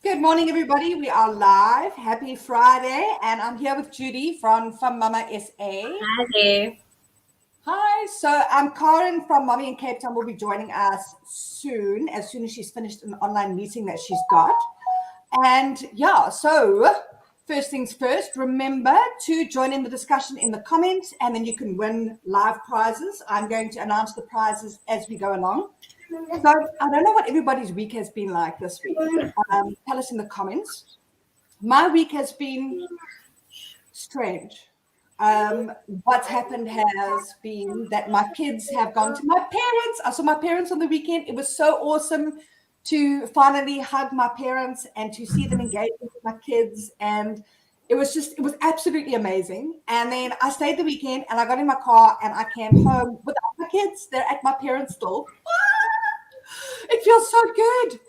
Good morning, everybody. We are live. Happy Friday. And I'm here with Judy from Mama SA. Hi there. Hi. So Karen from Mommy in Cape Town will be joining us soon as she's finished an online meeting that she's got. And yeah, so first things first, remember to join in the discussion in the comments, and then you can win live prizes. I'm going to announce the prizes as we go along. So I don't know what everybody's week has been like this week. Tell us in the comments. My week has been strange. What's happened has been that my kids have gone to my parents. I saw my parents on the weekend. It was so awesome to finally hug my parents and to see them engage with my kids. And it was absolutely amazing. And then I stayed the weekend and I got in my car and I came home without my kids. They're at my parents' door. It feels so good.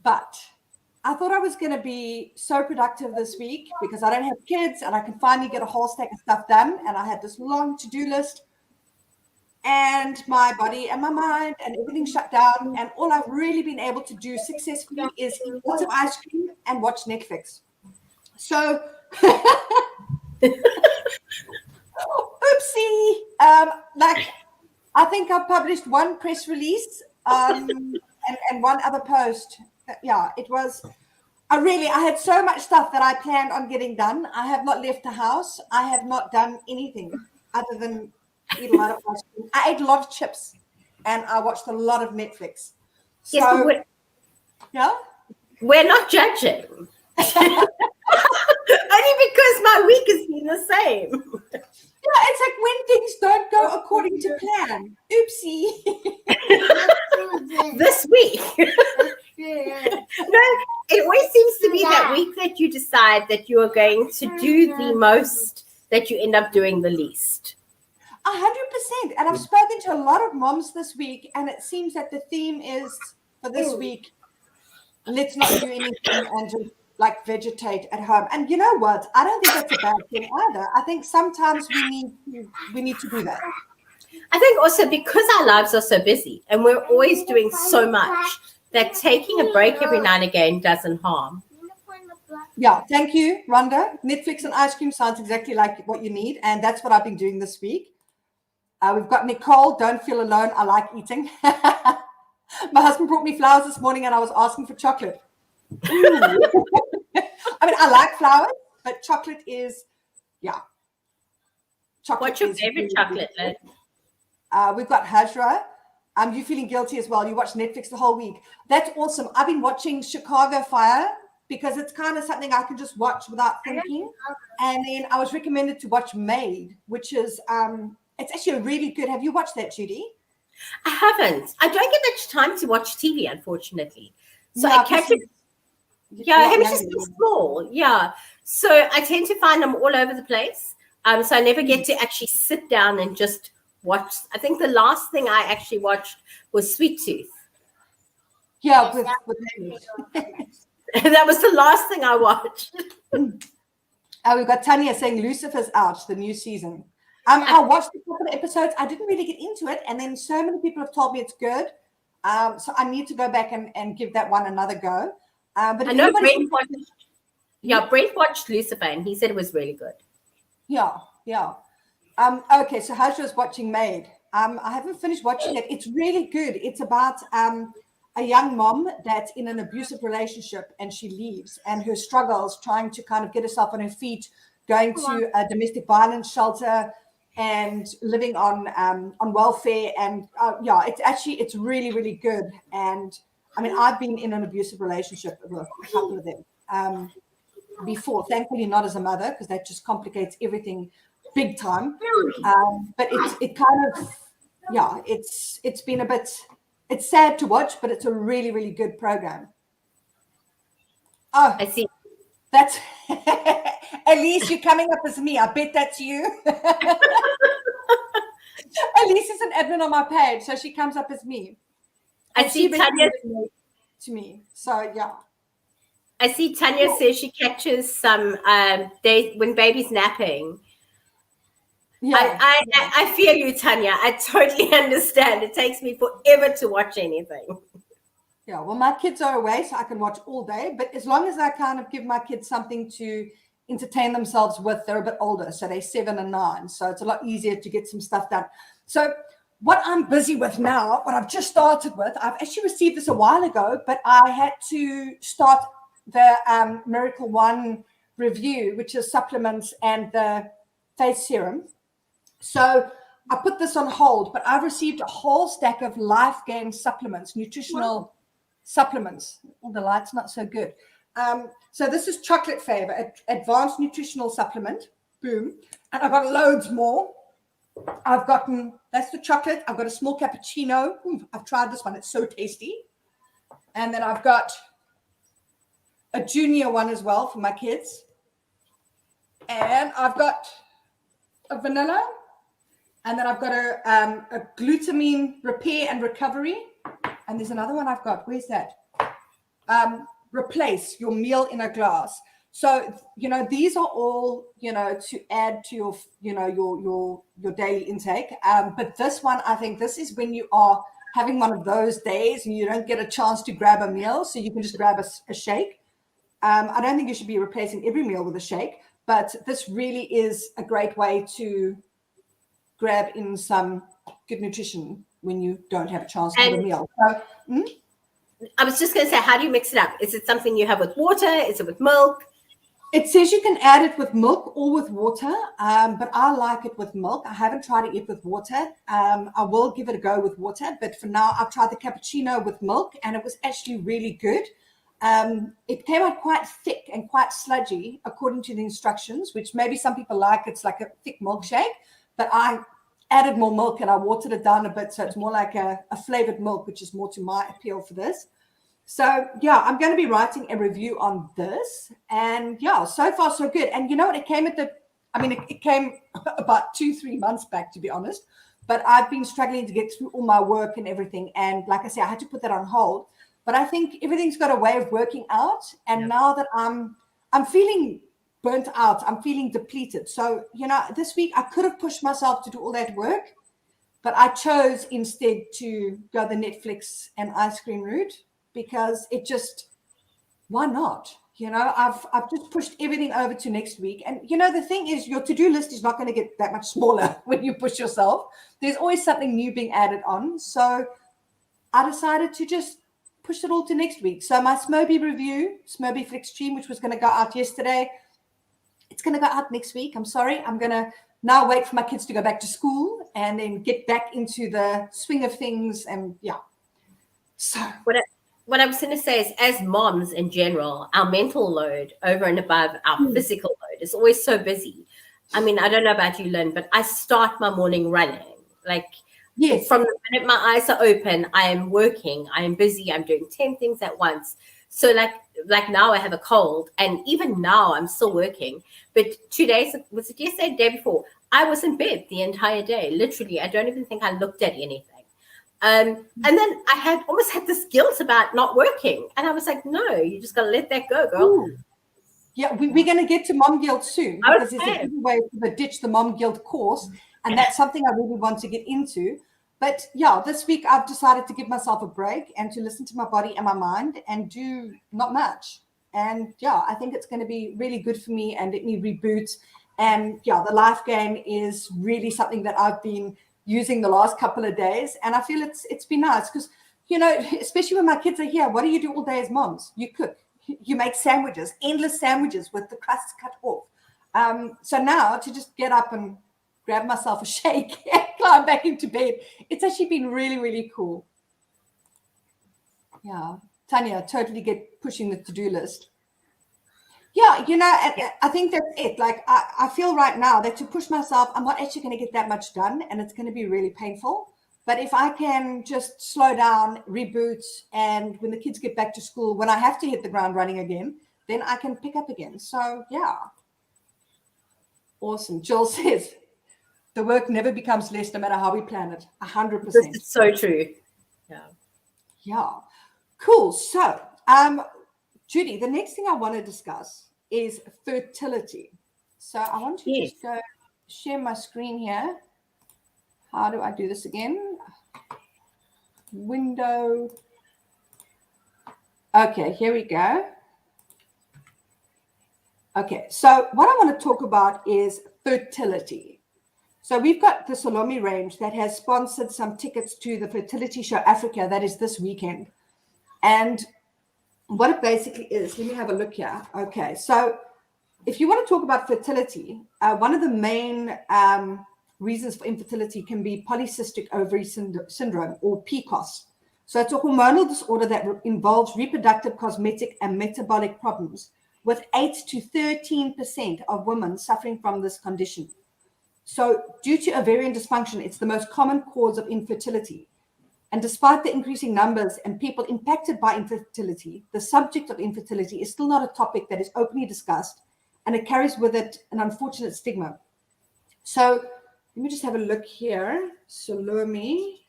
But I thought I was going to be so productive this week because I don't have kids and I can finally get a whole stack of stuff done. And I had this long to-do list and my body and my mind and everything shut down. And all I've really been able to do successfully is eat lots of ice cream and watch Netflix. So, oopsie. I think I've published one press release and one other post. Yeah, it was. I had so much stuff that I planned on getting done. I have not left the house. I have not done anything other than eat a lot of ice cream. I ate a lot of chips and I watched a lot of Netflix. So, yes, we're not judging. Only because my week has been the same. Yeah, it's like when things don't go according to plan. Oopsie. This week. No, it always seems to be that week that you decide that you are going to do the most, that you end up doing the least. 100%. And I've spoken to a lot of moms this week, and it seems that the theme is for this week, let's not do anything and just vegetate at home. And you know what? I don't think that's a bad thing either. I think sometimes we need to do that. I think also because our lives are so busy and we're always doing so much that taking a break every now and again doesn't harm. Yeah, thank you, Rhonda. Netflix and ice cream sounds exactly like what you need, and that's what I've been doing this week. We've got Nicole, don't feel alone, I like eating. My husband brought me flowers this morning and I was asking for chocolate. I mean, I like flowers, but chocolate is, chocolate. What's your favorite chocolate, Lynn? We've got Hajra. You feeling guilty as well. You watched Netflix the whole week. That's awesome. I've been watching Chicago Fire because it's kind of something I can just watch without thinking. And then I was recommended to watch Maid, which is, it's actually really good. Have you watched that, Judy? I haven't. I don't get much time to watch TV, unfortunately. So I catch it. Yeah, Hamish is too small. Yeah. So I tend to find them all over the place. So I never get to actually sit down and just watch. I think the last thing I actually watched was Sweet Tooth. Yeah, with that was the last thing I watched. We've got Tanya saying Lucifer's out, the new season. I watched a couple of episodes. I didn't really get into it, and then so many people have told me it's good. So I need to go back and give that one another go. But I know Brent watched Lucifer, and he said it was really good. Yeah. Okay, so Hajra's watching Maid. I haven't finished watching it. It's really good. It's about a young mom that's in an abusive relationship, and she leaves, and her struggles trying to kind of get herself on her feet, going to a domestic violence shelter, and living on welfare. And it's really, really good. And I mean, I've been in an abusive relationship with a couple of them before, thankfully not as a mother, because that just complicates everything big time. But it kind of, it's been a bit, it's sad to watch, but it's a really, really good program. Oh, I see. That's Elise, you're coming up as me. I bet that's you. Elise is an admin on my page, so she comes up as me. I see Tanya to me. So yeah. I see Tanya says she catches some when baby's napping. Yeah. I feel you, Tanya. I totally understand. It takes me forever to watch anything. Yeah, well, my kids are away, so I can watch all day. But as long as I kind of give my kids something to entertain themselves with, they're a bit older, so they're 7 and 9. So it's a lot easier to get some stuff done. So what I'm busy with now, what I've just started with, I've actually received this a while ago, but I had to start the Miracle One review, which is supplements and the face serum. So I put this on hold, but I've received a whole stack of Life Gain supplements, nutritional supplements. Oh, the light's not so good. So this is chocolate flavor, advanced nutritional supplement. Boom. And I've got loads more. I've gotten, that's the chocolate. I've got a small cappuccino. I've tried this one. It's so tasty. And then I've got a junior one as well for my kids. And I've got a vanilla. And then I've got a glutamine repair and recovery. And there's another one I've got. Where's that? Replace your meal in a glass. So, these are all, to add to your, your daily intake. But this one, I think this is when you are having one of those days and you don't get a chance to grab a meal. So you can just grab a shake. I don't think you should be replacing every meal with a shake, but this really is a great way to grab in some good nutrition when you don't have a chance to have a meal. So, I was just going to say, how do you mix it up? Is it something you have with water? Is it with milk? It says you can add it with milk or with water, but I like it with milk. I haven't tried it yet with water. I will give it a go with water, but for now, I've tried the cappuccino with milk, and it was actually really good. It came out quite thick and quite sludgy, according to the instructions, which maybe some people like. It's like a thick milkshake, but I added more milk and I watered it down a bit, so it's more like a flavored milk, which is more to my appeal for this. So yeah, I'm going to be writing a review on this, and yeah, so far so good. And you know what, it came it came about 2-3 months back, to be honest, but I've been struggling to get through all my work and everything, and like I say, I had to put that on hold. But I think everything's got a way of working out, and now that I'm feeling burnt out, I'm feeling depleted. So this week I could have pushed myself to do all that work, but I chose instead to go the Netflix and ice cream route, because it just, why not? I've just pushed everything over to next week. And the thing is, your to-do list is not going to get that much smaller when you push yourself. There's always something new being added on. So I decided to just push it all to next week. So my Smobie review, Smobie Flick Stream, which was going to go out yesterday, it's going to go out next week. I'm sorry. I'm going to now wait for my kids to go back to school and then get back into the swing of things. And yeah. So what I was going to say is, as moms in general, our mental load over and above our physical load is always so busy. I mean, I don't know about you, Lynn, but I start my morning running. Like, yes, from the minute my eyes are open, I am working, I am busy, I'm doing 10 things at once. So like now I have a cold, and even now I'm still working. But 2 days, was it yesterday, the day before, I was in bed the entire day. Literally, I don't even think I looked at anything. And then I almost had this guilt about not working. And I was like, no, you just got to let that go, girl. Ooh. Yeah, we're going to get to mom guilt soon, because there's a way to ditch the mom guilt course. And that's something I really want to get into. But yeah, this week I've decided to give myself a break and to listen to my body and my mind and do not much. And yeah, I think it's going to be really good for me and let me reboot. And yeah, the Life Gain is really something that I've been using the last couple of days, and I feel it's been nice, because especially when my kids are here, what do you do all day as moms? You cook, you make sandwiches, endless sandwiches with the crusts cut off. So now to just get up and grab myself a shake and climb back into bed, it's actually been really, really cool. Yeah, Tanya, totally get pushing the to-do list. Yeah, I think that's it. Like, I feel right now that to push myself, I'm not actually going to get that much done, and it's going to be really painful. But if I can just slow down, reboot, and when the kids get back to school, when I have to hit the ground running again, then I can pick up again. So, yeah. Awesome. Jill says, the work never becomes less no matter how we plan it. 100%. This is so true. Yeah. Yeah. Cool. So, Judy, the next thing I want to discuss is fertility. So I want to just go share my screen here. How do I do this again? Window. Okay, here we go. Okay, so what I want to talk about is fertility. So we've got the Salome range that has sponsored some tickets to the Fertility Show Africa that is this weekend. And what it basically is, let me have a look here. Okay, so if you want to talk about fertility, one of the main reasons for infertility can be polycystic ovary syndrome, or PCOS. So it's a hormonal disorder that involves reproductive, cosmetic, and metabolic problems, with 8 to 13% of women suffering from this condition. So due to ovarian dysfunction, it's the most common cause of infertility. And despite the increasing numbers and people impacted by infertility, the subject of infertility is still not a topic that is openly discussed, and it carries with it an unfortunate stigma. So let me just have a look here. Salome.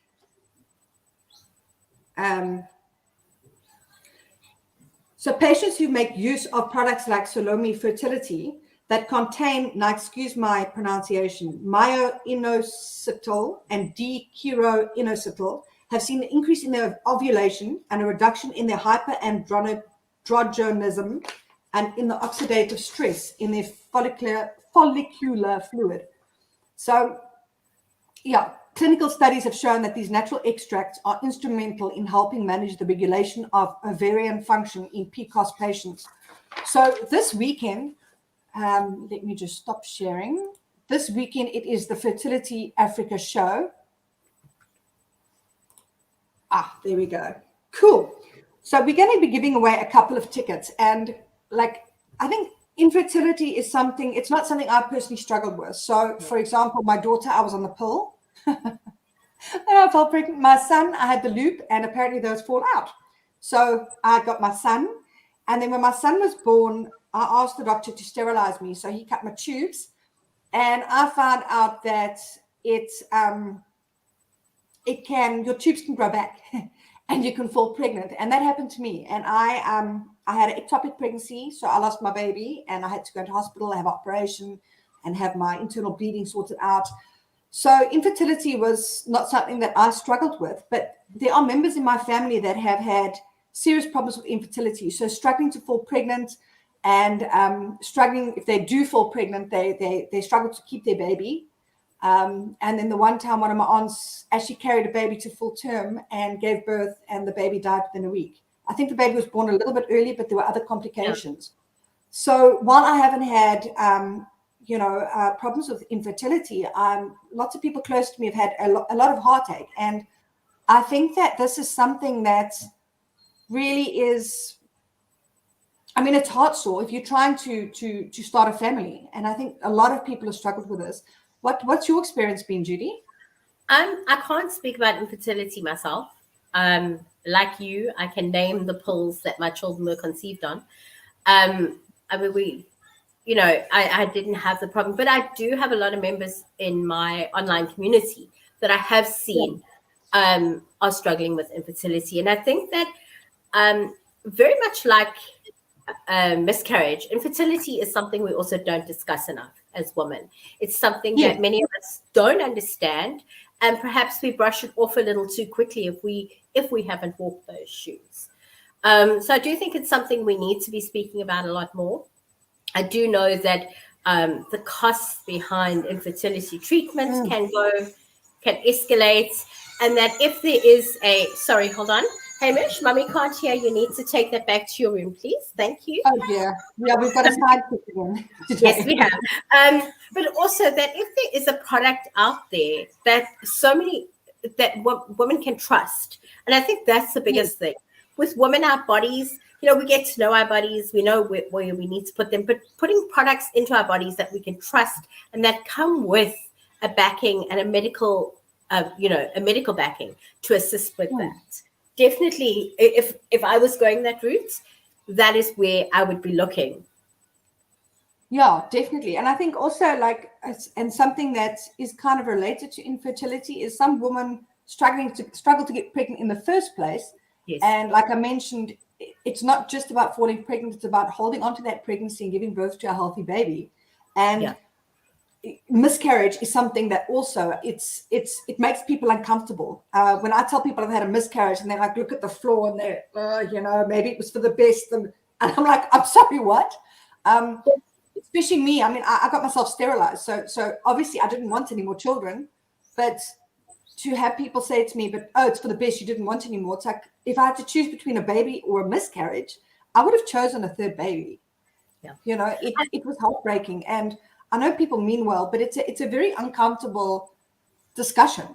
So patients who make use of products like Salome Fertility that contain, now excuse my pronunciation, myo-inositol and D-chiroinositol have seen an increase in their ovulation and a reduction in their hyperandrogenism and in the oxidative stress in their follicular fluid. So, yeah, clinical studies have shown that these natural extracts are instrumental in helping manage the regulation of ovarian function in PCOS patients. So this weekend, let me just stop sharing. This weekend, it is the Fertility Africa show. There we go. Cool. So we're going to be giving away a couple of tickets. And I think infertility is something, it's not something I personally struggled with. So for example, my daughter, I was on the pill. And I fell pregnant. My son, I had the loop, and apparently those fall out. So I got my son. And then when my son was born, I asked the doctor to sterilize me. So he cut my tubes. And I found out that your tubes can grow back and you can fall pregnant. And that happened to me. And I had an ectopic pregnancy. So I lost my baby and I had to go to hospital, have an operation, and have my internal bleeding sorted out. So infertility was not something that I struggled with, but there are members in my family that have had serious problems with infertility. So struggling to fall pregnant, and struggling, if they do fall pregnant, they struggle to keep their baby. And then the one time, one of my aunts actually carried a baby to full term and gave birth, and the baby died within a week. I think the baby was born a little bit early, but there were other complications. Yeah. So while I haven't had problems with infertility, lots of people close to me have had a lot of heartache. And I think that this is something that really is, I mean, it's heart sore if you're trying to start a family. And I think a lot of people have struggled with this. What's your experience been, Judy? I can't speak about infertility myself. Like you, I can name the pills that my children were conceived on. I didn't have the problem, but I do have a lot of members in my online community that I have seen are struggling with infertility. And I think that very much like miscarriage, infertility is something we also don't discuss enough as women. It's something that many of us don't understand, and perhaps we brush it off a little too quickly if we haven't walked those shoes. So I do think it's something we need to be speaking about a lot more. I do know that the costs behind infertility treatments can escalate, and that if there is sorry, hold on. Hamish, Mummy can't hear. You need to take that back to your room, please. Thank you. Oh, dear. Yeah, we've got a side pick again today. Yes, we have. But also that if there is a product out there that women can trust, and I think that's the biggest thing. With women, our bodies, we get to know our bodies. We know where we need to put them, but putting products into our bodies that we can trust and that come with a backing and a medical backing to assist with that. Definitely, if I was going that route, that is where I would be looking. Yeah, definitely. And I think also and something that is kind of related to infertility is some women struggle to get pregnant in the first place. Yes. And like I mentioned, it's not just about falling pregnant, it's about holding on to that pregnancy and giving birth to a healthy baby. And miscarriage is something that also it makes people uncomfortable. When I tell people I've had a miscarriage and they like look at the floor and they're, maybe it was for the best, and I'm like, I'm sorry, what? Especially me. I mean, I got myself sterilized, so obviously I didn't want any more children, but to have people say to me, but it's for the best, you didn't want any more. It's like, if I had to choose between a baby or a miscarriage, I would have chosen a third baby. Yeah. It was heartbreaking, and I know people mean well, but it's a very uncomfortable discussion.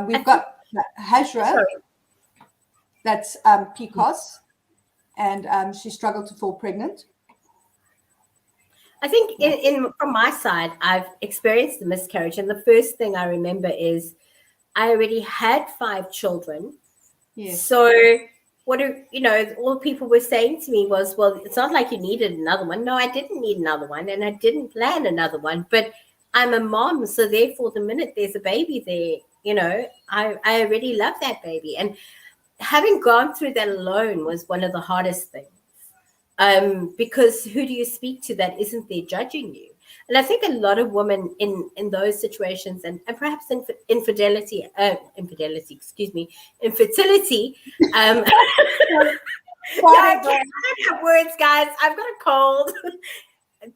We've got Hajra, that's PCOS, and she struggled to fall pregnant. I think from my side, I've experienced the miscarriage, and the first thing I remember is I already had 5 children. Yes. So all people were saying to me was, well, it's not like you needed another one. No, I didn't need another one, and I didn't plan another one, but I'm a mom. So therefore, the minute there's a baby there, I already love that baby. And having gone through that alone was one of the hardest things. Because who do you speak to that isn't there judging you? And I think a lot of women in those situations, and perhaps infertility, I don't have words, guys. I've got a cold.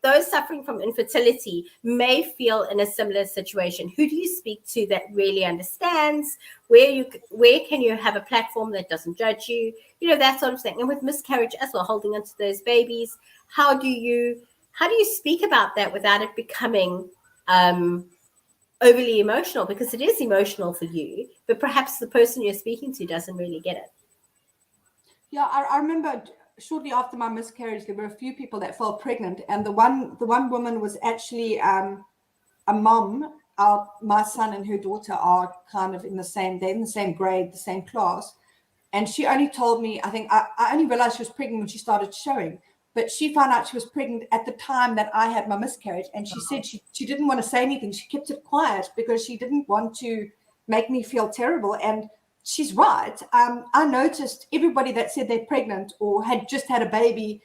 Those suffering from infertility may feel in a similar situation. Who do you speak to that really understands? Where can you have a platform that doesn't judge you? That sort of thing. And with miscarriage as well, holding onto those babies, how do you speak about that without it becoming overly emotional? Because it is emotional for you, but perhaps the person you're speaking to doesn't really get it. Yeah, I remember shortly after my miscarriage, there were a few people that fell pregnant, and the one woman was actually a mom. My son and her daughter are kind of they're in the same grade, the same class, and she only told me, I think I only realized she was pregnant when she started showing, but she found out she was pregnant at the time that I had my miscarriage, and she said she didn't want to say anything. She kept it quiet because she didn't want to make me feel terrible. And she's right. I noticed everybody that said they're pregnant or had just had a baby,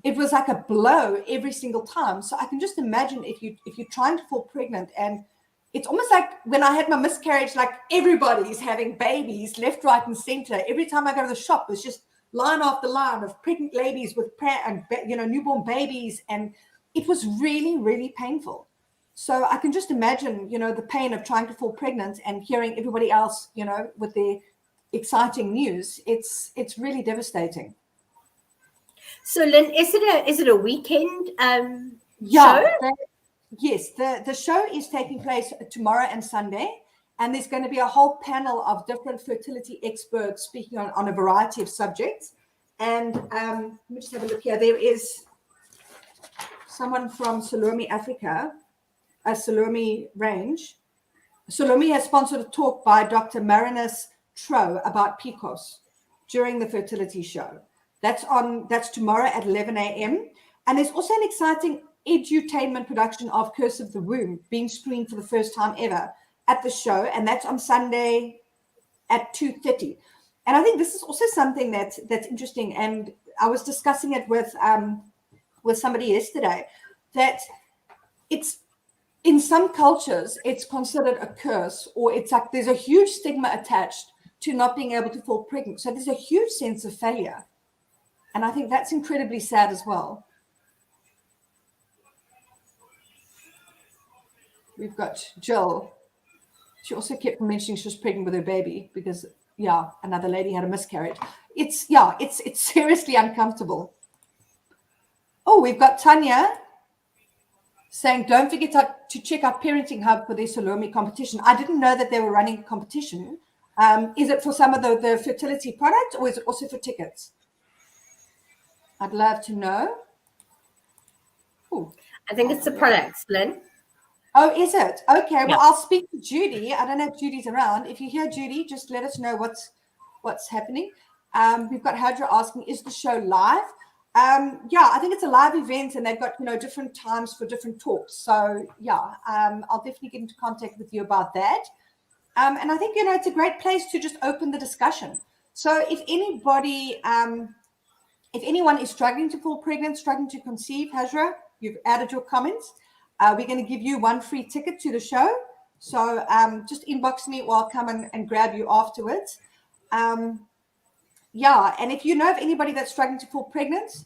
it was like a blow every single time. So I can just imagine if you're trying to fall pregnant, and it's almost like when I had my miscarriage, like everybody's having babies left, right, and center. Every time I go to the shop, it's just line after line of pregnant ladies with newborn babies, and it was really, really painful. So I can just imagine, the pain of trying to fall pregnant and hearing everybody else, with their exciting news. It's really devastating. So, Lynn, is it a weekend show? Yes, the show is taking place tomorrow and Sunday, and there's going to be a whole panel of different fertility experts speaking on a variety of subjects. And let me just have a look here. There is someone from Salome, Africa, a Salome range. Salome has sponsored a talk by Dr. Marinus Tro about PCOS during the fertility show. That's tomorrow at 11 a.m. And there's also an exciting edutainment production of Curse of the Womb being screened for the first time ever at the show, and that's on Sunday at 2:30. And I think this is also something that's interesting, and I was discussing it with somebody yesterday, that it's in some cultures it's considered a curse, or it's like there's a huge stigma attached to not being able to fall pregnant. So there's a huge sense of failure, and I think that's incredibly sad as well. We've got Jill. She also kept mentioning she was pregnant with her baby because, another lady had a miscarriage. It's seriously uncomfortable. Oh, we've got Tanya saying, don't forget to check out Parenting Hub for their Salome competition. I didn't know that they were running a competition. Is it for some of the fertility products, or is it also for tickets? I'd love to know. Ooh. I think it's the products, Lynn. Oh, is it? Okay, well, I'll speak to Judy. I don't know if Judy's around. If you hear Judy, just let us know what's happening. We've got Hadra asking, is the show live? I think it's a live event, and they've got, different times for different talks. So, I'll definitely get into contact with you about that. And I think, it's a great place to just open the discussion. So if anyone is struggling to fall pregnant, struggling to conceive, Hadra, you've added your comments. we're going to give you 1 free ticket to the show. So just inbox me or I'll come and grab you afterwards. Yeah, and if you know of anybody that's struggling to fall pregnant,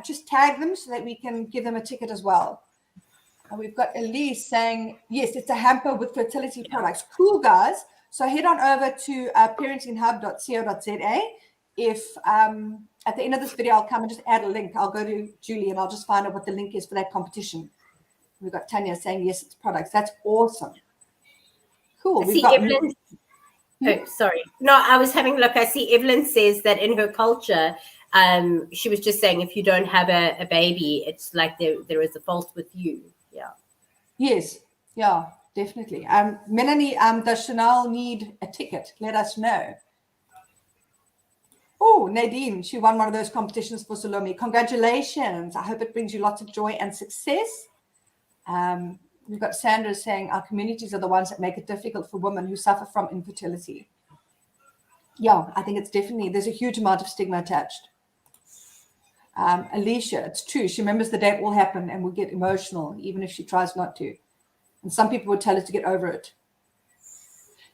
just tag them so that we can give them a ticket as well. And we've got Elise saying, yes, it's a hamper with fertility products. Cool, guys. So head on over to parentinghub.co.za. If at the end of this video, I'll come and just add a link. I'll go to Julie and I'll just find out what the link is for that competition. We've got Tanya saying, yes, it's products. That's awesome. Cool. We've got Evelyn. Oh, sorry. No, I was having a look. I see Evelyn says that in her culture, she was just saying if you don't have a baby, it's like there is a fault with you. Yeah. Yes. Yeah, definitely. Melanie, does Chanel need a ticket? Let us know. Oh, Nadine, she won one of those competitions for Salome. Congratulations. I hope it brings you lots of joy and success. We've got Sandra saying our communities are the ones that make it difficult for women who suffer from infertility. Yeah, I think it's definitely, there's a huge amount of stigma attached. Alicia, it's true. She remembers the day it will happen and will get emotional, even if she tries not to. And some people would tell her to get over it.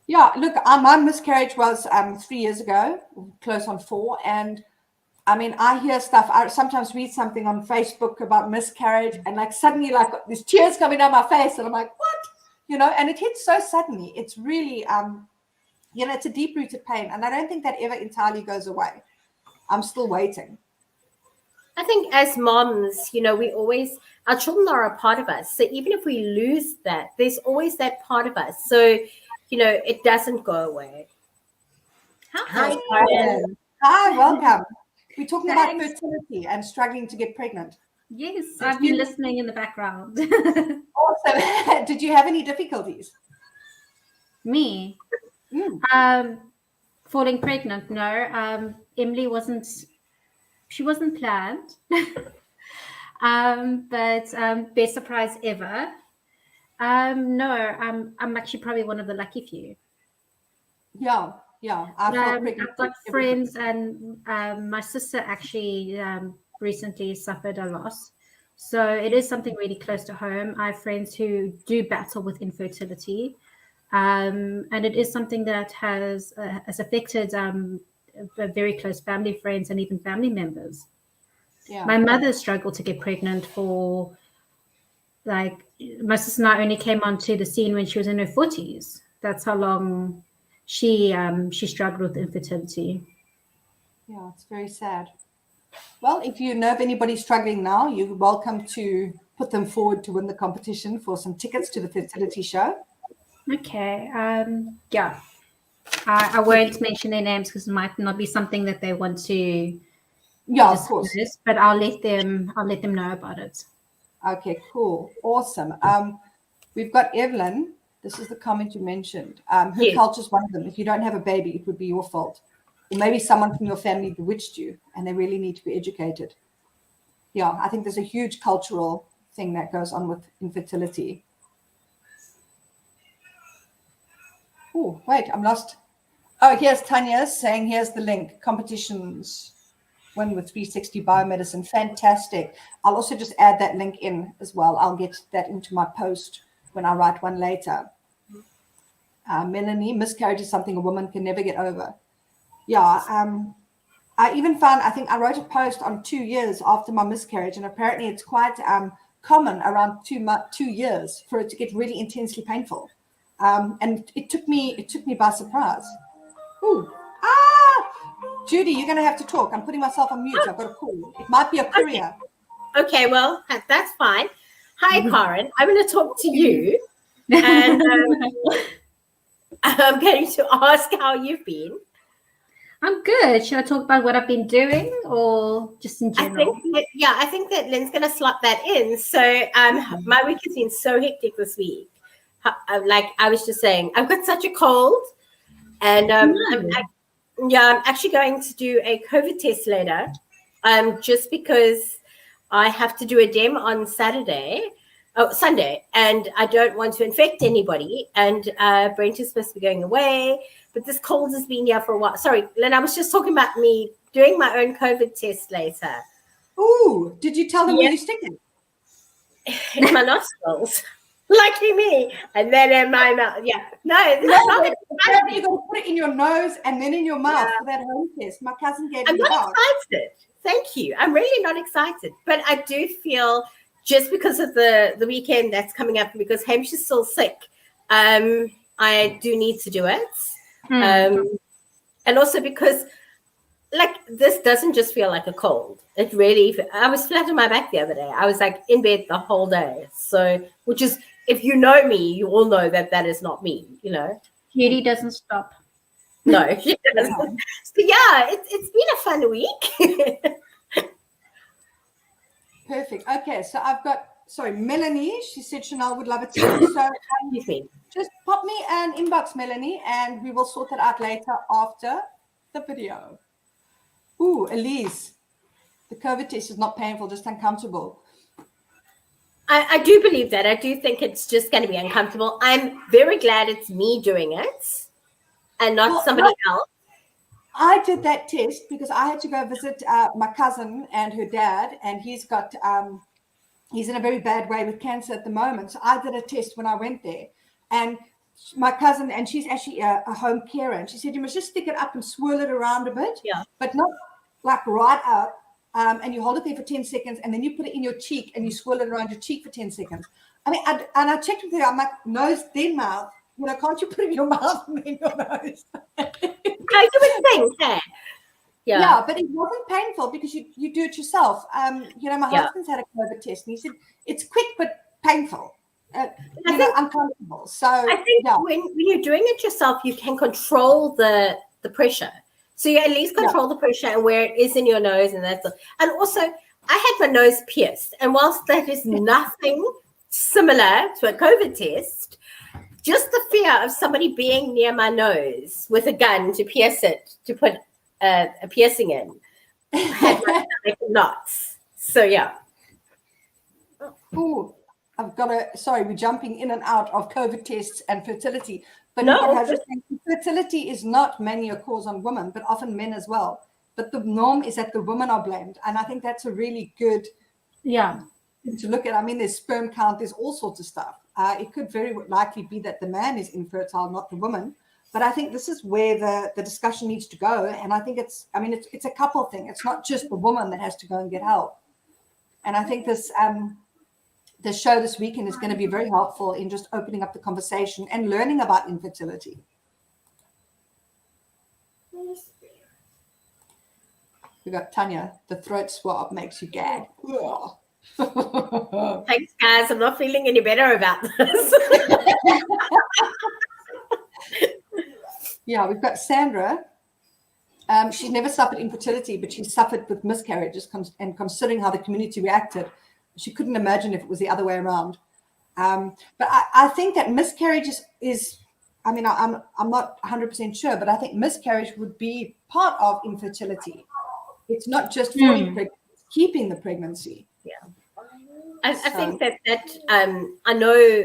Yeah, look, my miscarriage was 3 years ago, close on 4. And I mean, I hear stuff. I sometimes read something on Facebook about miscarriage, and like suddenly, like there's tears coming down my face, and I'm like, what? And it hits so suddenly. It's really, it's a deep-rooted pain, and I don't think that ever entirely goes away. I'm still waiting. I think as moms, our children are a part of us. So even if we lose that, there's always that part of us. So, it doesn't go away. Hi, Karen. Hi, welcome. We're talking about fertility and struggling to get pregnant. Yes, I've been listening in the background. Awesome. Did you have any difficulties? Me? Falling pregnant? No. Emily wasn't planned. But best surprise ever. No, I'm actually probably one of the lucky few. Yeah. I've got friends, and my sister actually recently suffered a loss. So it is something really close to home. I have friends who do battle with infertility. And it is something that has affected very close family friends and even family members. Yeah. My mother struggled to get pregnant for, my sister and I only came onto the scene when she was in her 40s. That's how long she struggled with infertility. Yeah, it's very sad. Well, if you know of anybody struggling now, you're welcome to put them forward to win the competition for some tickets to the fertility show. Okay. Yeah. I won't mention their names because it might not be something that they want to. Yeah, of course. But I'll let them know about it. Okay, cool. Awesome. We've got Evelyn. This is the comment you mentioned. Her culture is one of them. If you don't have a baby, it would be your fault. Or maybe someone from your family bewitched you and they really need to be educated. Yeah, I think there's a huge cultural thing that goes on with infertility. Oh, wait, I'm lost. Oh, here's Tanya saying, here's the link. Competitions, one with 360 biomedicine. Fantastic. I'll also just add that link in as well. I'll get that into my post when I write one later. Melanie, miscarriage is something a woman can never get over. Yeah, I even found, I think I wrote a post on 2 years after my miscarriage, and apparently it's quite common around 2 years for it to get really intensely painful. And it took me by surprise. Ooh. Judy, you're going to have to talk. I'm putting myself on mute. I've got a call. It might be a courier. Okay, well, that's fine. Hi, Karen. I'm going to talk to you. And I'm going to ask how you've been. I'm good. Should I talk about what I've been doing or just in general? I think that Lynn's going to slot that in. So my week has been so hectic this week. Like I was just saying, I've got such a cold. And I'm actually going to do a COVID test later just because I have to do a dem on Sunday, and I don't want to infect anybody. And Brent is supposed to be going away, but this cold has been here for a while. Sorry, Lynn, I was just talking about me doing my own COVID test later. Ooh, did you tell them where you stick it? in my nostrils. Lucky me. And then in my mouth. Yeah. No, this is not exciting. You got to put it in your nose and then in your mouth for that home test. My cousin gave me the not excited. Thank you. I'm really not excited. But I do feel just because of the weekend that's coming up, because Hamish is still sick, I do need to do it. And also because like this doesn't just feel like a cold. It really, I was flat on my back the other day. I was like in bed the whole day. So, which is, if you know me, you all know that that is not me, you know. Beauty doesn't stop. No, she doesn't. So yeah, it's been a fun week. Perfect. Okay, so I've got, Melanie. She said Chanel would love it too. So just pop me an inbox, Melanie, and we will sort it out later after the video. Ooh, Elise, the COVID test is not painful, just uncomfortable. I do believe that. I do think it's just going to be uncomfortable. I'm very glad it's me doing it and not somebody else. I did that test because I had to go visit my cousin and her dad, and he's got he's in a very bad way with cancer at the moment. So I did a test when I went there, and my cousin, and she's actually a home carer, and she said you must just stick it up and swirl it around a bit, but not like right up. And you hold it there for 10 seconds, and then you put it in your cheek and you swirl it around your cheek for 10 seconds. I mean, and I checked with her. I'm like, nose, then mouth. You know, can't you put it in your mouth and then your nose? I do a thing there. Yeah, but it wasn't painful because you do it yourself. You know, my husband's had a COVID test, and he said it's quick but painful. Uncomfortable. So I think when you're doing it yourself, you can control the pressure. So you at least control the pressure and where it is in your nose, and that's. And also, I had my nose pierced, and whilst that is nothing similar to a COVID test, just the fear of somebody being near my nose with a gun to pierce it, to put a piercing in, had my stomach knots. So yeah. Ooh, I've got we're jumping in and out of COVID tests and fertility. But fertility is not mainly a cause on women, but often men as well. But the norm is that the women are blamed. And I think that's a really good thing to look at. I mean, there's sperm count, there's all sorts of stuff. It could very likely be that the man is infertile, not the woman. But I think this is where the discussion needs to go. And I think it's a couple thing. It's not just the woman that has to go and get help. And I think this show this weekend is going to be very helpful in just opening up the conversation and learning about infertility. We got Tanya, the throat swab makes you gag. Thanks, guys. I'm not feeling any better about this. Yeah, we've got Sandra. She's never suffered infertility, but she suffered with miscarriages, and considering how the community reacted, she couldn't imagine if it was the other way around. But I think that miscarriage is I'm not 100% sure, but I think miscarriage would be part of infertility. It's not just falling pregnant, it's keeping the pregnancy. Yeah. I think that I know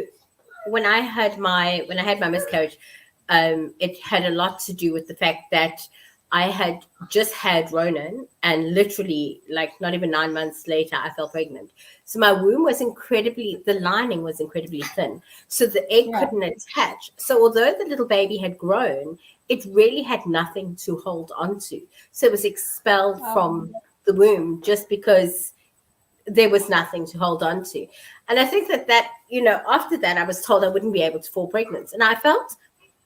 when I had my miscarriage, it had a lot to do with the fact that I had just had Ronan, and literally, like, not even 9 months later, I fell pregnant. So my womb was the lining was incredibly thin. So the egg couldn't attach. So although the little baby had grown, it really had nothing to hold on to. So it was expelled from the womb just because there was nothing to hold on to. And I think that, after that, I was told I wouldn't be able to fall pregnant. And I felt,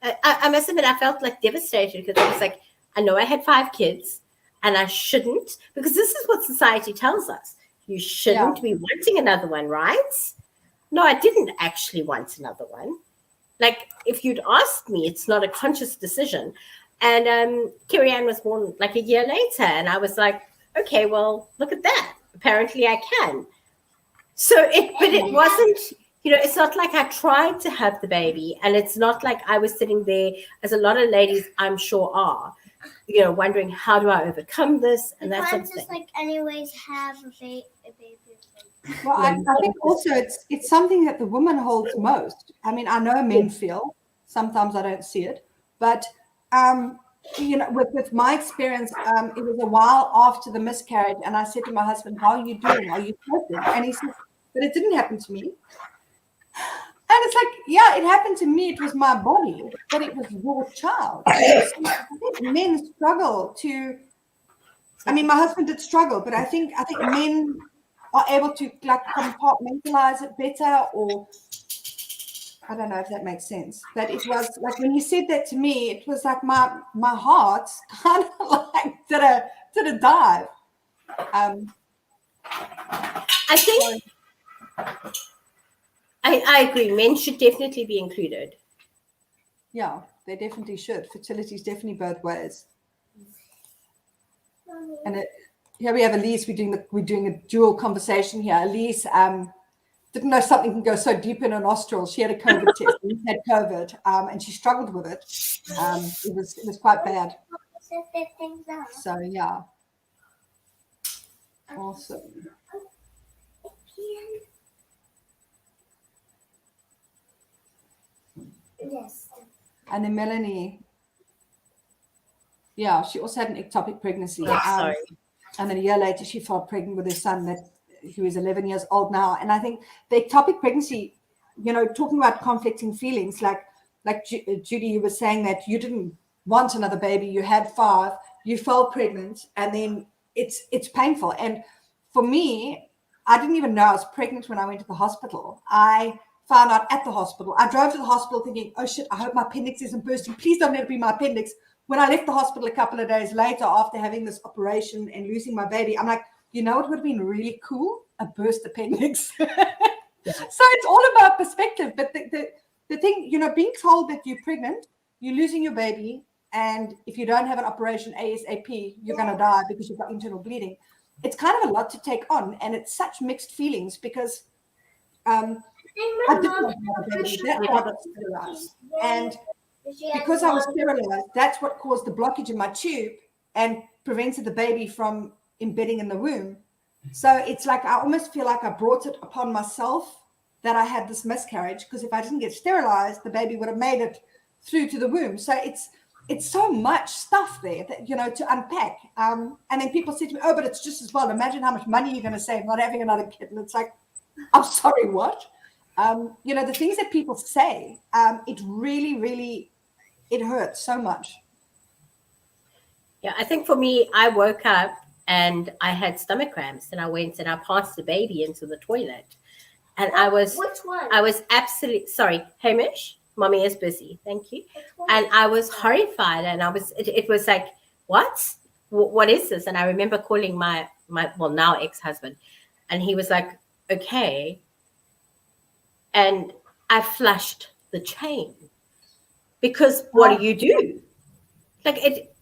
I must admit, I felt like devastated, because I was like, I know I had 5 kids and I shouldn't, because this is what society tells us. You shouldn't be wanting another one, right? No, I didn't actually want another one. Like, if you'd asked me, it's not a conscious decision. And Carrie Ann was born like a year later. And I was like, okay, well, look at that. Apparently I can. So it wasn't, it's not like I tried to have the baby. And it's not like I was sitting there, as a lot of ladies I'm sure are, wondering, how do I overcome this? And that's something. Just like anyways have a baby. Well, I think also it's something that the woman holds most. I mean, I know men feel, sometimes I don't see it, but with my experience, it was a while after the miscarriage, and I said to my husband, how are you doing? Are you pregnant? And he said, but it didn't happen to me. And it's like, yeah, it happened to me. It was my body, but it was your child. I think men struggle to. I mean, my husband did struggle, but I think men are able to like compartmentalize it better, or I don't know if that makes sense. But it was like when he said that to me, it was like my heart kind of like did a dive. I think I agree. Men should definitely be included. Yeah, they definitely should. Fertility is definitely both ways. And here we have Elise. We're doing a dual conversation here. Elise didn't know something can go so deep in her nostrils. She had a COVID test. Elise had COVID, and she struggled with it. It was quite bad. So yeah, awesome. Yes. And then Melanie, yeah, she also had an ectopic pregnancy. Sorry. And then a year later, she fell pregnant with her son who is 11 years old now. And I think the ectopic pregnancy, talking about conflicting feelings, like Judy, you were saying that you didn't want another baby. You had 5, you fell pregnant, and then it's painful. And for me, I didn't even know I was pregnant when I went to the hospital. I found out at the hospital. I drove to the hospital thinking, oh shit, I hope my appendix isn't bursting. Please don't let it be my appendix. When I left the hospital a couple of days later after having this operation and losing my baby, I'm like, you know what would have been really cool? A burst appendix. So it's all about perspective. But the thing, being told that you're pregnant, you're losing your baby, and if you don't have an operation ASAP, you're going to die because you've got internal bleeding. It's kind of a lot to take on, and it's such mixed feelings because I didn't want to have a baby. That's why I got sterilized. And because I was sterilized, that's what caused the blockage in my tube and prevented the baby from embedding in the womb. So it's like I almost feel like I brought it upon myself that I had this miscarriage, because if I didn't get sterilized, the baby would have made it through to the womb. So it's so much stuff there that, to unpack. And then people say to me, oh, but it's just as well. Imagine how much money you're going to save not having another kid. And it's like, I'm sorry, what? The things that people say, it really, really, it hurts so much. Yeah, I think for me, I woke up and I had stomach cramps, and I went and I passed the baby into the toilet. And which one? I was absolutely sorry, Hamish. Mommy is busy. Thank you. And I was horrified, and it was like, what? What is this? And I remember calling my now ex-husband, and he was like, okay. And I flushed the chain, because what do you do? Like it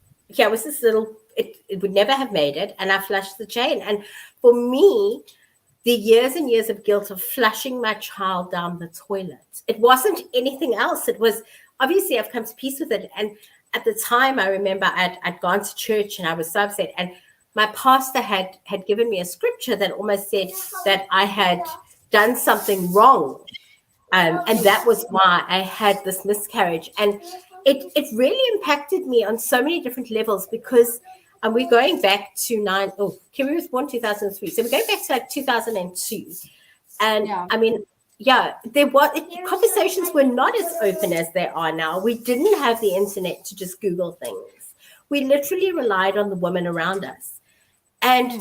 was this little, it would never have made it. And I flushed the chain. And for me, the years and years of guilt of flushing my child down the toilet, it wasn't anything else. It was, obviously I've come to peace with it. And at the time, I remember I'd gone to church and I was so upset. And my pastor had given me a scripture that almost said that I had done something wrong. And that was why I had this miscarriage. And it really impacted me on so many different levels, because we're going back to Kimmy was born 2003. So we're going back to like 2002. And yeah. I mean, yeah, conversations were not as open as they are now. We didn't have the internet to just Google things. We literally relied on the women around us. And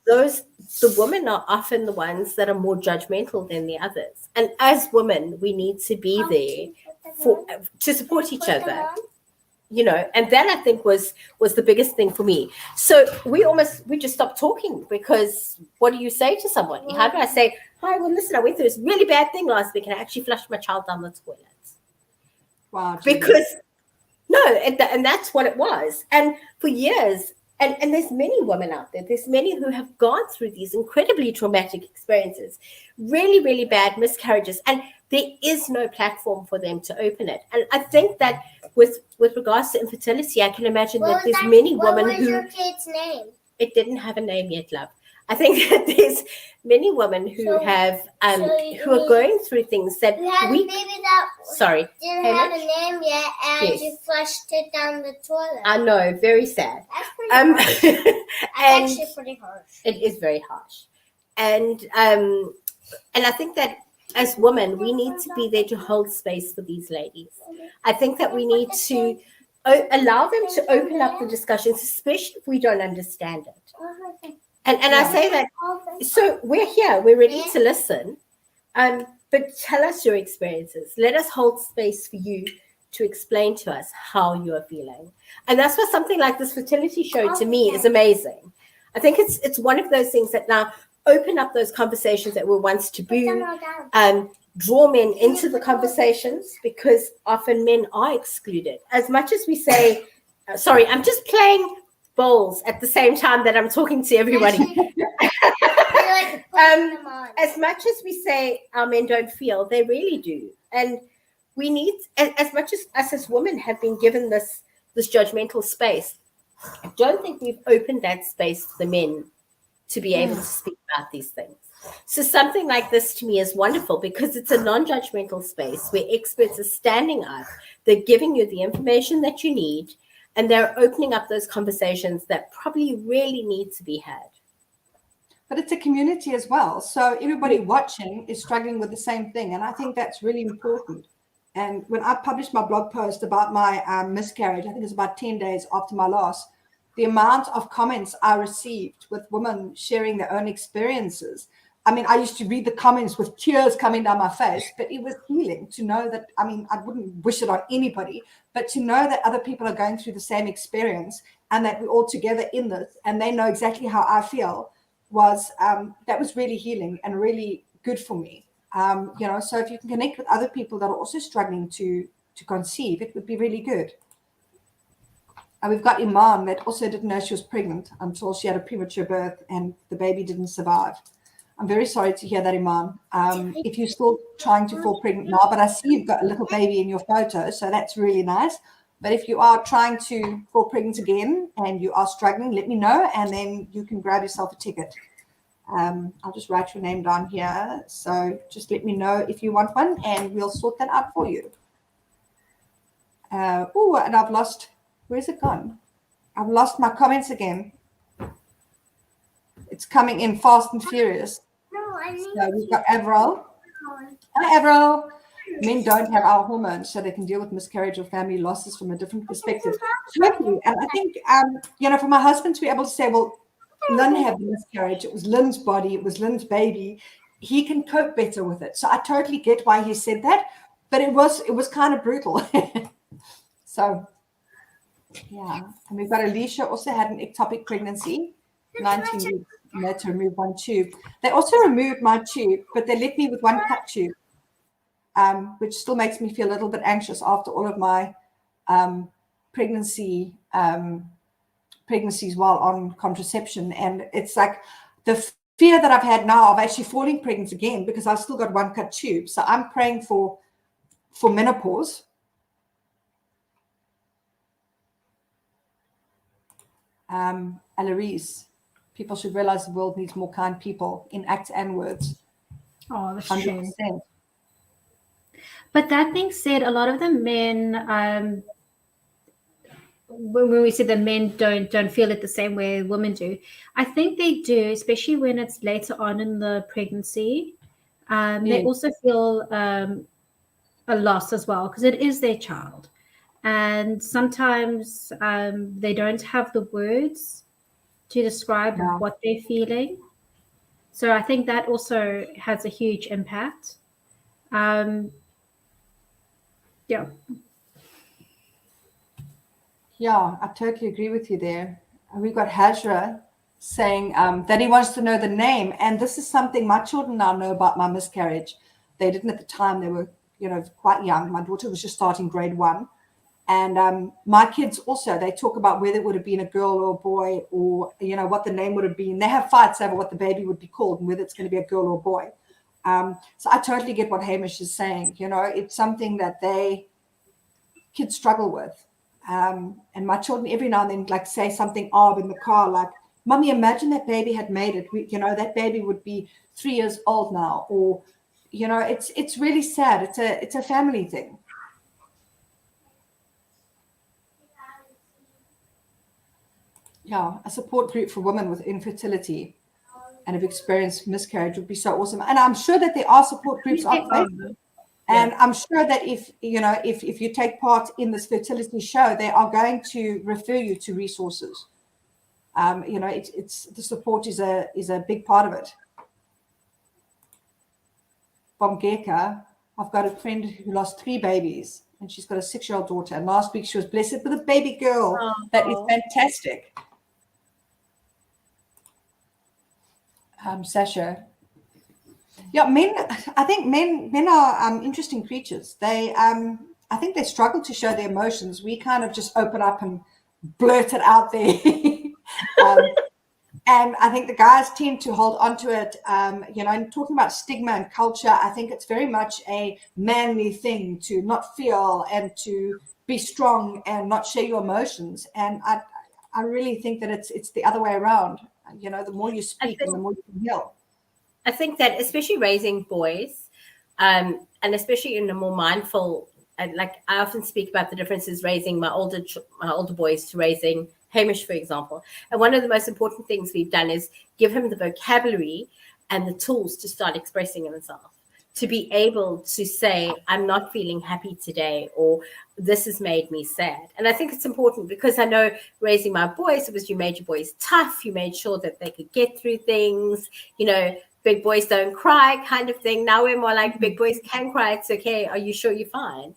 the women are often the ones that are more judgmental than the others. And as women, we need to be there to support each other, and that I think was the biggest thing for me. So we just stopped talking, because what do you say to somebody? How do I say, hi, well, listen, I went through this really bad thing last week and I actually flushed my child down the toilet. Wow. Because, and that's what it was. And for years, and there's many women out there, there's many who have gone through these incredibly traumatic experiences, really, really bad miscarriages, and there is no platform for them to open it. And I think that with regards to infertility, I can imagine that there's many women who... What was your kid's name? It didn't have a name yet, love. I think that there's many women who who are going through things that you had a baby that didn't have a name yet, and you flushed it down the toilet. I know, very sad. That's pretty harsh. That's actually pretty harsh. It is very harsh. And And I think that as women, we need to be there to hold space for these ladies. I think that we need to allow them to open up the discussions, especially if we don't understand it. And I say that, so we're here, we're ready to listen. But tell us your experiences. Let us hold space for you to explain to us how you are feeling. And that's what something like this fertility show to me is amazing. I think it's one of those things that now open up those conversations that were once taboo, draw men into the conversations, because often men are excluded. As much as we say, sorry, I'm just playing bowls at the same time that I'm talking to everybody. As much as we say our men don't feel, they really do. And we need, as much as us as women have been given this judgmental space, I don't think we've opened that space to the men to be able to speak about these things. So something like this to me is wonderful, because it's a non-judgmental space where experts are standing up, they're giving you the information that you need, and they're opening up those conversations that probably really need to be had. But it's a community as well. So everybody watching is struggling with the same thing. And I think that's really important. And when I published my blog post about my miscarriage, I think it was about 10 days after my loss, the amount of comments I received with women sharing their own experiences. I mean, I used to read the comments with tears coming down my face, but it was healing to know that, I mean, I wouldn't wish it on anybody, but to know that other people are going through the same experience and that we're all together in this and they know exactly how I feel was, that was really healing and really good for me. So if you can connect with other people that are also struggling to conceive, it would be really good. And we've got Iman that also didn't know she was pregnant until she had a premature birth and the baby didn't survive. I'm very sorry to hear that, Iman. If you're still trying to fall pregnant now, but I see you've got a little baby in your photo, so that's really nice. But if you are trying to fall pregnant again and you are struggling, let me know, and then you can grab yourself a ticket. I'll just write your name down here. So just let me know if you want one, and we'll sort that out for you. And I've lost, where's it gone? I've lost my comments again. It's coming in fast and furious. So we've got Avril. Hi, Avril. Men don't have our hormones, so they can deal with miscarriage or family losses from a different perspective. Totally. And I think, for my husband to be able to say, well, Lynn had the miscarriage. It was Lynn's body. It was Lynn's baby. He can cope better with it. So I totally get why he said that, but it was kind of brutal. So, yeah. And we've got Alicia also had an ectopic pregnancy, 19 weeks. They had to remove one tube. They also removed my tube, but they left me with one cut tube, which still makes me feel a little bit anxious after all of my pregnancies while on contraception. And it's like the fear that I've had now of actually falling pregnant again, because I've still got one cut tube. So I'm praying for menopause. Alarise, people should realize the world needs more kind people in acts and words. Oh, that's 100%. true. But that being said, a lot of the men, when we say the men don't feel it the same way women do, I think they do, especially when it's later on in the pregnancy. They also feel a loss as well, because it is their child. And sometimes they don't have the words to describe what they're feeling. So I think that also has a huge impact. Yeah. Yeah, I totally agree with you there. We've got Hajra saying that he wants to know the name. And this is something my children now know about my miscarriage. They didn't at the time. They were, quite young. My daughter was just starting grade 1. And my kids also, they talk about whether it would have been a girl or a boy, or, what the name would have been. They have fights over what the baby would be called and whether it's going to be a girl or a boy. So I totally get what Hamish is saying. It's something that kids struggle with. And my children every now and then like say something odd in the car, like, Mummy, imagine that baby had made it. That baby would be 3 years old now. Or, it's really sad. It's a family thing. Yeah, a support group for women with infertility. and have experienced miscarriage would be so awesome. And I'm sure that there are support groups on Facebook. And I'm sure that if you take part in this fertility show, they are going to refer you to resources. It's the support is a big part of it. Bongeka, I've got a friend who lost 3 babies, and she's got a 6-year-old daughter. And last week she was blessed with a baby girl. That is fantastic. Sasha. Yeah, I think men are interesting creatures. I think they struggle to show their emotions. We kind of just open up and blurt it out there. And I think the guys tend to hold on to it. And talking about stigma and culture, I think it's very much a manly thing to not feel and to be strong and not share your emotions. And I really think that it's the other way around. The more you speak and the more you can heal. I think that especially raising boys, and especially in a more mindful, like I often speak about the differences raising my older boys to raising Hamish, for example. And one of the most important things we've done is give him the vocabulary and the tools to start expressing himself, to be able to say, I'm not feeling happy today, or this has made me sad. And I think it's important because I know raising my boys, it was you made your boys tough. You made sure that they could get through things, big boys don't cry kind of thing. Now we're more like big boys can cry. It's okay. Are you sure you're fine?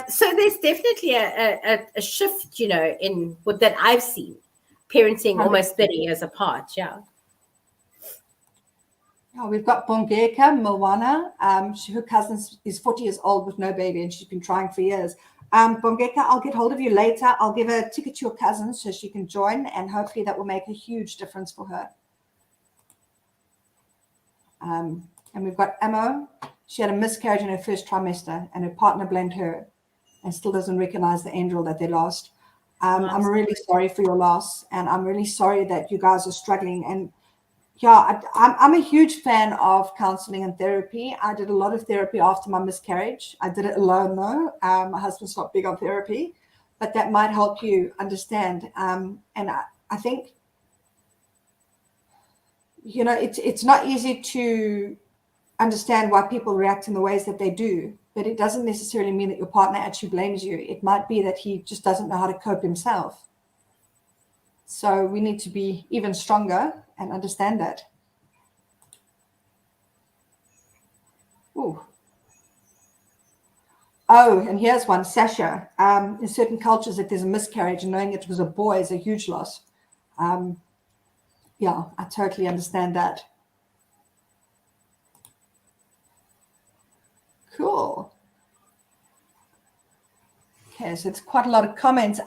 So there's definitely a shift, in what that I've seen, parenting almost 30 years apart. Yeah. Oh, we've got Bongeka Moana. Her cousin is 40 years old with no baby, and she's been trying for years. Bongeka, I'll get hold of you later. I'll give a ticket to your cousin so she can join, and hopefully that will make a huge difference for her. And we've got Amo. She had a miscarriage in her first trimester, and her partner blamed her and still doesn't recognize the angel that they lost. I'm really sorry for your loss, and I'm really sorry that you guys are struggling. And yeah, I'm a huge fan of counseling and therapy. I did a lot of therapy after my miscarriage. I did it alone, though. My husband's not big on therapy, but that might help you understand. And I think, it's not easy to understand why people react in the ways that they do, but it doesn't necessarily mean that your partner actually blames you. It might be that he just doesn't know how to cope himself. So we need to be even stronger and understand that. Ooh. Oh, and here's one, Sasha. In certain cultures, if there's a miscarriage and knowing it was a boy is a huge loss. Yeah, I totally understand that. Cool. Okay, so it's quite a lot of comments.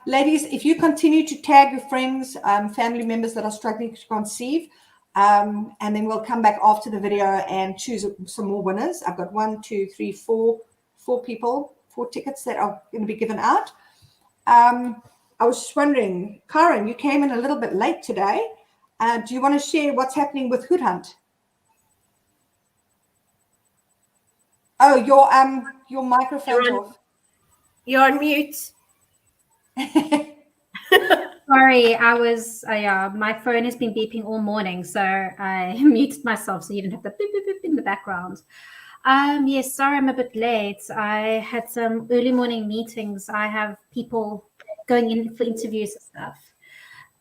Ladies, if you continue to tag your friends, family members that are struggling to conceive, and then we'll come back after the video and choose some more winners. I've got 1, 2, 3, 4 people, 4 tickets that are going to be given out. I was just wondering, Karen, you came in a little bit late today. Do you want to share what's happening with Hood Hunt? Oh, your microphone's off. You're on mute. Sorry, I was. My phone has been beeping all morning, so I muted myself so you didn't have the beep beep beep in the background. Yes, sorry, I'm a bit late. I had some early morning meetings. I have people going in for interviews and stuff.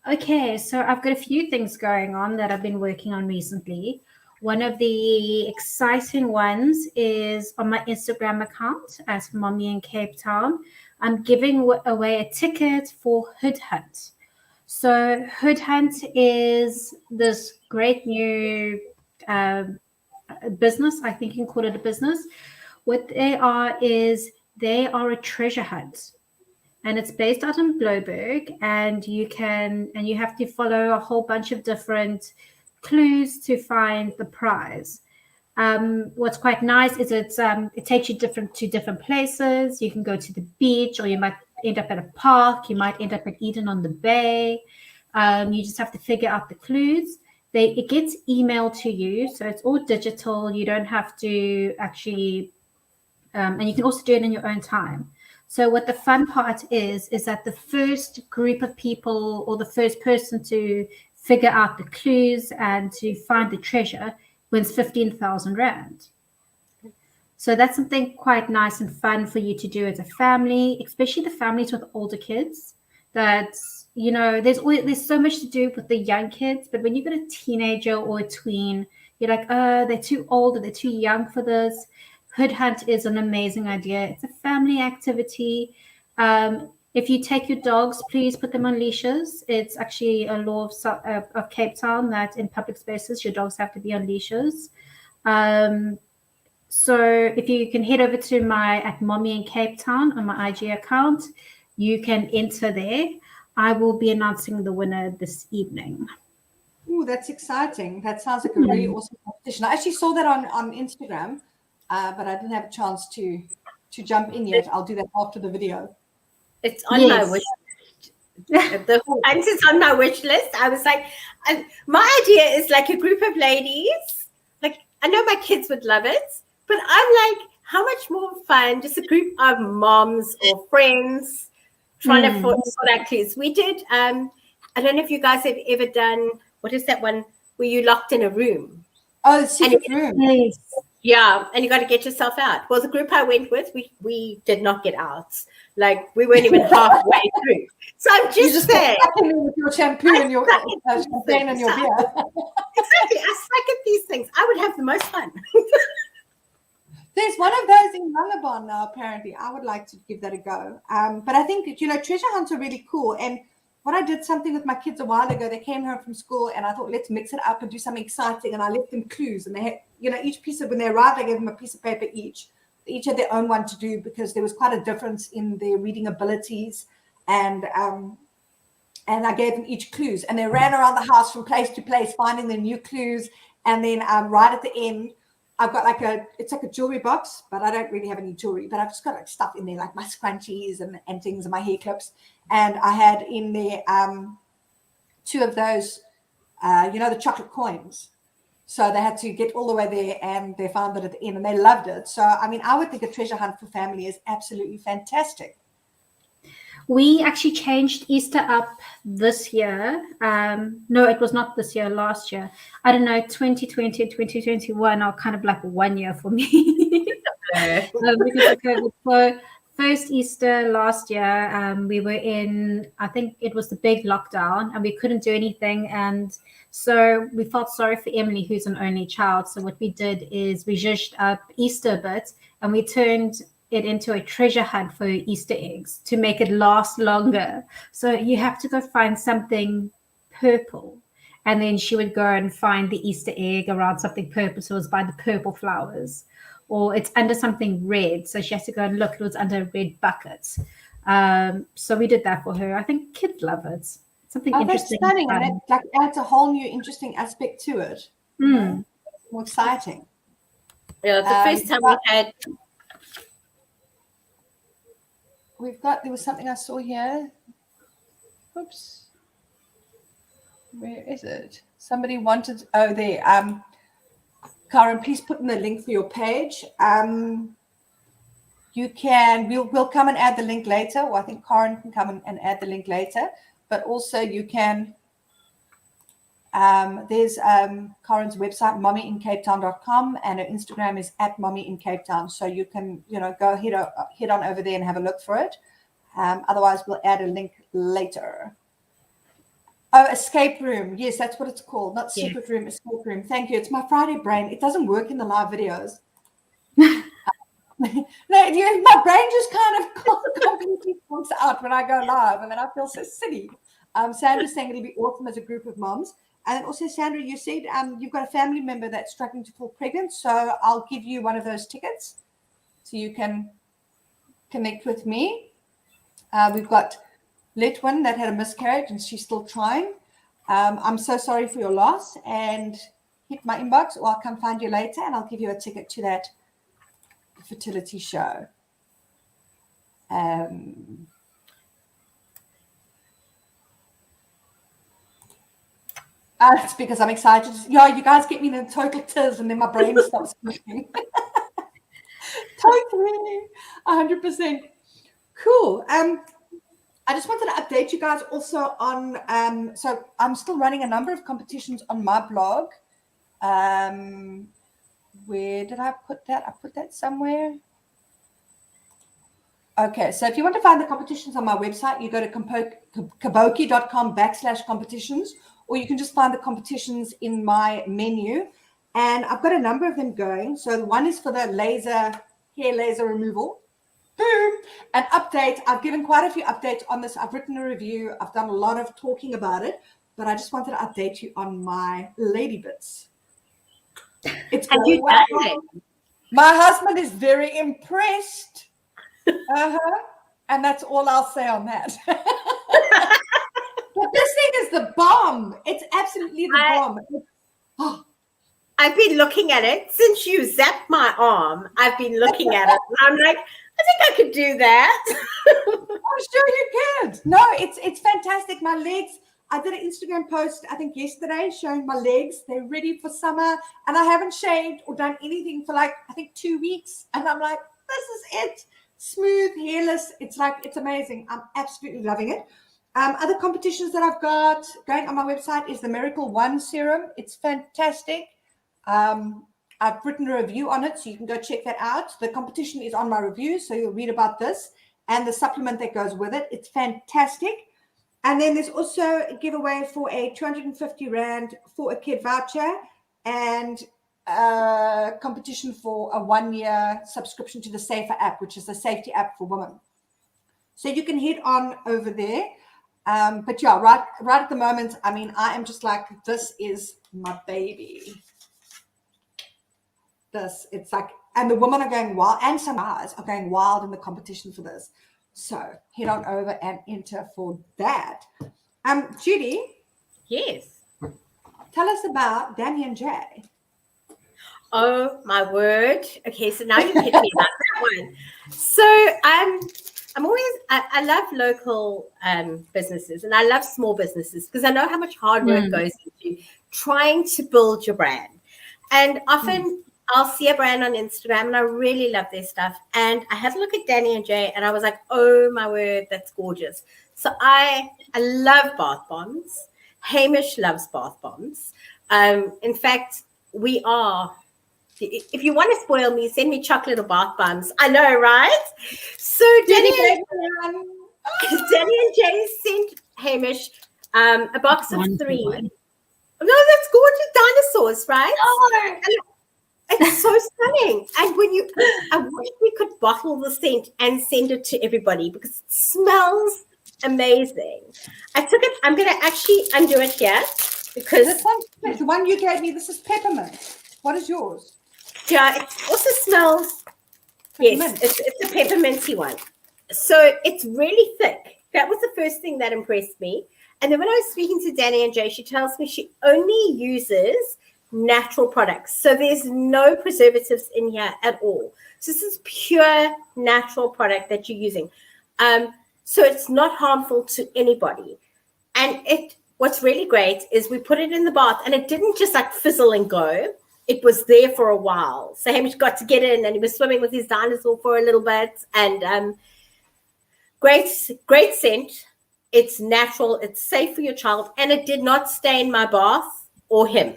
Okay, so I've got a few things going on that I've been working on recently. One of the exciting ones is on my Instagram account as Mommy in Cape Town. I'm giving away a ticket for Hood Hunt. So Hood Hunt is this great new business. I think you can call it a business. What they are is they are a treasure hunt. And it's based out in Bloberg, and you have to follow a whole bunch of different clues to find the prize. What's quite nice is it takes you to different places. You can go to the beach, or you might end up at a park. You might end up at Eden on the Bay. You just have to figure out the clues. It gets emailed to you, so it's all digital. You don't have to actually, and you can also do it in your own time. So what the fun part is that the first group of people or the first person to figure out the clues and to find the treasure wins 15,000 Rand. So that's something quite nice and fun for you to do as a family, especially the families with older kids. That, you know, there's so much to do with the young kids, but when you've got a teenager or a tween, you're like, they're too old or they're too young for this. Hood Hunt is an amazing idea. It's a family activity. If you take your dogs, please put them on leashes. It's actually a law of Cape Town that in public spaces, your dogs have to be on leashes. So if you can head over to at Mommy in Cape Town on my IG account, you can enter there. I will be announcing the winner this evening. Oh, that's exciting. That sounds like a really awesome competition. I actually saw that on Instagram, but I didn't have a chance to jump in yet. I'll do that after the video. It's on my wish list. The hunt is on my wish list. I was like, my idea is like a group of ladies. Like, I know my kids would love it, but I'm like, how much more fun? Just a group of moms or friends trying to sort out clues. We did. I don't know if you guys have ever done. What is that one where you locked in a room? Oh, the secret room. Yes. Yeah, and you got to get yourself out. Well, the group I went with, we did not get out. Like, we weren't even halfway through. So I'm just saying. With your shampoo and your champagne and your beer. Exactly. I suck at these things. I would have the most fun. There's one of those in Lullabon now, apparently. I would like to give that a go. But I think, treasure hunts are really cool. And when I did something with my kids a while ago, they came home from school and I thought, let's mix it up and do something exciting. And I left them clues. And they had, each piece of, when they arrived, I gave them a piece of paper each. They each had their own one to do because there was quite a difference in their reading abilities. And I gave them each clues. And they ran around the house from place to place, finding their new clues. And then right at the end, I've got it's like a jewelry box, but I don't really have any jewelry, but I've just got like stuff in there, like my scrunchies and things and my hair clips. And I had in there 2 of those, the chocolate coins. So they had to get all the way there and they found it at the end and they loved it. So, I mean, I would think a treasure hunt for family is absolutely fantastic. We actually changed Easter up this year. No, it was not this year, last year. I don't know, 2020 and 2021 are kind of like 1 year for me. Because of COVID. So first Easter last year, we were in, I think it was the big lockdown and we couldn't do anything. And so we felt sorry for Emily, who's an only child. So what we did is we zhuzhed up Easter a bit and we turned it into a treasure hunt for Easter eggs to make it last longer. So you have to go find something purple. And then she would go and find the Easter egg around something purple. So it was by the purple flowers. Or it's under something red. So she has to go and look. It was under a red bucket. So we did that for her. I think kids love it. Something interesting. That's stunning. And it adds a whole new interesting aspect to it. More exciting. Yeah, the first time we had... there was something I saw here. Oops. Where is it? Somebody wanted, there. Karen, please put in the link for your page. You can, we'll come and add the link later, or I think Karen can come and add the link later, but also you can, there's Karen's website, mommyincapetown.com, and her Instagram is @mommyincapetown. So you can, go head on over there and have a look for it. Otherwise, we'll add a link later. Oh, escape room. Yes, that's what it's called. Not secret room, escape room. Thank you. It's my Friday brain. It doesn't work in the live videos. No, my brain just kind of completely falls out when I go live, and then I feel so silly. Sandra's saying it'll be awesome as a group of moms. And also, Sandra, you said you've got a family member that's struggling to fall pregnant, so I'll give you one of those tickets so you can connect with me. We've got Letwin that had a miscarriage and she's still trying. I'm so sorry for your loss, and hit my inbox or I'll come find you later and I'll give you a ticket to that fertility show. It's because I'm excited. Yeah, you guys get me in a total tiz and then my brain stops working. Totally, 100%. Cool. I just wanted to update you guys also on, so I'm still running a number of competitions on my blog. Where did I put that? I put that somewhere. Okay, so if you want to find the competitions on my website, you go to kaboki.com/competitions, or you can just find the competitions in my menu. And I've got a number of them going. So one is for the hair laser removal. Boom. An update. I've given quite a few updates on this. I've written a review. I've done a lot of talking about it, but I just wanted to update you on my lady bits. It's Have you done it? My husband is very impressed. And that's all I'll say on that. But this thing is the bomb. It's absolutely the bomb. Oh. I've been looking at it since you zapped my arm. I've been looking at it. And I'm like, I think I could do that. I'm sure you could. No, it's fantastic. My legs. I did an Instagram post, I think yesterday, showing my legs. They're ready for summer. And I haven't shaved or done anything for I think 2 weeks. And I'm like, this is it. Smooth, hairless. It's amazing. I'm absolutely loving it. Other competitions that I've got going on my website is the Miracle One serum. It's fantastic. I've written a review on it, so you can go check that out. The competition is on my review, so you'll read about this and the supplement that goes with it. It's fantastic. And then there's also a giveaway for a 250 Rand for a kid voucher and a competition for a 1-year subscription to the Safer app, which is a safety app for women. So you can head on over there. But yeah, right at the moment, I mean, I am just like, this is my baby. It's like, and the women are going wild, and some guys are going wild in the competition for this. So head on over and enter for that. Judy? Yes. Tell us about Danny and Jay. Oh my word. Okay, so now you hit me like that one. So I'm always I love local businesses, and I love small businesses because I know how much hard work goes into trying to build your brand. And often I'll see a brand on Instagram and I really love their stuff. And I had a look at Danny and Jay and I was like, oh my word, that's gorgeous. So I love bath bombs. Hamish loves bath bombs. In fact, we are, if you want to spoil me, send me chocolate or bath bombs. I know, right? So Danny and Jay sent Hamish a box of 3. No, that's gorgeous dinosaurs, right? Oh. It's so stunning. And I wish we could bottle the scent and send it to everybody because it smells amazing. I took it. I'm going to actually undo it here because the one you gave me, this is peppermint. What is yours? Yeah, it also smells. Peppermint. Yes, it's a pepperminty one. So it's really thick. That was the first thing that impressed me. And then when I was speaking to Danny and Jay, she tells me she only uses natural products. So there's no preservatives in here at all. So this is pure natural product that you're using. So it's not harmful to anybody. And what's really great is we put it in the bath and it didn't just like fizzle and go. It was there for a while. So Hamish got to get in and he was swimming with his dinosaur for a little bit. And great scent. It's natural. It's safe for your child. And it did not stain my bath or him,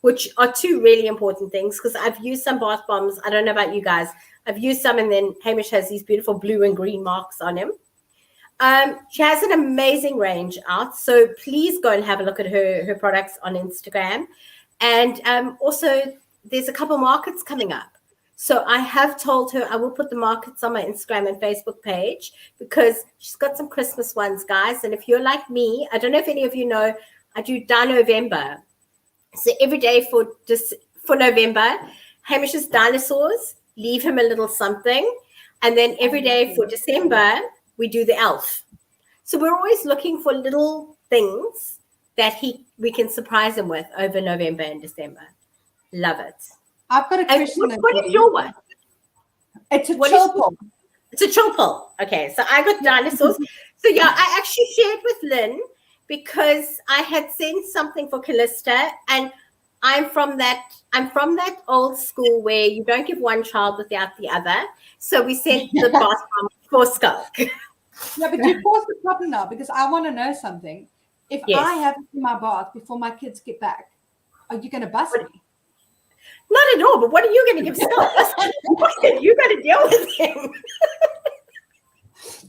which are 2 really important things because I've used some bath bombs. I don't know about you guys. I've used some and then Hamish has these beautiful blue and green marks on him. She has an amazing range out. So please go and have a look at her products on Instagram. And also there's a couple markets coming up. So I have told her I will put the markets on my Instagram and Facebook page because she's got some Christmas ones, guys. And if you're like me, I don't know if any of you know, I do November. So every day for November, Hamish's dinosaurs, leave him a little something. And then every day for December, we do the elf. So we're always looking for little things that we can surprise him with over November and December. Love it. I've got a question. What is your one? It's a chilpul. It's a chilpul. Okay, so I got dinosaurs. So yeah, I actually shared with Lynn because I had sent something for Callista, and I'm from that old school where you don't give one child without the other. So we sent the bath bomb for Skulk. Yeah, but you pause the problem now because I want to know something. If I have it in my bath before my kids get back, are you going to bust me? Not at all, but what are you going to give Scott? You got to deal with him.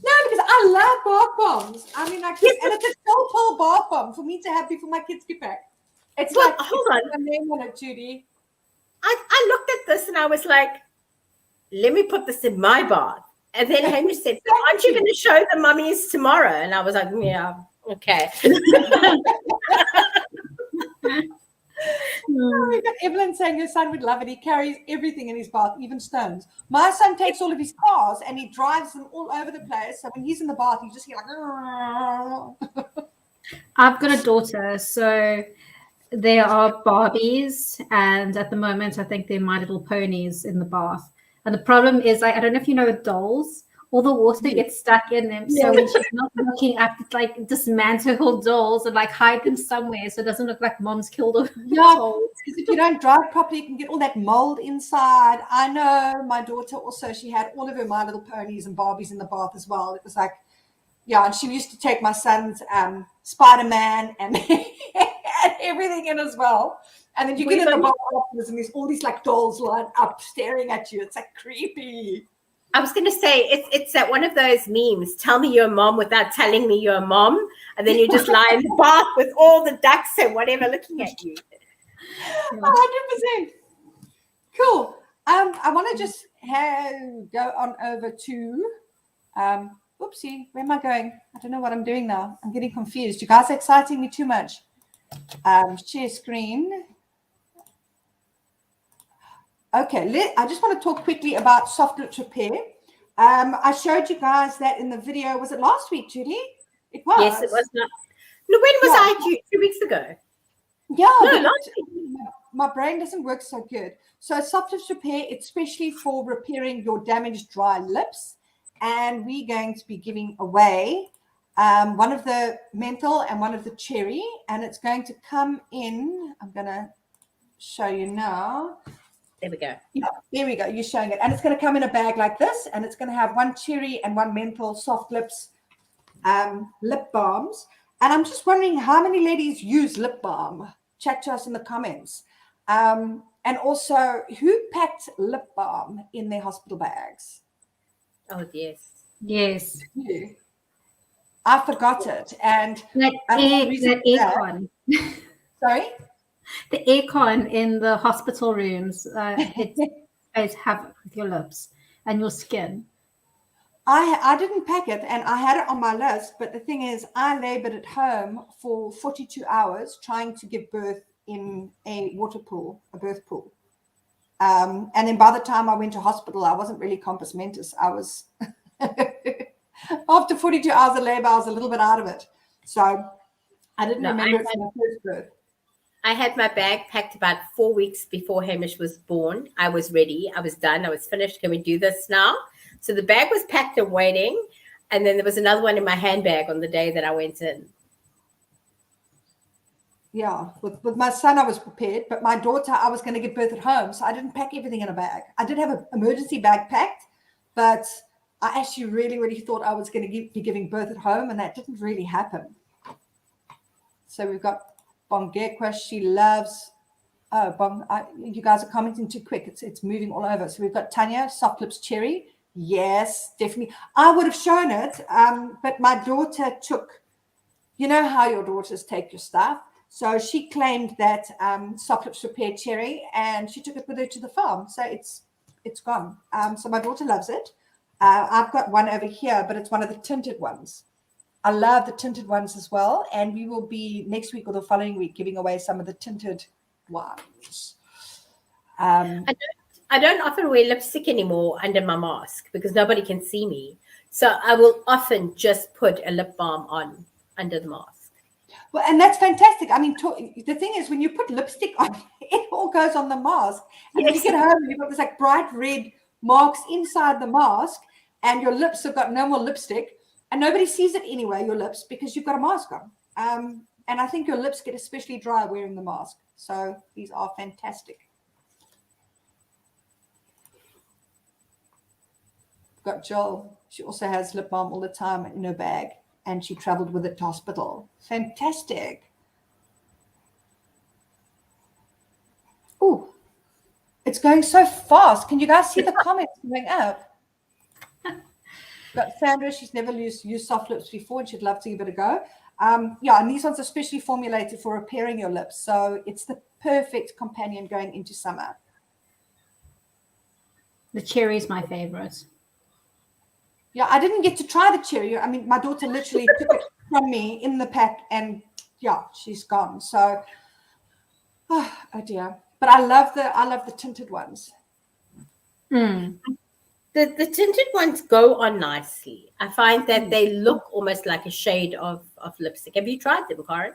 No, because I love bath bombs. I mean, like, and it's a total bath bomb for me to have before my kids get back. It's Well, like, hold on. a name on it, Judy. I looked at this and I was like, let me put this in my bath. And then Hamish said, aren't you going to show the mummies tomorrow? And I was like, yeah, okay. Oh, we got Evelyn saying her son would love it. He carries everything in his bath, even stones. My son takes all of his cars and he drives them all over the place. So when he's in the bath, you just hear like. I've got a daughter, so there are Barbies, and at the moment, I think they're My Little Ponies in the bath. And the problem is, I don't know if you know dolls, all the water gets stuck in them. So when she's not looking up, it's like dismantle her dolls and like hide them somewhere so it doesn't look like mom's killed her. Yeah, because if you don't dry it properly, you can get all that mold inside. I know my daughter also, she had all of her My Little Ponies and Barbies in the bath as well. It was like, yeah, and she used to take my son's Spider-Man and everything in as well. And then you get in the bath afterwards and there's all these like dolls lined up staring at you. It's like creepy. I was going to say, it's that one of those memes, tell me you're a mom without telling me you're a mom. And then you just lie in the bath with all the ducks and whatever looking at you. 100%. Cool. I want to just go on over to, oopsie, where am I going? I don't know what I'm doing now. I'm getting confused. You guys are exciting me too much. Share screen. Okay, I just want to talk quickly about soft lips repair. I showed you guys that in the video. Was it last week, Judy? It was. Yes, it was. Not. No, when was I at you? 2 weeks ago. Yeah, no, last week. My brain doesn't work so good. So soft lips repair, especially for repairing your damaged dry lips. And we're going to be giving away one of the menthol and one of the cherry. And it's going to come in. I'm going to show you now. There we go. Yeah, there we go. You're showing it. And it's going to come in a bag like this. And it's going to have one cherry and one menthol soft lips lip balms. And I'm just wondering how many ladies use lip balm? Chat to us in the comments. And also, who packed lip balm in their hospital bags? Oh, yes. Yes. I forgot it. And that aircon. Sorry? The aircon in the hospital rooms, it's havoc with your lips and your skin. I didn't pack it, and I had it on my list, but the thing is, I labored at home for 42 hours trying to give birth in a water pool, a birth pool. And then by the time I went to hospital, I wasn't really compos mentis. I was, after 42 hours of labor, I was a little bit out of it. So I didn't remember it from my first birth. I had my bag packed about 4 weeks before Hamish was born. I was ready. I was done. I was finished. Can we do this now? So the bag was packed and waiting. And then there was another one in my handbag on the day that I went in. Yeah, with my son, I was prepared. But my daughter, I was going to give birth at home. So I didn't pack everything in a bag. I did have an emergency bag packed. But I actually really, really thought I was going to be giving birth at home. And that didn't really happen. So we've got Bongekwa, she loves. You guys are commenting too quick. It's moving all over. So we've got Tanya, soft lips cherry. Yes, definitely. I would have shown it, but my daughter took. You know how your daughters take your stuff. So she claimed that soft lips repair cherry, and she took it with her to the farm. So it's gone. So my daughter loves it. I've got one over here, but it's one of the tinted ones. I love the tinted ones as well. And we will be next week or the following week giving away some of the tinted ones. I don't often wear lipstick anymore under my mask because nobody can see me. So I will often just put a lip balm on under the mask. Well, and that's fantastic. I mean, the thing is, when you put lipstick on, it all goes on the mask. And then you get home and you've got this like bright red marks inside the mask and your lips have got no more lipstick. And nobody sees it anyway, your lips, because you've got a mask on. And I think your lips get especially dry wearing the mask. So these are fantastic. got Jill. She also has lip balm all the time in her bag, and she traveled with it to hospital. Fantastic. Oh, it's going so fast. Can you guys see the comments going up? Got Sandra, she's never used soft lips before and she'd love to give it a go. Yeah, and these ones are specially formulated for repairing your lips. So it's the perfect companion going into summer. The cherry is my favorite. Yeah, I didn't get to try the cherry. I mean, my daughter literally took it from me in the pack and yeah, she's gone. So, oh dear. But I love the tinted ones. Mm. The tinted ones go on nicely. I find that they look almost like a shade of lipstick. Have you tried them, Karen?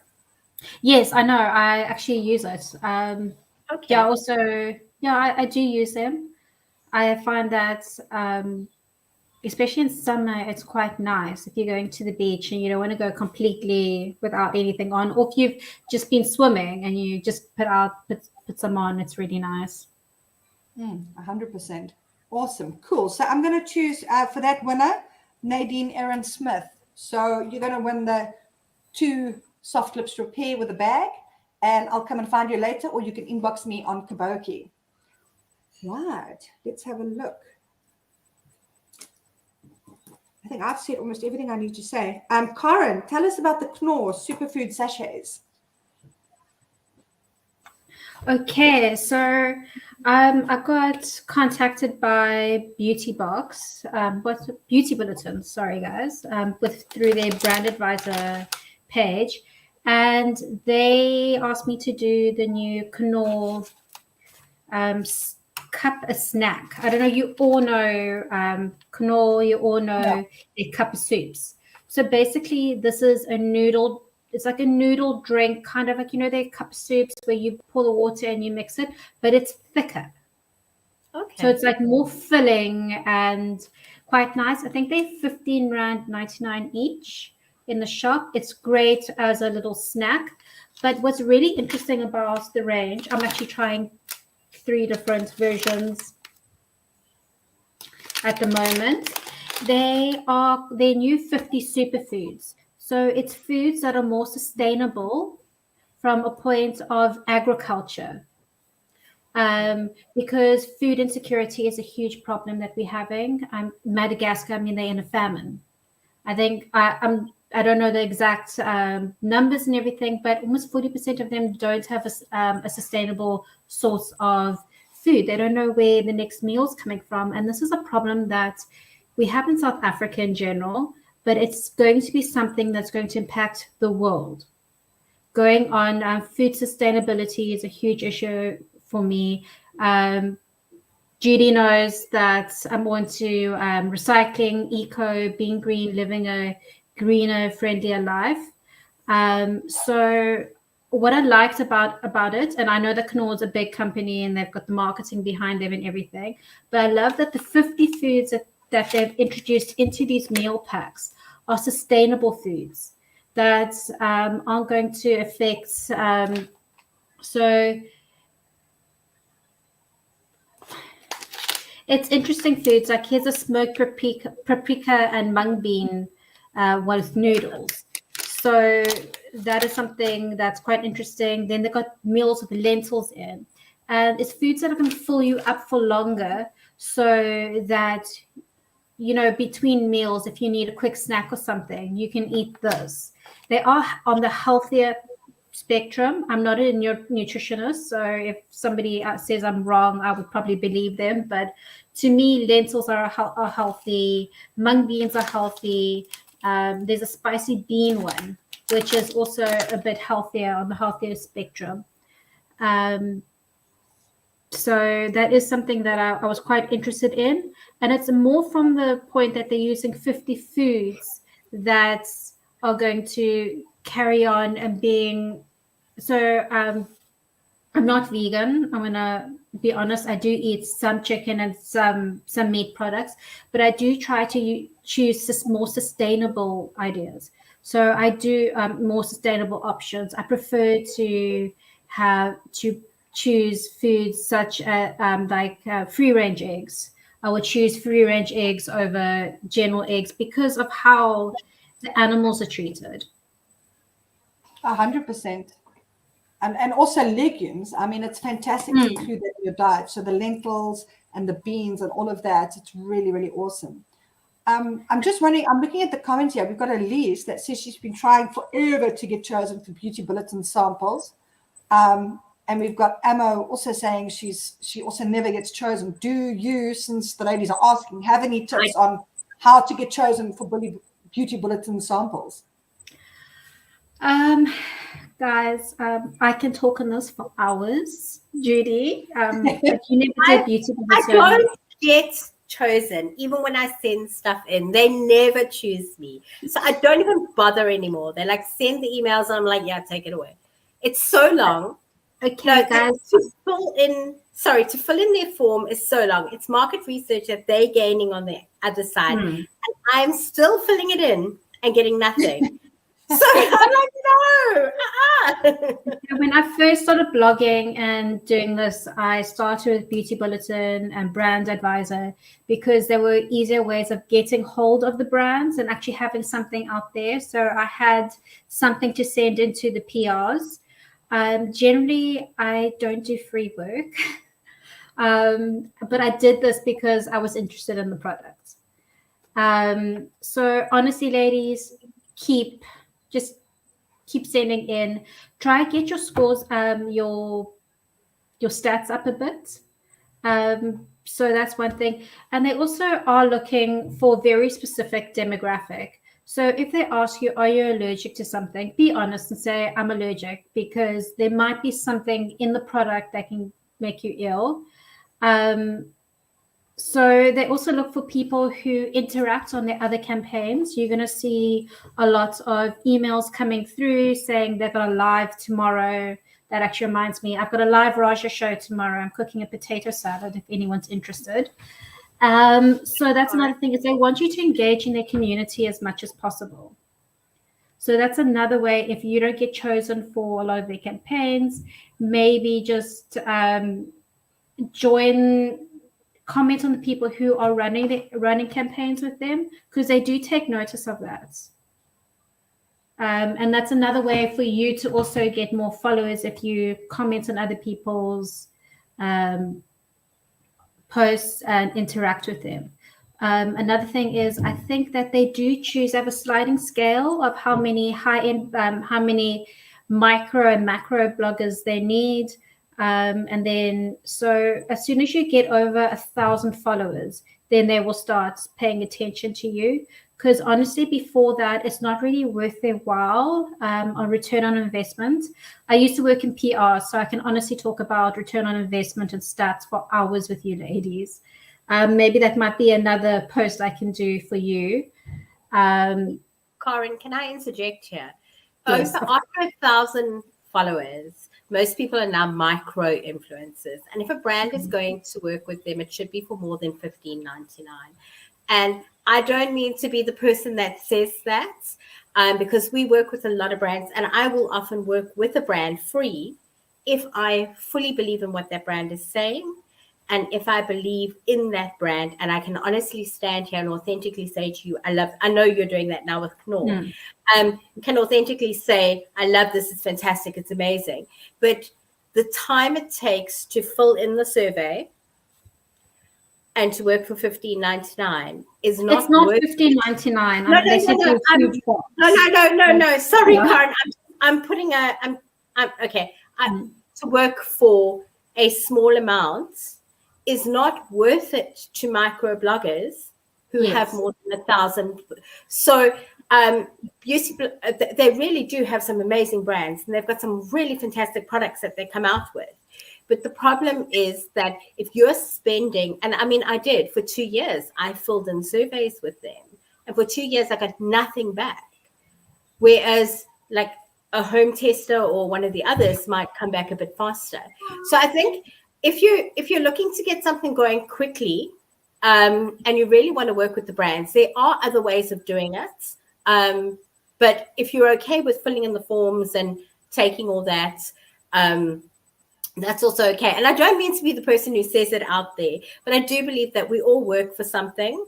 Yes, I know. I actually use it. Okay. Yeah, also, yeah, I do use them. I find that, especially in summer, it's quite nice if you're going to the beach and you don't want to go completely without anything on, or if you've just been swimming and you just put some on. It's really nice. 100%. Awesome. Cool. So I'm going to choose for that winner, Nadine Aaron Smith. So you're going to win the 2 soft lips repair with a bag, and I'll come and find you later, or you can inbox me on Kaboki. Right. Let's have a look. I think I've said almost everything I need to say. Karen, tell us about the Knorr superfood sachets. Okay, so I got contacted by Beauty Box, what's Beauty Bulletin, sorry guys, through their brand advisor page, and they asked me to do the new Knorr cup a snack. I don't know, you all know Knorr, you all know their cup of soups. So basically this is a noodle. It's like a noodle drink, kind of like, their cup soups where you pour the water and you mix it, but it's thicker. Okay. So it's like more filling and quite nice. I think they're R15.99 each in the shop. It's great as a little snack. But what's really interesting about the range, I'm actually trying 3 different versions at the moment. They're new 50 superfoods. So it's foods that are more sustainable from a point of agriculture. Because food insecurity is a huge problem that we're having. Madagascar, they're in a famine. I think I don't know the exact numbers and everything, but almost 40% of them don't have a sustainable source of food. They don't know where the next meal's coming from. And this is a problem that we have in South Africa in general, but it's going to be something that's going to impact the world. Going on, food sustainability is a huge issue for me. Judy knows that I'm on to recycling, eco, being green, living a greener, friendlier life. So what I liked about it, and I know that Knorr's a big company and they've got the marketing behind them and everything, but I love that the 50 foods that they've introduced into these meal packs are sustainable foods that aren't going to affect. So it's interesting foods. Like here's a smoked paprika and mung bean with noodles. So that is something that's quite interesting. Then they've got meals with lentils in. And it's foods that are going to fill you up for longer so that, between meals, if you need a quick snack or something, you can eat this. They are on the healthier spectrum. I'm not a nutritionist, so if somebody says I'm wrong, I would probably believe them. But to me, lentils are healthy. Mung beans are healthy. There's a spicy bean one, which is also a bit healthier, on the healthier spectrum. So that is something that I was quite interested in. And it's more from the point that they're using 50 foods that are going to carry on and being. So I'm not vegan. I'm going to be honest. I do eat some chicken and some meat products, but I do try to choose more sustainable ideas. So I do more sustainable options. I prefer to choose foods such as free range eggs. I would choose free range eggs over general eggs because of how the animals are treated. 100%. And also legumes. I mean, it's fantastic to include that in your diet. So the lentils and the beans and all of that, it's really, really awesome. I'm just wondering, I'm looking at the comments here. We've got Elise that says she's been trying forever to get chosen for Beauty Bulletin samples. And we've got Amo also saying she also never gets chosen. Do you, since the ladies are asking, have any tips on how to get chosen for Beauty Bulletin samples? Guys, I can talk on this for hours, Judy. But you never did Beauty Bulletin. I don't get chosen. Even when I send stuff in, they never choose me. So I don't even bother anymore. They like send the emails and I'm like, yeah, take it away. It's so long. Okay, guys. To fill in their form is so long. It's market research that they're gaining on the other side. And I'm still filling it in and getting nothing. So I'm like, no. When I first started blogging and doing this, I started with Beauty Bulletin and Brand Advisor because there were easier ways of getting hold of the brands and actually having something out there. So I had something to send into the PRs. Generally, I don't do free work, but I did this because I was interested in the product. So honestly, ladies, keep sending in. Try get your scores, your stats up a bit. So that's one thing. And they also are looking for very specific demographic. So if they ask you, are you allergic to something, be honest and say, I'm allergic, because there might be something in the product that can make you ill. So they also look for people who interact on their other campaigns. You're going to see a lot of emails coming through saying they've got a live tomorrow. That actually reminds me, I've got a live Raja show tomorrow. I'm cooking a potato salad if anyone's interested. So that's another thing, is they want you to engage in their community as much as possible. So that's another way. If you don't get chosen for a lot of their campaigns, maybe just comment on the people who are running campaigns with them, because they do take notice of that. And that's another way for you to also get more followers if you comment on other people's posts and interact with them. Another thing is, I think that they do have a sliding scale of how many high-end, how many micro and macro bloggers they need. And then, so as soon as you get over 1,000 followers, then they will start paying attention to you. Because honestly, before that, it's not really worth their while on return on investment. I used to work in PR, so I can honestly talk about return on investment and stats for hours with you ladies. Maybe that might be another post I can do for you. Karen, can I interject here? Yes. Over 1,000 followers, most people are now micro influencers. And if a brand is going to work with them, it should be for more than $15.99. And I don't mean to be the person that says that, because we work with a lot of brands, and I will often work with a brand free if I fully believe in what that brand is saying, and if I believe in that brand, and I can honestly stand here and authentically say to you, I know you're doing that now with Knorr, can authentically say, I love this, it's fantastic, it's amazing. But the time it takes to fill in the survey and to work for $15.99 is not. It's not worth $15.99. No. Sorry, Karen. I'm putting okay. To work for a small amount is not worth it to micro bloggers who have more than 1,000. So they really do have some amazing brands, and they've got some really fantastic products that they come out with. But the problem is that if you're spending, and I mean, I did for 2 years, I filled in surveys with them. And for 2 years, I got nothing back. Whereas like a home tester or one of the others might come back a bit faster. So I think if you're looking to get something going quickly, and you really want to work with the brands, there are other ways of doing it. But if you're okay with filling in the forms and taking all that, That's also okay. And I don't mean to be the person who says it out there, but I do believe that we all work for something.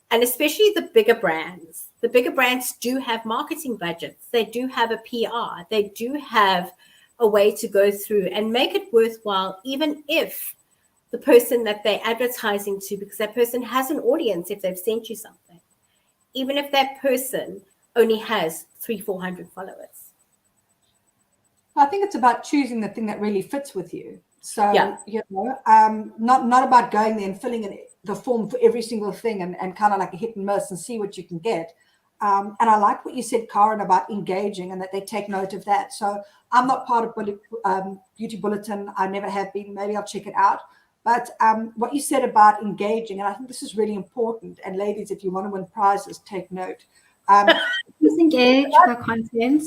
And especially the bigger brands. The bigger brands do have marketing budgets. They do have a PR. They do have a way to go through and make it worthwhile, even if the person that they're advertising to, because that person has an audience if they've sent you something, even if that person only has 300-400 followers. I think it's about choosing the thing that really fits with you. So, not about going there and filling in the form for every single thing and kind of like a hit and miss and see what you can get. And I like what you said, Karen, about engaging and that they take note of that. So I'm not part of Beauty Bulletin. I never have been. Maybe I'll check it out. But what you said about engaging, and I think this is really important. And ladies, if you want to win prizes, take note. Just engage with content.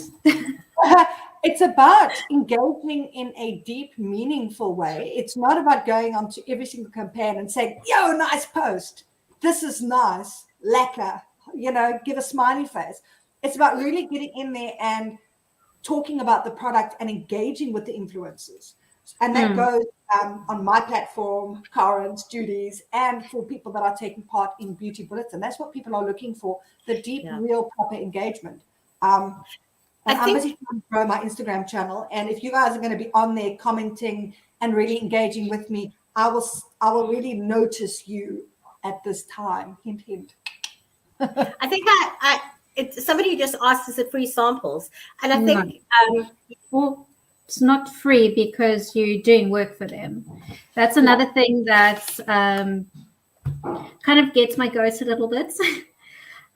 It's about engaging in a deep, meaningful way. It's not about going onto every single campaign and saying, yo, nice post. This is nice. Lacquer. Give a smiley face. It's about really getting in there and talking about the product and engaging with the influencers. And that goes on my platform, Karen's, Judy's, and for people that are taking part in Beauty Bulletin. That's what people are looking for, the deep, real, proper engagement. And I'm busy trying to grow my Instagram channel. And if you guys are going to be on there commenting and really engaging with me, I will really notice you at this time. Hint, hint. I think it's somebody just asked us for free samples. And I think well, it's not free because you're doing work for them. That's another thing that kind of gets my goat a little bit.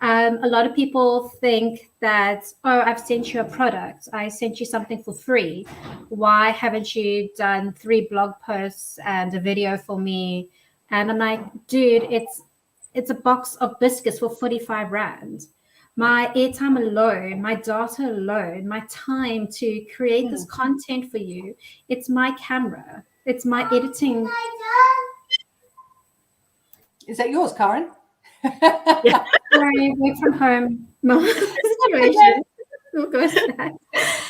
A lot of people think that, oh, I've sent you a product. I sent you something for free. Why haven't you done 3 blog posts and a video for me? And I'm like, dude, it's a box of biscuits for 45 Rand. My airtime alone, my data alone, my time to create this content for you, it's my camera. It's my editing. Is that yours, Karen? Sorry, work from home situation. We'll go to that.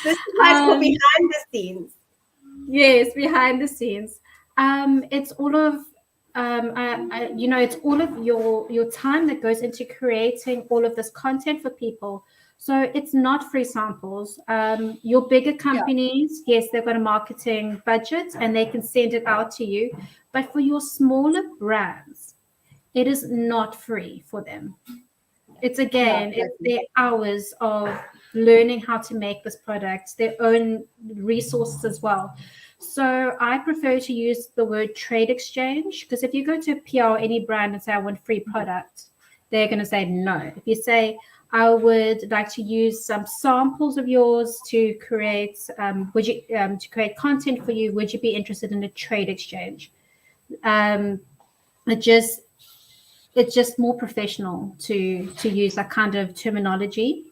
This is for behind the scenes. Yes, behind the scenes. It's all of it's all of your time that goes into creating all of this content for people. So it's not free samples. Your bigger companies, yes, they've got a marketing budget and they can send it out to you. But for your smaller brands, it is not free for them. It's it's their hours of learning how to make this product, their own resources as well. So I prefer to use the word trade exchange, because if you go to a PR or any brand and say, I want free product, they're going to say no. If you say, I would like to use some samples of yours to create, to create content for you, would you be interested in a trade exchange? It's just more professional to use that kind of terminology.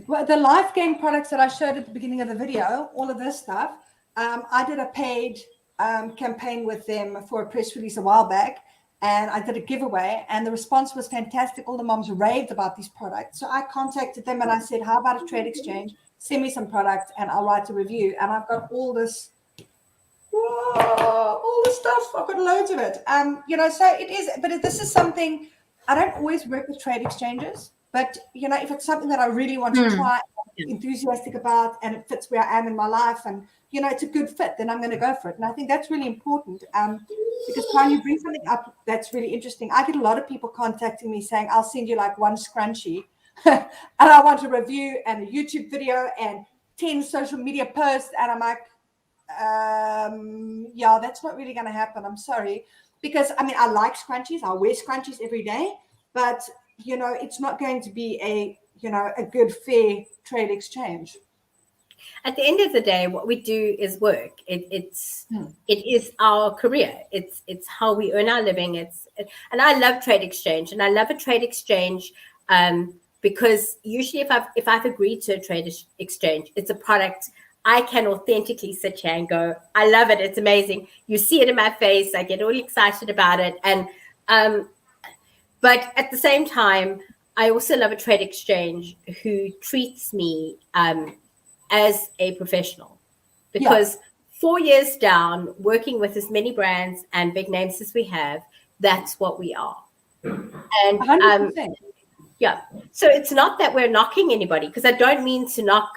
Well, the life gain products that I showed at the beginning of the video, all of this stuff, I did a paid campaign with them for a press release a while back, and I did a giveaway, and the response was fantastic. All the moms raved about these products. So I contacted them and I said, how about a trade exchange? Send me some products and I'll write a review. And I've got all this stuff. I've got loads of it. So it is, but this is something, I don't always work with trade exchanges, but if it's something that I really want to try, I'm enthusiastic about, and it fits where I am in my life, and it's a good fit, then I'm going to go for it. And I think that's really important, because when you bring something up that's really interesting, I get a lot of people contacting me saying, I'll send you like one scrunchie and I want a review and a YouTube video and 10 social media posts, and I'm like, that's not really going to happen. I'm sorry, because I like scrunchies. I wear scrunchies every day, but it's not going to be a good, fair trade exchange. At the end of the day, what we do is work. It is our career. It's how we earn our living. And I love trade exchange, and I love a trade exchange because usually if I've agreed to a trade exchange, it's a product I can authentically sit here and go, I love it. It's amazing. You see it in my face. I get all excited about it. And but at the same time, I also love a trade exchange who treats me as a professional, because 4 years down, working with as many brands and big names as we have, that's what we are. And 100%. yeah, so it's not that we're knocking anybody, because I don't mean to knock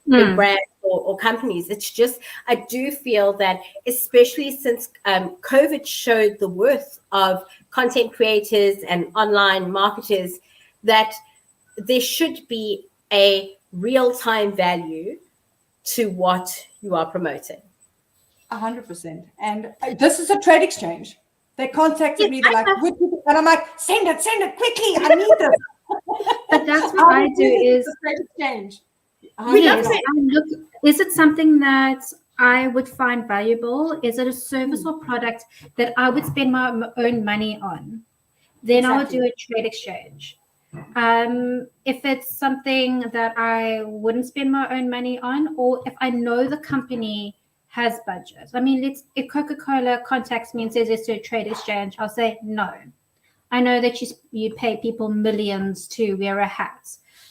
big brands or companies. It's just I do feel that, especially since COVID showed the worth of content creators and online marketers, that there should be a real-time value to what you are promoting. 100%. And this is a trade exchange. They contacted me. They're like, and I'm like, send it quickly. I need this. But that's what I do is trade exchange. Is it something that I would find valuable? Is it a service or product that I would spend my own money on? Then I would do a trade exchange. If it's something that I wouldn't spend my own money on, or if I know the company has budget. I mean, if Coca-Cola contacts me and says it's a trade exchange, I'll say no. I know that you pay people millions to wear a hat.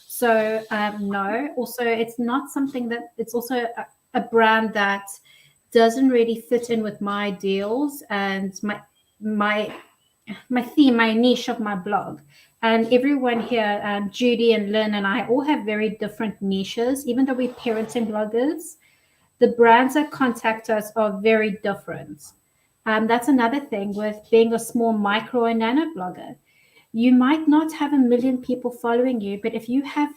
So no. Also, it's not something that, it's also a brand that doesn't really fit in with my deals and my theme, my niche of my blog. And everyone here, Judy and Lynn and I all have very different niches, even though we're parenting bloggers. The brands that contact us are very different. That's another thing with being a small micro and nano blogger. You might not have 1 million people following you, but if you have,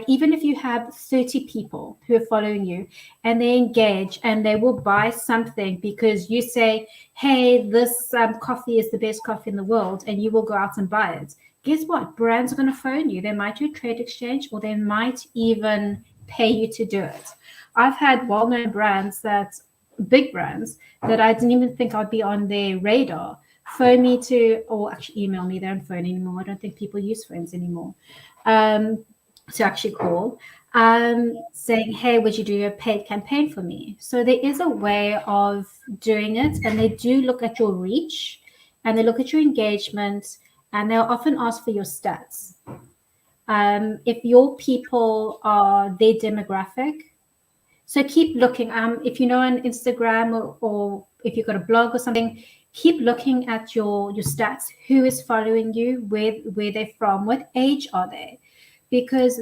even if you have 30 people who are following you and they engage and they will buy something because you say, hey, this coffee is the best coffee in the world, and you will go out and buy it. Guess what? Brands are going to phone you. They might do a trade exchange, or they might even pay you to do it. I've had well-known brands big brands that I didn't even think I'd be on their radar, phone me or actually email me. They don't phone anymore. I don't think people use phones anymore. To actually call, saying, hey, would you do a paid campaign for me? So there is a way of doing it, and they do look at your reach, and they look at your engagement, and they'll often ask for your stats. If your people are their demographic, so keep looking. If you know on Instagram or if you've got a blog or something, keep looking at your stats. Who is following you? Where they're from? What age are they? Because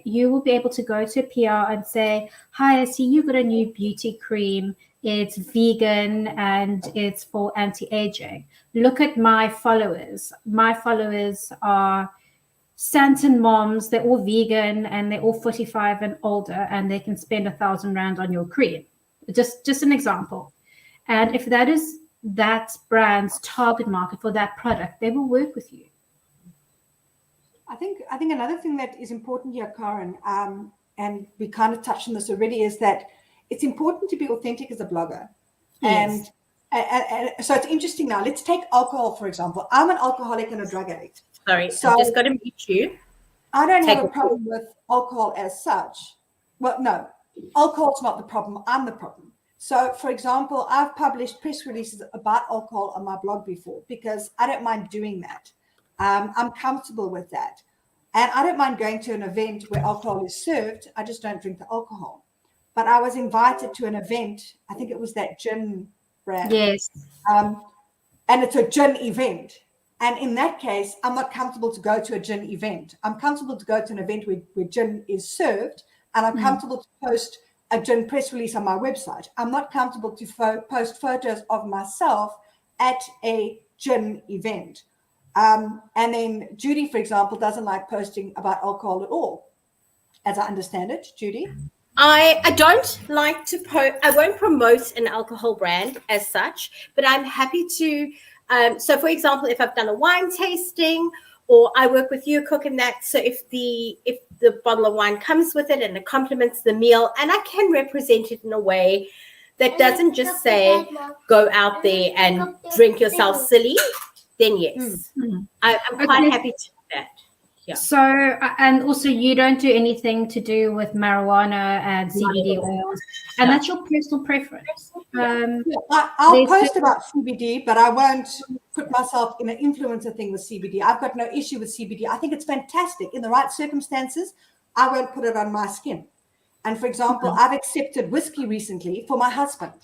you will be able to go to PR and say, hi, I see you got a new beauty cream. It's vegan and it's for anti-aging. Look at my followers. My followers are Santon moms. They're all vegan and they're all 45 and older, and they can spend 1,000 rand on your cream. Just an example. And if that is that brand's target market for that product, they will work with you. I think another thing that is important here, Karen, and we kind of touched on this already, is that it's important to be authentic as a blogger. Yes. And so it's interesting now. Let's take alcohol, for example. I'm an alcoholic and a drug addict. Sorry, so I've just got to mute you. I don't have a problem with alcohol as such. Well, no, alcohol's not the problem. I'm the problem. So, for example, I've published press releases about alcohol on my blog before because I don't mind doing that. I'm comfortable with that. And I don't mind going to an event where alcohol is served. I just don't drink the alcohol. But I was invited to an event. I think it was that gin brand. Yes. And it's a gin event. And in that case, I'm not comfortable to go to a gin event. I'm comfortable to go to an event where gin is served. And I'm comfortable to post a gin press release on my website. I'm not comfortable to post photos of myself at a gin event. And then Judy, for example, doesn't like posting about alcohol at all, as I understand it. Judy? I don't like to I won't promote an alcohol brand as such, but I'm happy to. So, for example, if I've done a wine tasting or I work with you cooking that, so if the bottle of wine comes with it and it complements the meal, and I can represent it in a way that doesn't just say, go out there and drink yourself silly, then yes, I'm quite happy to do that. Yeah. So, and also you don't do anything to do with marijuana and CBD oils, and that's your personal preference. I'll post about CBD, but I won't put myself in an influencer thing with CBD. I've got no issue with CBD. I think it's fantastic. In the right circumstances, I won't put it on my skin. And for example, I've accepted whiskey recently for my husband.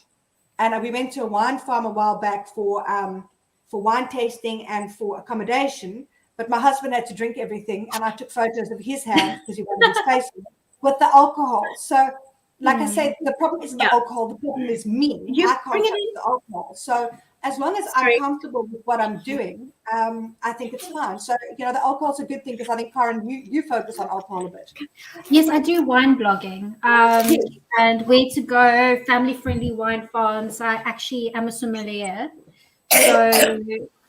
And we went to a wine farm a while back for wine tasting and for accommodation. But my husband had to drink everything, and I took photos of his hand because he wanted his face with the alcohol. So, like I said, the problem isn't the alcohol. The problem is me. I can't touch the alcohol. So, as long as I'm comfortable with what I'm doing, I think it's fine. So, the alcohol's a good thing because I think, Karen, you focus on alcohol a bit. Yes, I do wine blogging and where to go, family-friendly wine farms. I actually am a sommelier. So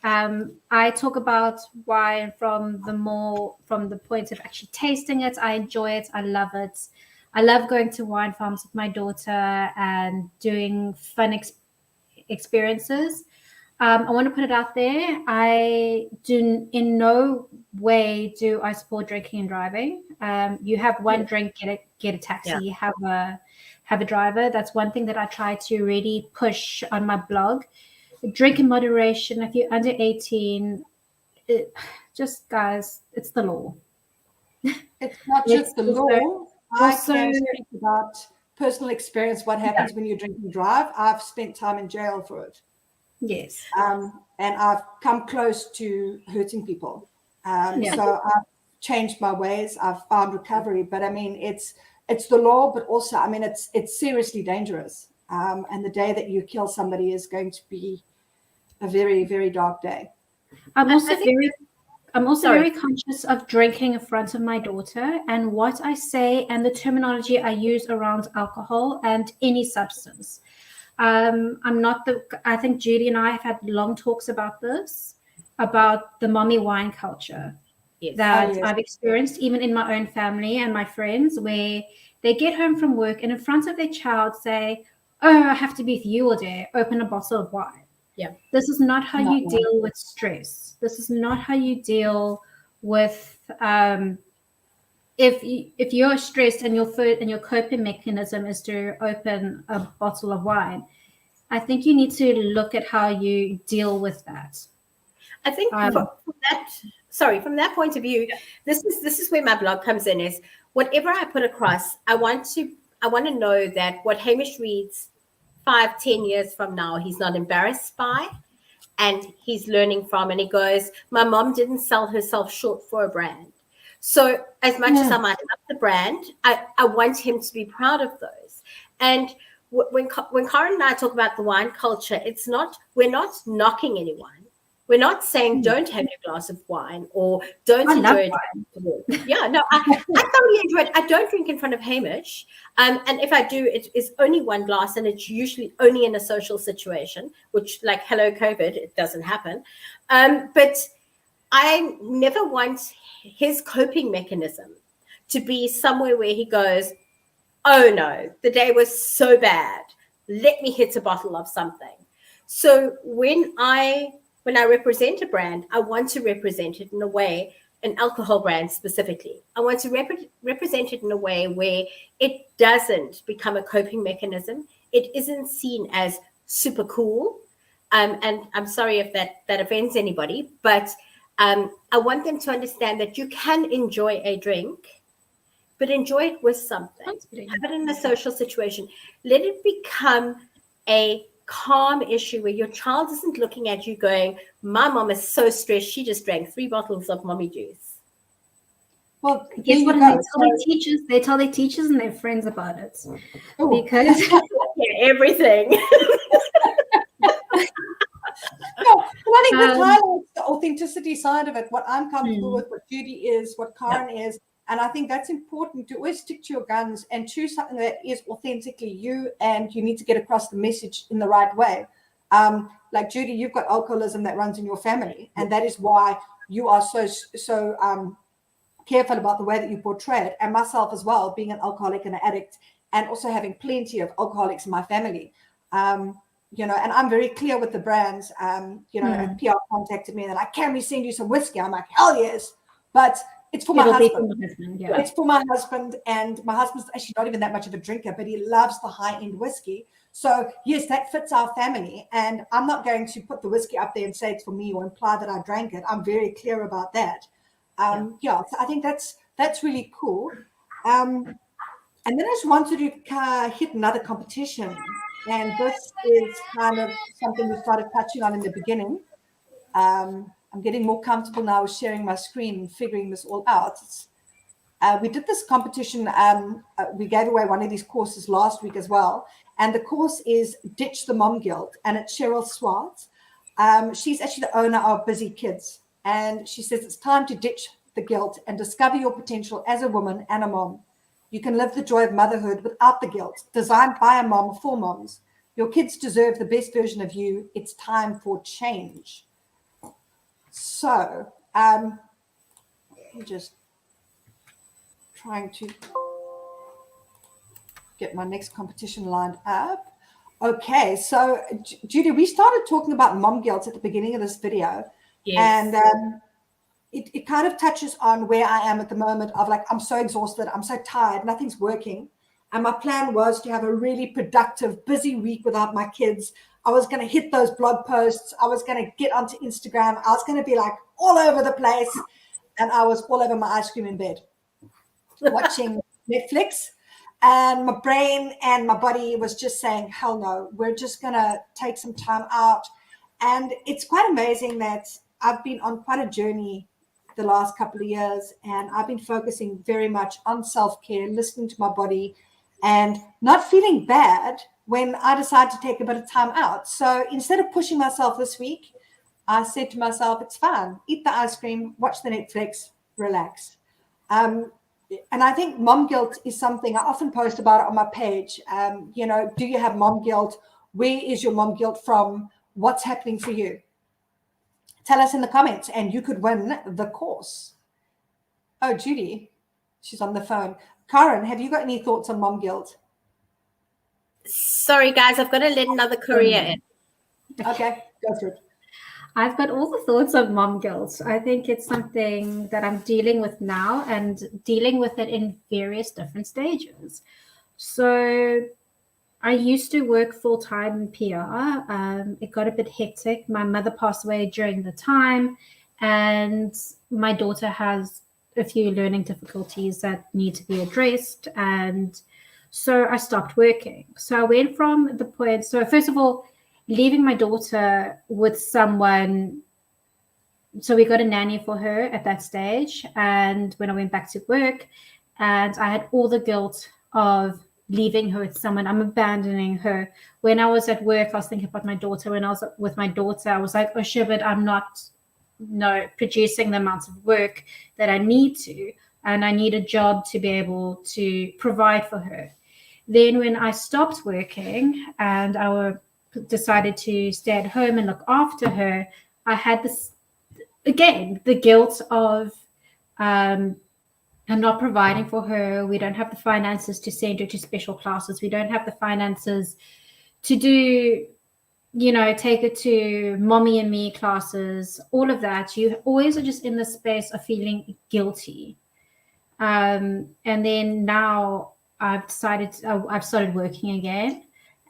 I talk about wine from the point of actually tasting it. I enjoy it. I love it. I love going to wine farms with my daughter and doing fun experiences. I want to put it out there. I do in no way do I support drinking and driving. You have one drink, get a taxi, have a driver. That's one thing that I try to really push on my blog. Drink in moderation. If you're under 18, guys, it's the law. It's not just the law. I can speak about personal experience, what happens when you drink and drive. I've spent time in jail for it. Yes. And I've come close to hurting people. So I've changed my ways. I've found recovery. But I mean, it's the law, but also, I mean, it's seriously dangerous. And the day that you kill somebody is going to be a very, very dark day. I'm also very conscious of drinking in front of my daughter and what I say and the terminology I use around alcohol and any substance. I think Judy and I have had long talks about this, about the mommy wine culture that I've experienced even in my own family and my friends, where they get home from work and in front of their child say, "Oh, I have to be with you all day, open a bottle of wine." Yeah. This is not how you deal with stress. This is not how you deal with if you're stressed and your coping mechanism is to open a bottle of wine. I think you need to look at how you deal with that. I think from that point of view, this is where my blog comes in. Is whatever I put across, I want to know that what Hamish reads 5-10 years from now, he's not embarrassed by, and he's learning from, and he goes, my mom didn't sell herself short for a brand. So as much as I might love the brand, I want him to be proud of those. And when Karen and I talk about the wine culture, we're not knocking anyone. We're not saying don't have your glass of wine or don't enjoy it. Yeah, no, I thoroughly enjoy it. I don't drink in front of Hamish. And if I do, it is only one glass, and it's usually only in a social situation, which, like, hello, COVID, it doesn't happen. But I never want his coping mechanism to be somewhere where he goes, oh no, the day was so bad, let me hit a bottle of something. So when I represent a brand, I want to represent it in a way, an alcohol brand specifically. I want to represent it in a way where it doesn't become a coping mechanism. It isn't seen as super cool. And I'm sorry if that offends anybody, but I want them to understand that you can enjoy a drink, but enjoy it with something. Have it in a social situation. Let it become a calm issue where your child isn't looking at you going, my mom is so stressed, she just drank 3 bottles of mommy juice. Well, guess what? They tell their teachers and their friends about it. Because everything. No, and I think this highlights the authenticity side of it, what I'm comfortable with, what Judy is, what Karen is. And I think that's important, to always stick to your guns and choose something that is authentically you, and you need to get across the message in the right way. Like Judy, you've got alcoholism that runs in your family, and that is why you are so careful about the way that you portray it. And myself as well, being an alcoholic and an addict, and also having plenty of alcoholics in my family. And I'm very clear with the brands. PR contacted me and they're like, can we send you some whiskey? I'm like, hell yes. But it's for my husband. It's for my husband, and my husband's actually not even that much of a drinker, but he loves the high-end whiskey. So yes, that fits our family, and I'm not going to put the whiskey up there and say it's for me or imply that I drank it. I'm very clear about that. So I think that's really cool. And then I just wanted to hit another competition. And this is kind of something we started touching on in the beginning. I'm getting more comfortable now with sharing my screen and figuring this all out. We did this competition. We gave away one of these courses last week as well. And the course is Ditch the Mom Guilt. And it's Cheryl Swartz. She's actually the owner of Busy Kids. And she says it's time to ditch the guilt and discover your potential as a woman and a mom. You can live the joy of motherhood without the guilt. Designed by a mom for moms. Your kids deserve the best version of you. It's time for change. So, I'm just trying to get my next competition lined up. Okay, so Judy, we started talking about mom guilt at the beginning of this video. Yes. And it kind of touches on where I am at the moment of like, I'm so exhausted, I'm so tired, nothing's working. And my plan was to have a really productive, busy week without my kids. I was going to hit those blog posts. I was going to get onto Instagram. I was going to be like all over the place. And I was all over my ice cream in bed, watching Netflix. And my brain and my body was just saying, hell no, we're just going to take some time out. And it's quite amazing that I've been on quite a journey the last couple of years. And I've been focusing very much on self-care, listening to my body, and not feeling bad when I decide to take a bit of time out. So instead of pushing myself this week, I said to myself, it's fine. Eat the ice cream, watch the Netflix, relax. And I think mom guilt is something I often post about it on my page. Do you have mom guilt? Where is your mom guilt from? What's happening for you? Tell us in the comments and you could win the course. Oh, Judy, she's on the phone. Karen, have you got any thoughts on mom guilt? Sorry, guys, I've got to let another courier in. Okay, go through it. I've got all the thoughts of mom guilt. I think it's something that I'm dealing with now and dealing with it in various different stages. So I used to work full-time in PR. It got a bit hectic. My mother passed away during the time, and my daughter has a few learning difficulties that need to be addressed. And so I stopped working. So I went from the point, so first of all, leaving my daughter with someone. So we got a nanny for her at that stage. And when I went back to work, and I had all the guilt of leaving her with someone, I'm abandoning her. When I was at work, I was thinking about my daughter. When I was with my daughter, I was like, oh, sure, but I'm not producing the amounts of work that I need to. And I need a job to be able to provide for her. Then when I stopped working and I decided to stay at home and look after her, I had this, again, the guilt of I'm not providing for her. We don't have the finances to send her to special classes. We don't have the finances to do, take her to mommy and me classes, all of that. You always are just in the space of feeling guilty. And then now I've started working again.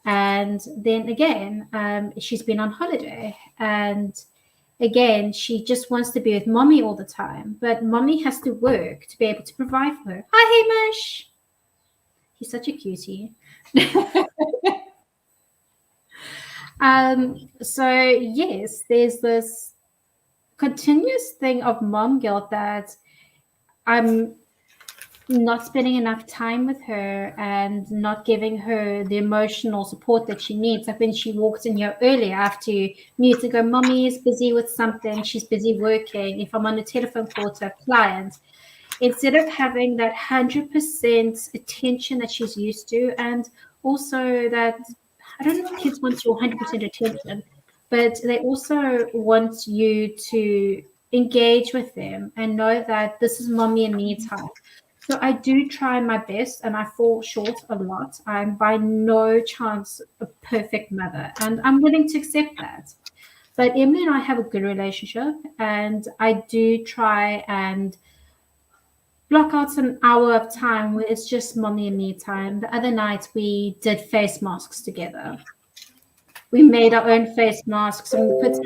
And then again, she's been on holiday. And again, she just wants to be with mommy all the time. But mommy has to work to be able to provide for her. Hi, Hamish. He's such a cutie. So, yes, there's this continuous thing of mom guilt that I'm not spending enough time with her and not giving her the emotional support that she needs. Like when she walked in here earlier, I have to mute and go, mommy is busy with something. She's busy working. If I'm on a telephone call to a client, instead of having that 100% attention that she's used to, and also that, I don't know if kids want your 100% attention, but they also want you to engage with them and know that this is mommy and me time. So I do try my best and I fall short a lot. I'm by no chance a perfect mother, and I'm willing to accept that. But Emily and I have a good relationship, and I do try and block out an hour of time where it's just mommy and me time. The other night we did face masks together. We made our own face masks and we put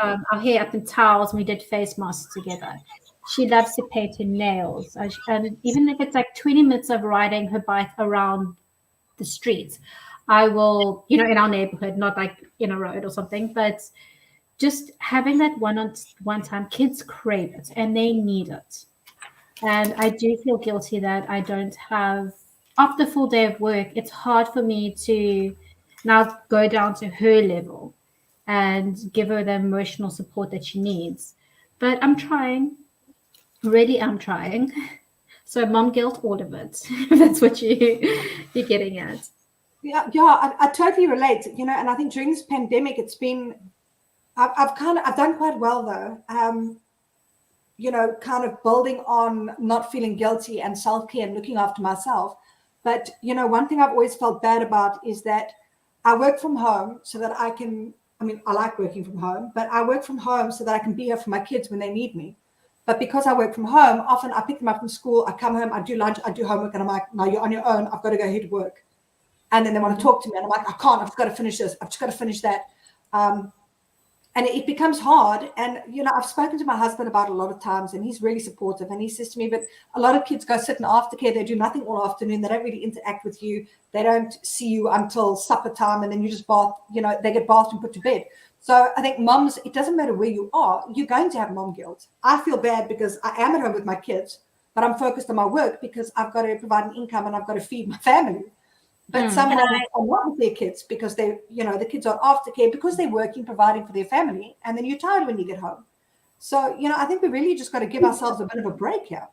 our hair up in towels and we did face masks together. she loves to paint her nails. And even if it's like 20 minutes of riding her bike around the streets, I will, in our neighborhood, not like in a road or something, but just having that one time, kids crave it and they need it. And I do feel guilty that I don't have, after a full day of work, it's hard for me to now go down to her level and give her the emotional support that she needs. But I'm trying. Really, I'm trying. So mom guilt, all of it. If that's what you're getting at. Yeah, I totally relate. And I think during this pandemic, it's been, I've done quite well though. Kind of building on not feeling guilty and self-care and looking after myself. But, one thing I've always felt bad about is that I work from home so that I can, I like working from home, but I work from home so that I can be here for my kids when they need me. But because I work from home, often I pick them up from school, I come home, I do lunch, I do homework, and I'm like, no, you're on your own. I've got to go ahead to work. And then they want to talk to me, and I'm like, I can't. I've just got to finish this. I've just got to finish that. And it becomes hard. And, I've spoken to my husband about it a lot of times, and he's really supportive. And he says to me, but a lot of kids go sit in aftercare. They do nothing all afternoon. They don't really interact with you. They don't see you until supper time. And then you just bath, they get bathed and put to bed. So I think moms, it doesn't matter where you are, you're going to have mom guilt. I feel bad because I am at home with my kids, but I'm focused on my work because I've got to provide an income and I've got to feed my family. But some moms are not with their kids because they, the kids are aftercare because they're working, providing for their family, and then you're tired when you get home. So, I think we really just got to give ourselves a bit of a break here.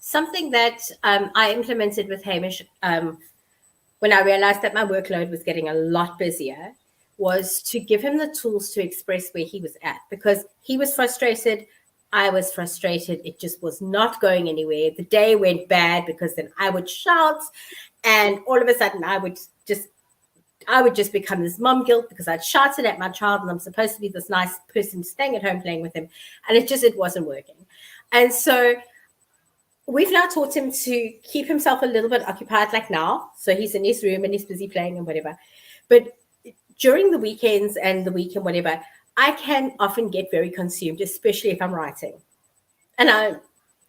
Something that I implemented with Hamish when I realized that my workload was getting a lot busier was to give him the tools to express where he was at, because he was frustrated. I was frustrated. It just was not going anywhere. The day went bad because then I would shout, and all of a sudden I would just become this mom guilt because I'd shouted at my child and I'm supposed to be this nice person staying at home playing with him. And it wasn't working. And so we've now taught him to keep himself a little bit occupied like now. So he's in his room and he's busy playing and whatever. But during the weekends and the week and whatever, I can often get very consumed, especially if I'm writing. And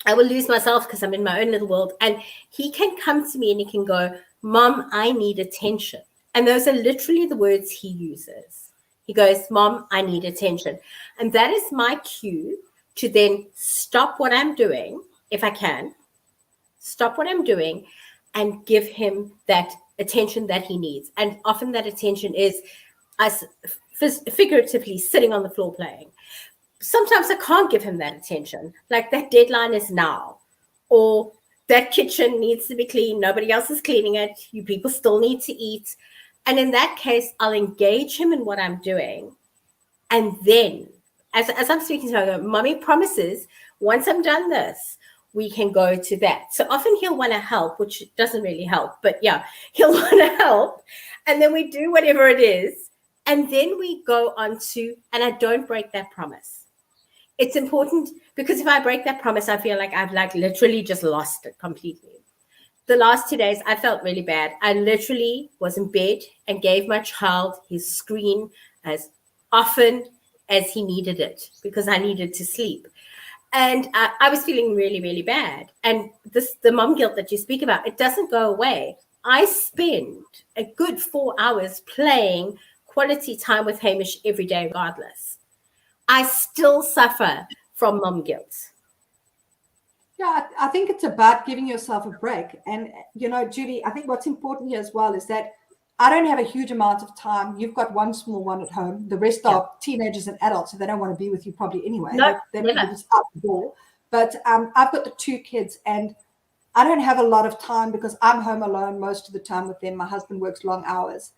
I will lose myself because I'm in my own little world. And he can come to me and he can go, Mom, I need attention. And those are literally the words he uses. He goes, Mom, I need attention. And that is my cue to then stop what I'm doing, if I can, stop what I'm doing and give him that attention that he needs. And often that attention is us figuratively sitting on the floor playing. Sometimes I can't give him that attention. Like that deadline is now, or that kitchen needs to be clean. Nobody else is cleaning it. You people still need to eat. And in that case, I'll engage him in what I'm doing. And then as I'm speaking to her, Mommy promises once I'm done this, we can go to that. So often he'll want to help, which doesn't really help, but yeah, he'll want to help. And then we do whatever it is. And then we go on to, and I don't break that promise. It's important because if I break that promise, I feel like I've literally just lost it completely. The last 2 days, I felt really bad. I literally was in bed and gave my child his screen as often as he needed it because I needed to sleep. And I was feeling really, really bad. And the mom guilt that you speak about, it doesn't go away. I spend a good 4 hours playing quality time with Hamish every day regardless. I still suffer from mom guilt. Yeah, I think it's about giving yourself a break. And, Judy, I think what's important here as well is that I don't have a huge amount of time. You've got one small one at home. The rest are teenagers and adults, so they don't want to be with you probably anyway. No, they're just out the door. But I've got the 2 kids, and I don't have a lot of time because I'm home alone most of the time with them. My husband works long hours.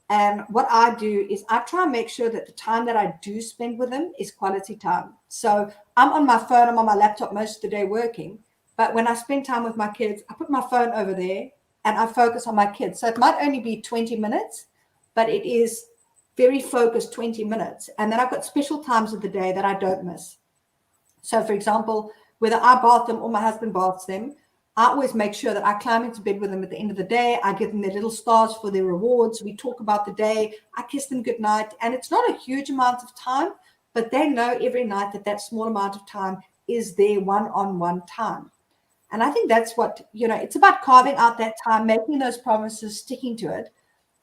And what I do is I try and make sure that the time that I do spend with them is quality time. So I'm on my phone, I'm on my laptop most of the day working. But when I spend time with my kids, I put my phone over there and I focus on my kids. So it might only be 20 minutes, but it is very focused 20 minutes. And then I've got special times of the day that I don't miss. So, for example, whether I bath them or my husband baths them, I always make sure that I climb into bed with them at the end of the day. I give them their little stars for their rewards. We talk about the day. I kiss them goodnight. And it's not a huge amount of time, but they know every night that small amount of time is their one-on-one time. And I think that's what, it's about carving out that time, making those promises, sticking to it.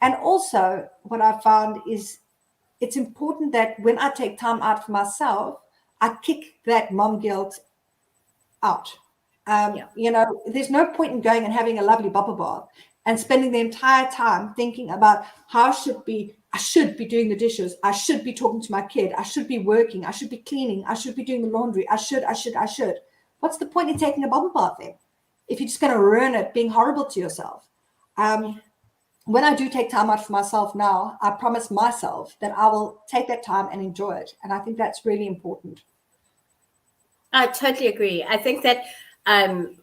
And also what I found is it's important that when I take time out for myself, I kick that mom guilt out. There's no point in going and having a lovely bubble bath and spending the entire time thinking about how I should be doing the dishes. I should be talking to my kid. I should be working. I should be cleaning. I should be doing the laundry. I should. What's the point in taking a bubble bath then? If you're just going to ruin it, being horrible to yourself. When I do take time out for myself now, I promise myself that I will take that time and enjoy it. And I think that's really important. I totally agree. I think that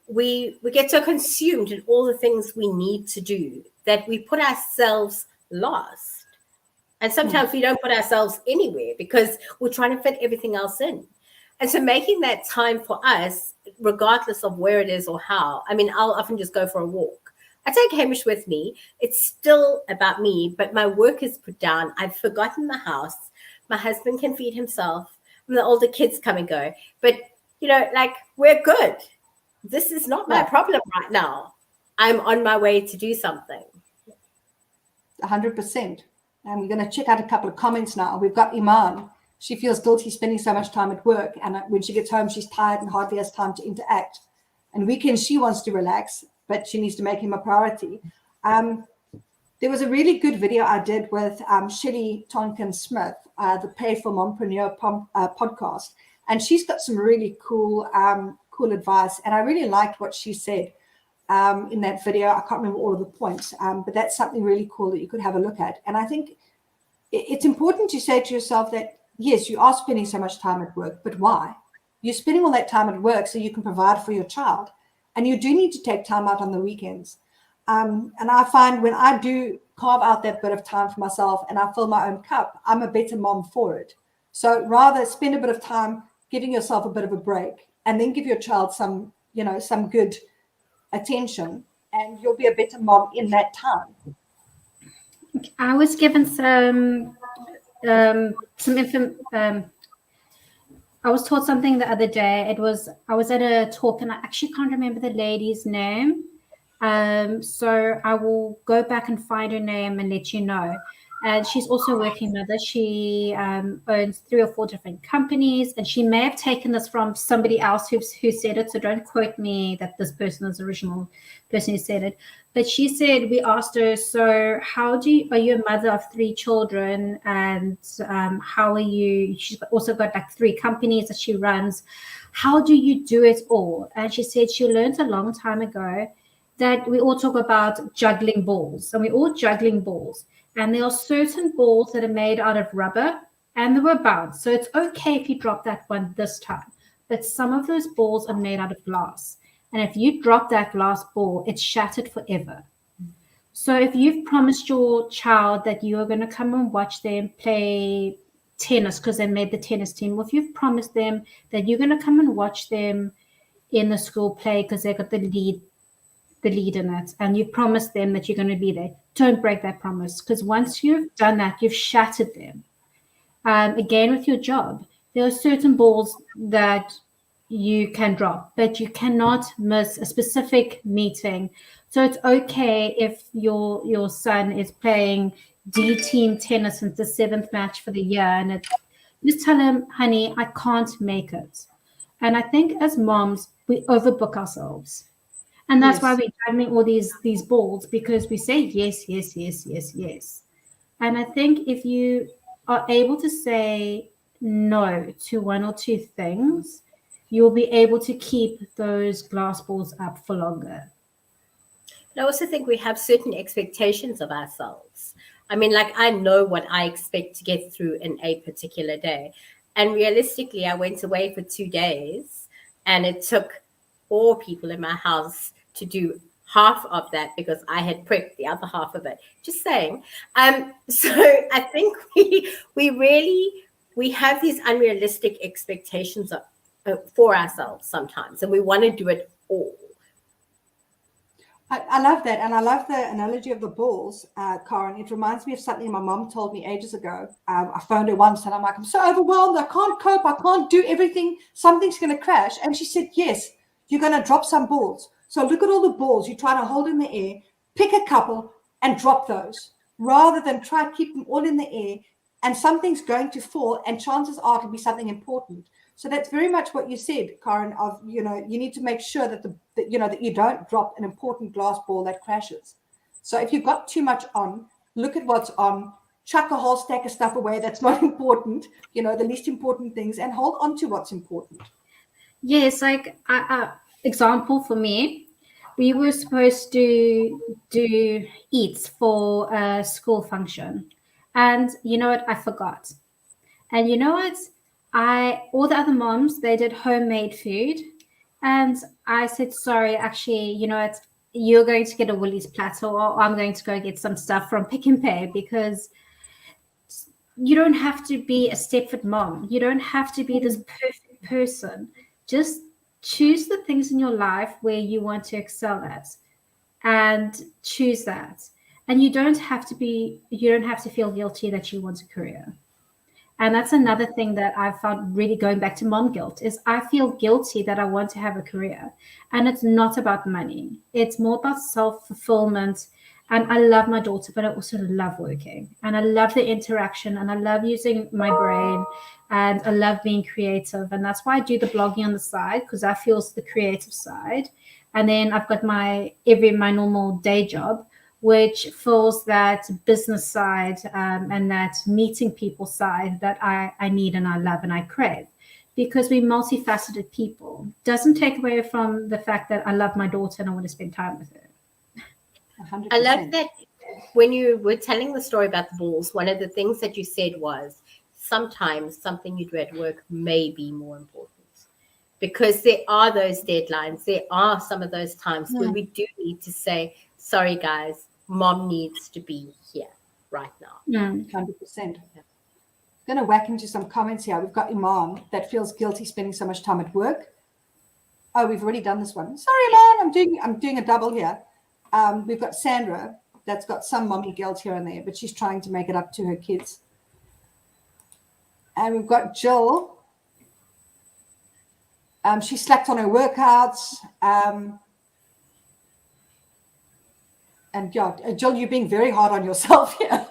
we get so consumed in all the things we need to do that we put ourselves last. And sometimes we don't put ourselves anywhere because we're trying to fit everything else in. And so making that time for us, regardless of where it is or how, I mean, I'll often just go for a walk. I take Hamish with me. It's still about me, but my work is put down. I've forgotten the house. My husband can feed himself. And the older kids come and go. But, we're good. This is not my problem right now. I'm on my way to do something. 100%. And we're going to check out a couple of comments now. We've got Iman. She feels guilty spending so much time at work. And when she gets home, she's tired and hardly has time to interact. And weekends, she wants to relax, but she needs to make him a priority. There was a really good video I did with Shelley Tonkin-Smith, the Pay for Mompreneur podcast. And she's got some really cool advice. And I really liked what she said in that video. I can't remember all of the points, but that's something really cool that you could have a look at. And I think it's important to say to yourself that, yes, you are spending so much time at work, but why? You're spending all that time at work so you can provide for your child. And you do need to take time out on the weekends. And I find when I do carve out that bit of time for myself and I fill my own cup, I'm a better mom for it. So rather spend a bit of time giving yourself a bit of a break and then give your child some good attention, and you'll be a better mom in that time. I was given some I was taught something the other day. I was at a talk and I actually can't remember the lady's name. So I will go back and find her name and let you know. And she's also a working mother. She owns 3 or 4 different companies, and she may have taken this from somebody else who said it. So don't quote me that this person is the original person who said it. But she said, we asked her, so are you a mother of 3 children? And how are you? She's also got like 3 companies that she runs. How do you do it all? And she said she learned a long time ago that we all talk about juggling balls, and we're all juggling balls. And there are certain balls that are made out of rubber and they were bounced. So it's okay if you drop that one this time. But some of those balls are made out of glass. And if you drop that glass ball, it's shattered forever. So if you've promised your child that you are going to come and watch them play tennis because they made the tennis team, or if you've promised them that you're going to come and watch them in the school play because they got the lead in it, and you promised them that you're going to be there, don't break that promise, because once you've done that, you've shattered them. Again, with your job, there are certain balls that you can drop, but you cannot miss a specific meeting. So it's okay if your son is playing D team tennis and it's the 7th match for the year, and just tell him, honey, I can't make it. And I think as moms, we overbook ourselves. And that's why we're juggling all these balls, because we say yes, yes, yes, yes, yes. And I think if you are able to say no to 1 or 2 things, you'll be able to keep those glass balls up for longer. I also think we have certain expectations of ourselves. I mean, like, I know what I expect to get through in a particular day. And realistically, I went away for 2 days, and it took 4 people in my house to do half of that because I had prepped the other half of it. Just saying. So I think we have these unrealistic expectations for ourselves sometimes, and we want to do it all. I love that. And I love the analogy of the balls, Karen. It reminds me of something my mom told me ages ago. I phoned her once and I'm like, I'm so overwhelmed. I can't cope. I can't do everything. Something's going to crash. And she said, yes, you're going to drop some balls. So look at all the balls you're trying to hold in the air, pick a couple and drop those rather than try to keep them all in the air. And something's going to fall and chances are it'll be something important. So that's very much what you said, Karen, of, you need to make sure that that you don't drop an important glass ball that crashes. So if you've got too much on, look at what's on, chuck a whole stack of stuff away that's not important, the least important things, and hold on to what's important. Yes, like example for me, we were supposed to do eats for a school function. And you know what? I forgot. And you know what? All the other moms, they did homemade food. And I said, sorry, actually, you know what? You're going to get a Woolies platter, or I'm going to go get some stuff from Pick and Pay, because you don't have to be a Stepford mom. You don't have to be this perfect person. Just choose the things in your life where you want to excel at and choose that. And you don't have to feel guilty that you want a career. And that's another thing that I've found really going back to mom guilt is I feel guilty that I want to have a career. And it's not about money. It's more about self-fulfillment. And I love my daughter, but I also love working. And I love the interaction and I love using my brain and I love being creative. And that's why I do the blogging on the side, because that feels the creative side. And then I've got my normal day job, which fills that business side and that meeting people side that I need and I love and I crave, because we're multifaceted people. Doesn't take away from the fact that I love my daughter and I want to spend time with her. 100%. I love that when you were telling the story about the balls, one of the things that you said was sometimes something you do at work may be more important. Because there are those deadlines. There are some of those times where we do need to say, sorry, guys, mom needs to be here right now. 100%. I'm going to whack into some comments here. We've got Iman that feels guilty spending so much time at work. Oh, we've already done this one. Sorry, Iman, I'm doing a double here. We've got Sandra that's got some mommy guilt here and there, but she's trying to make it up to her kids. And we've got Jill. She slacked on her workouts. And yeah, Jill, you're being very hard on yourself here.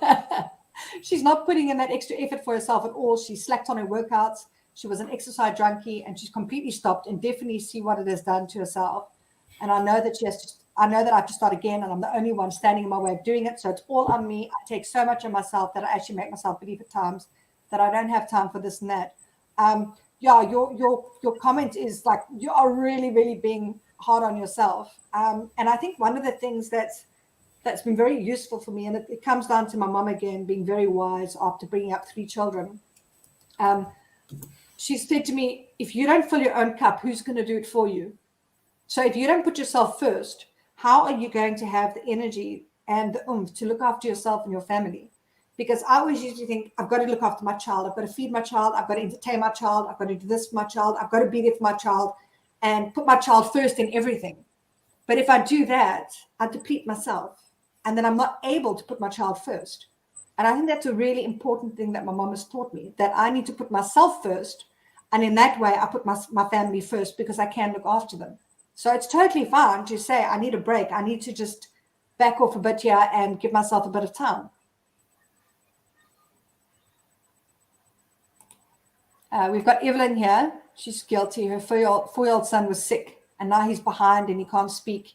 She's not putting in that extra effort for herself at all. She slacked on her workouts. She was an exercise junkie and she's completely stopped, and definitely see what it has done to herself. And I know that I have to start again, and I'm the only one standing in my way of doing it. So it's all on me. I take so much of myself that I actually make myself believe at times that I don't have time for this and that. Yeah, your comment is like, you are really, really being hard on yourself. And I think one of the things that's been very useful for me, and it comes down to my mom again being very wise after bringing up 3 children. She said to me, if you don't fill your own cup, who's going to do it for you? So if you don't put yourself first, how are you going to have the energy and the oomph to look after yourself and your family? Because I always usually think, I've got to look after my child. I've got to feed my child. I've got to entertain my child. I've got to do this for my child. I've got to be there for my child and put my child first in everything. But if I do that, I deplete myself. And then I'm not able to put my child first. And I think that's a really important thing that my mom has taught me, that I need to put myself first. And in that way, I put my family first because I can look after them. So it's totally fine to say, I need a break. I need to just back off a bit here and give myself a bit of time. We've got Evelyn here. She's guilty. Her 4-year-old son was sick, and now he's behind and he can't speak.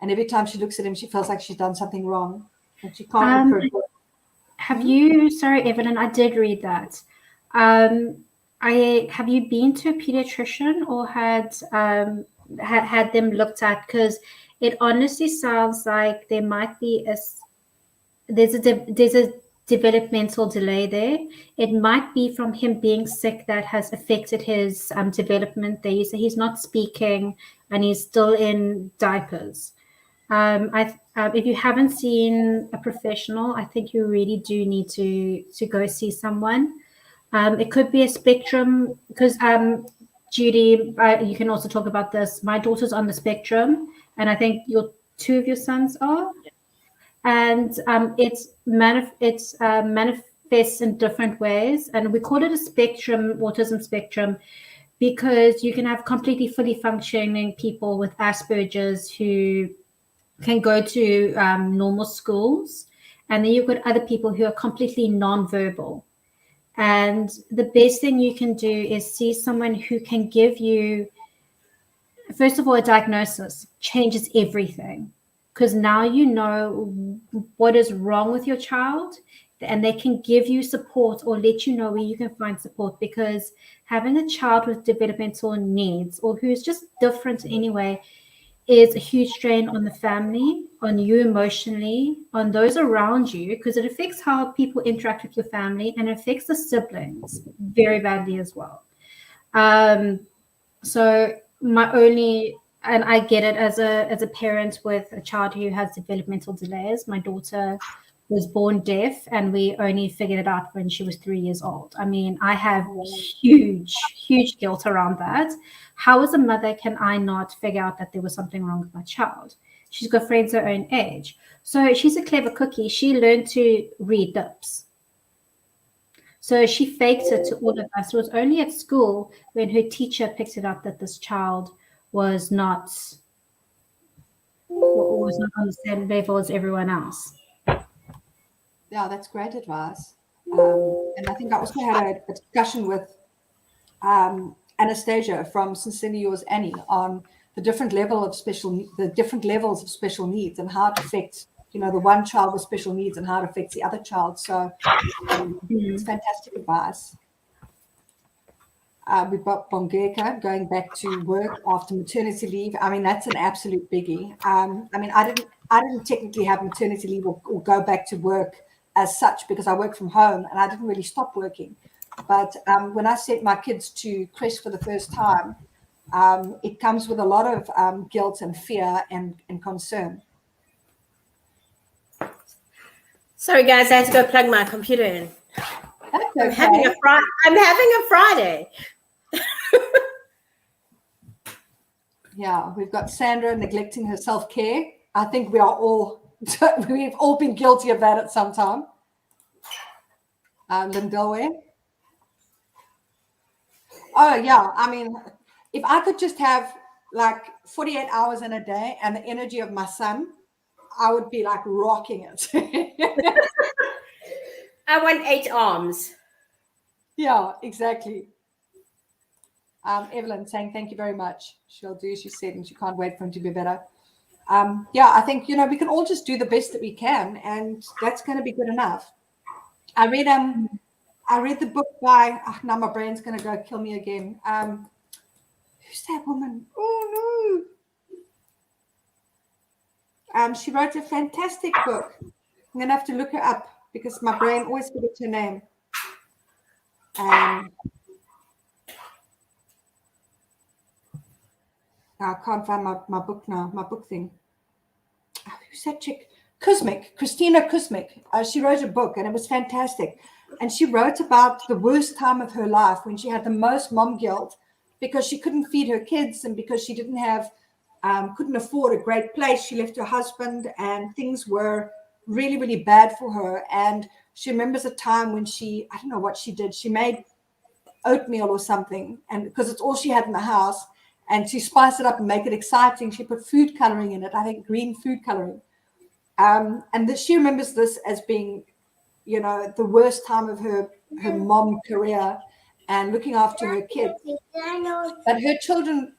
And every time she looks at him, she feels like she's done something wrong. And she can't look for it. Have you, sorry, Evelyn, I did read that. Have you been to a pediatrician or had them looked at? Because it honestly sounds like there might be there's a developmental delay there. It might be from him being sick that has affected his development. They say he's not speaking and he's still in diapers. If you haven't seen a professional, I think you really do need to go see someone. It could be a spectrum, because Judy, you can also talk about this. My daughter's on the spectrum, and I think two of your sons are, and it manifests in different ways, and we call it a spectrum, autism spectrum, because you can have completely fully functioning people with Asperger's who can go to normal schools, and then you've got other people who are completely non-verbal. And the best thing you can do is see someone who can give you, first of all, a diagnosis changes everything, because now you know what is wrong with your child, and they can give you support or let you know where you can find support. Because having a child with developmental needs or who's just different anyway is a huge strain on the family, on you emotionally, on those around you, because it affects how people interact with your family, and it affects the siblings very badly as well. So and I get it as a parent with a child who has developmental delays. My daughter was born deaf, and we only figured it out when she was 3 years old. I mean, I have huge guilt around that. How, as a mother, can I not figure out that there was something wrong with my child? She's got friends her own age. So she's a clever cookie. She learned to read lips. So she faked it to all of us. It was only at school when her teacher picked it up that this child was not on the same level as everyone else. Yeah, that's great advice. And I think I also had a discussion with Anastasia from Sincerely Yours Annie on the different levels of special needs and how it affects, the one child with special needs and how it affects the other child. So it's fantastic advice. We've got Bongeka going back to work after maternity leave. I mean, that's an absolute biggie. I mean, I didn't technically have maternity leave or go back to work as such, because I work from home and I didn't really stop working. But when I sent my kids to creche for the first time, it comes with a lot of guilt and fear and concern. Sorry, guys, I had to go plug my computer in. That's okay. I'm having a Friday. Yeah, we've got Sandra neglecting her self-care. I think we've all been guilty of that at some time. Lindelwe. Oh, yeah. I mean, if I could just have like 48 hours in a day and the energy of my son, I would be like rocking it. I want 8 arms. Yeah, exactly. Evelyn saying thank you very much. She'll do as she said, and she can't wait for him to be better. Yeah, I think, we can all just do the best that we can, and that's going to be good enough. I read the book by, now my brain's going to go kill me again. Who's that woman? Oh, no. She wrote a fantastic book. I'm going to have to look her up because my brain always forgets her name. I can't find my book now, my book thing. Who's that chick? Christina Kuzmic. She wrote a book and it was fantastic. And she wrote about the worst time of her life when she had the most mom guilt because she couldn't feed her kids and because she couldn't afford a great place. She left her husband and things were really, really bad for her. And she remembers a time when I don't know what she did. She made oatmeal or something, and because it's all she had in the house. And to spice it up and make it exciting, she put food coloring in it. I think green food coloring. And she remembers this as being, the worst time of her mom career and looking after her kids. But her children,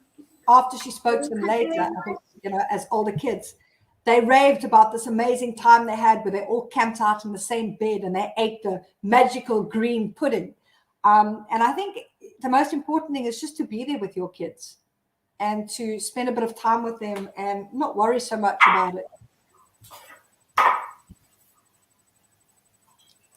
after she spoke to them later, I think, as older kids, they raved about this amazing time they had where they all camped out in the same bed and they ate the magical green pudding. And I think the most important thing is just to be there with your kids and to spend a bit of time with them and not worry so much about it.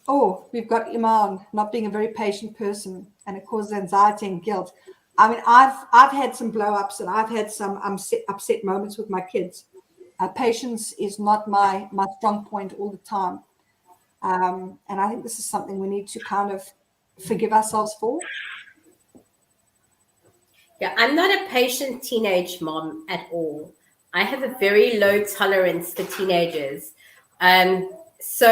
Oh, we've got Iman not being a very patient person, and it causes anxiety and guilt. I mean, I've had some blow-ups and I've had some upset moments with my kids. Patience is not my strong point all the time. And I think this is something we need to kind of forgive ourselves for. Yeah, I'm not a patient teenage mom at all. I have a very low tolerance for teenagers. So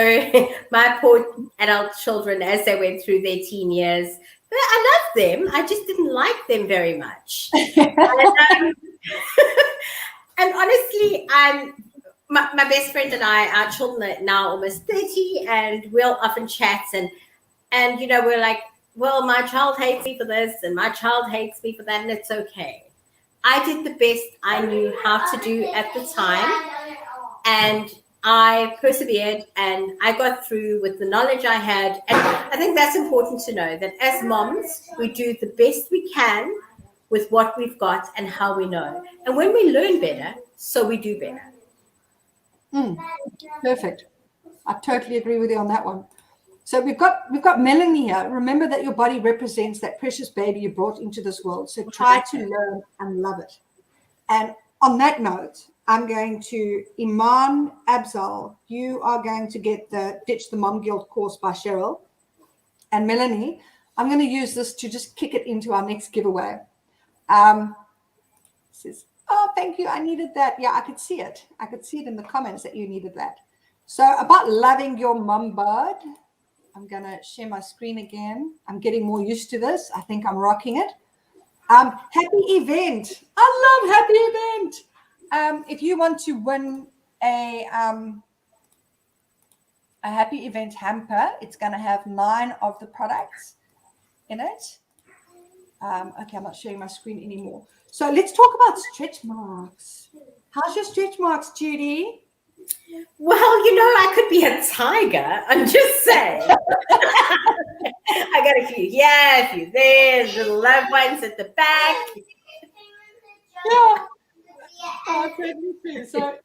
my poor adult children, as they went through their teen years, but I love them. I just didn't like them very much. And honestly, my best friend and I, our children are now almost 30, and we'll often chat and we're like, well, my child hates me for this and my child hates me for that, and it's okay. I did the best I knew how to do at the time, and I persevered and I got through with the knowledge I had. And I think that's important to know, that as moms, we do the best we can with what we've got and how we know. And when we learn better, so we do better. Perfect. I totally agree with you on that one. So we've got Melanie here. Remember that your body represents that precious baby you brought into this world. So try to learn and love it. And on that note, I'm going to Iman Abzal. You are going to get the Ditch the Mom Guilt course by Cheryl. And Melanie, I'm going to use this to just kick it into our next giveaway. Says, oh, thank you. I needed that. Yeah, I could see it. I could see it in the comments that you needed that. So about loving your mum bud, I'm going to share my screen again. I'm getting more used to this. I think I'm rocking it. Happy event. I love happy event. If you want to win a happy event hamper, it's going to have 9 of the products in it. Okay, I'm not sharing my screen anymore. So let's talk about stretch marks. How's your stretch marks, Judy? Well, I could be a tiger. I'm just saying. I got a few here, a few there, little loved ones at the back. Yeah. So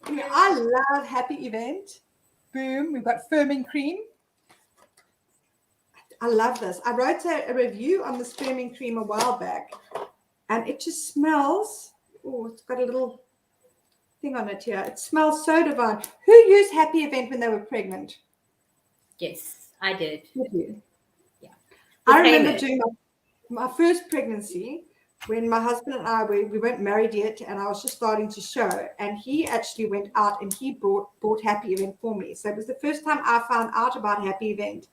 I love happy event. Boom. We've got firming cream. I love this. I wrote a review on this firming cream a while back, and it just smells. Oh, it's got a little thing on it here. It smells so divine. Who used happy event when they were pregnant? Yes, I did. Did you? Yeah. I remember doing my first pregnancy when my husband and I, we weren't married yet, and I was just starting to show, and he actually went out and he bought happy event for me. So it was the first time I found out about happy event.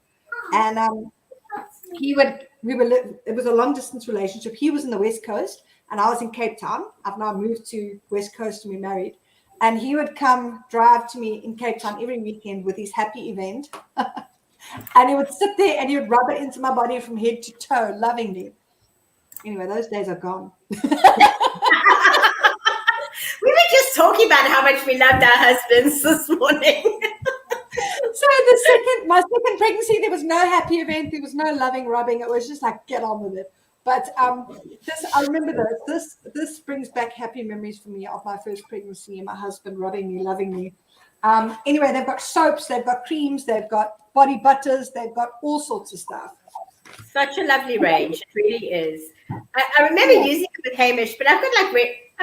And it was a long distance relationship. He was in the West Coast and I was in Cape Town. I've now moved to West Coast to be married. And he would come drive to me in Cape Town every weekend with his happy event. And he would sit there and he would rub it into my body from head to toe, lovingly. Anyway, those days are gone. We were just talking about how much we loved our husbands this morning. So my second pregnancy, there was no happy event. There was no loving, rubbing. It was just like, get on with it. But I remember this brings back happy memories for me of my first pregnancy and my husband rubbing me, loving me. Anyway, they've got soaps, they've got creams, they've got body butters, they've got all sorts of stuff. Such a lovely range. It really is. I remember using it with Hamish, but I've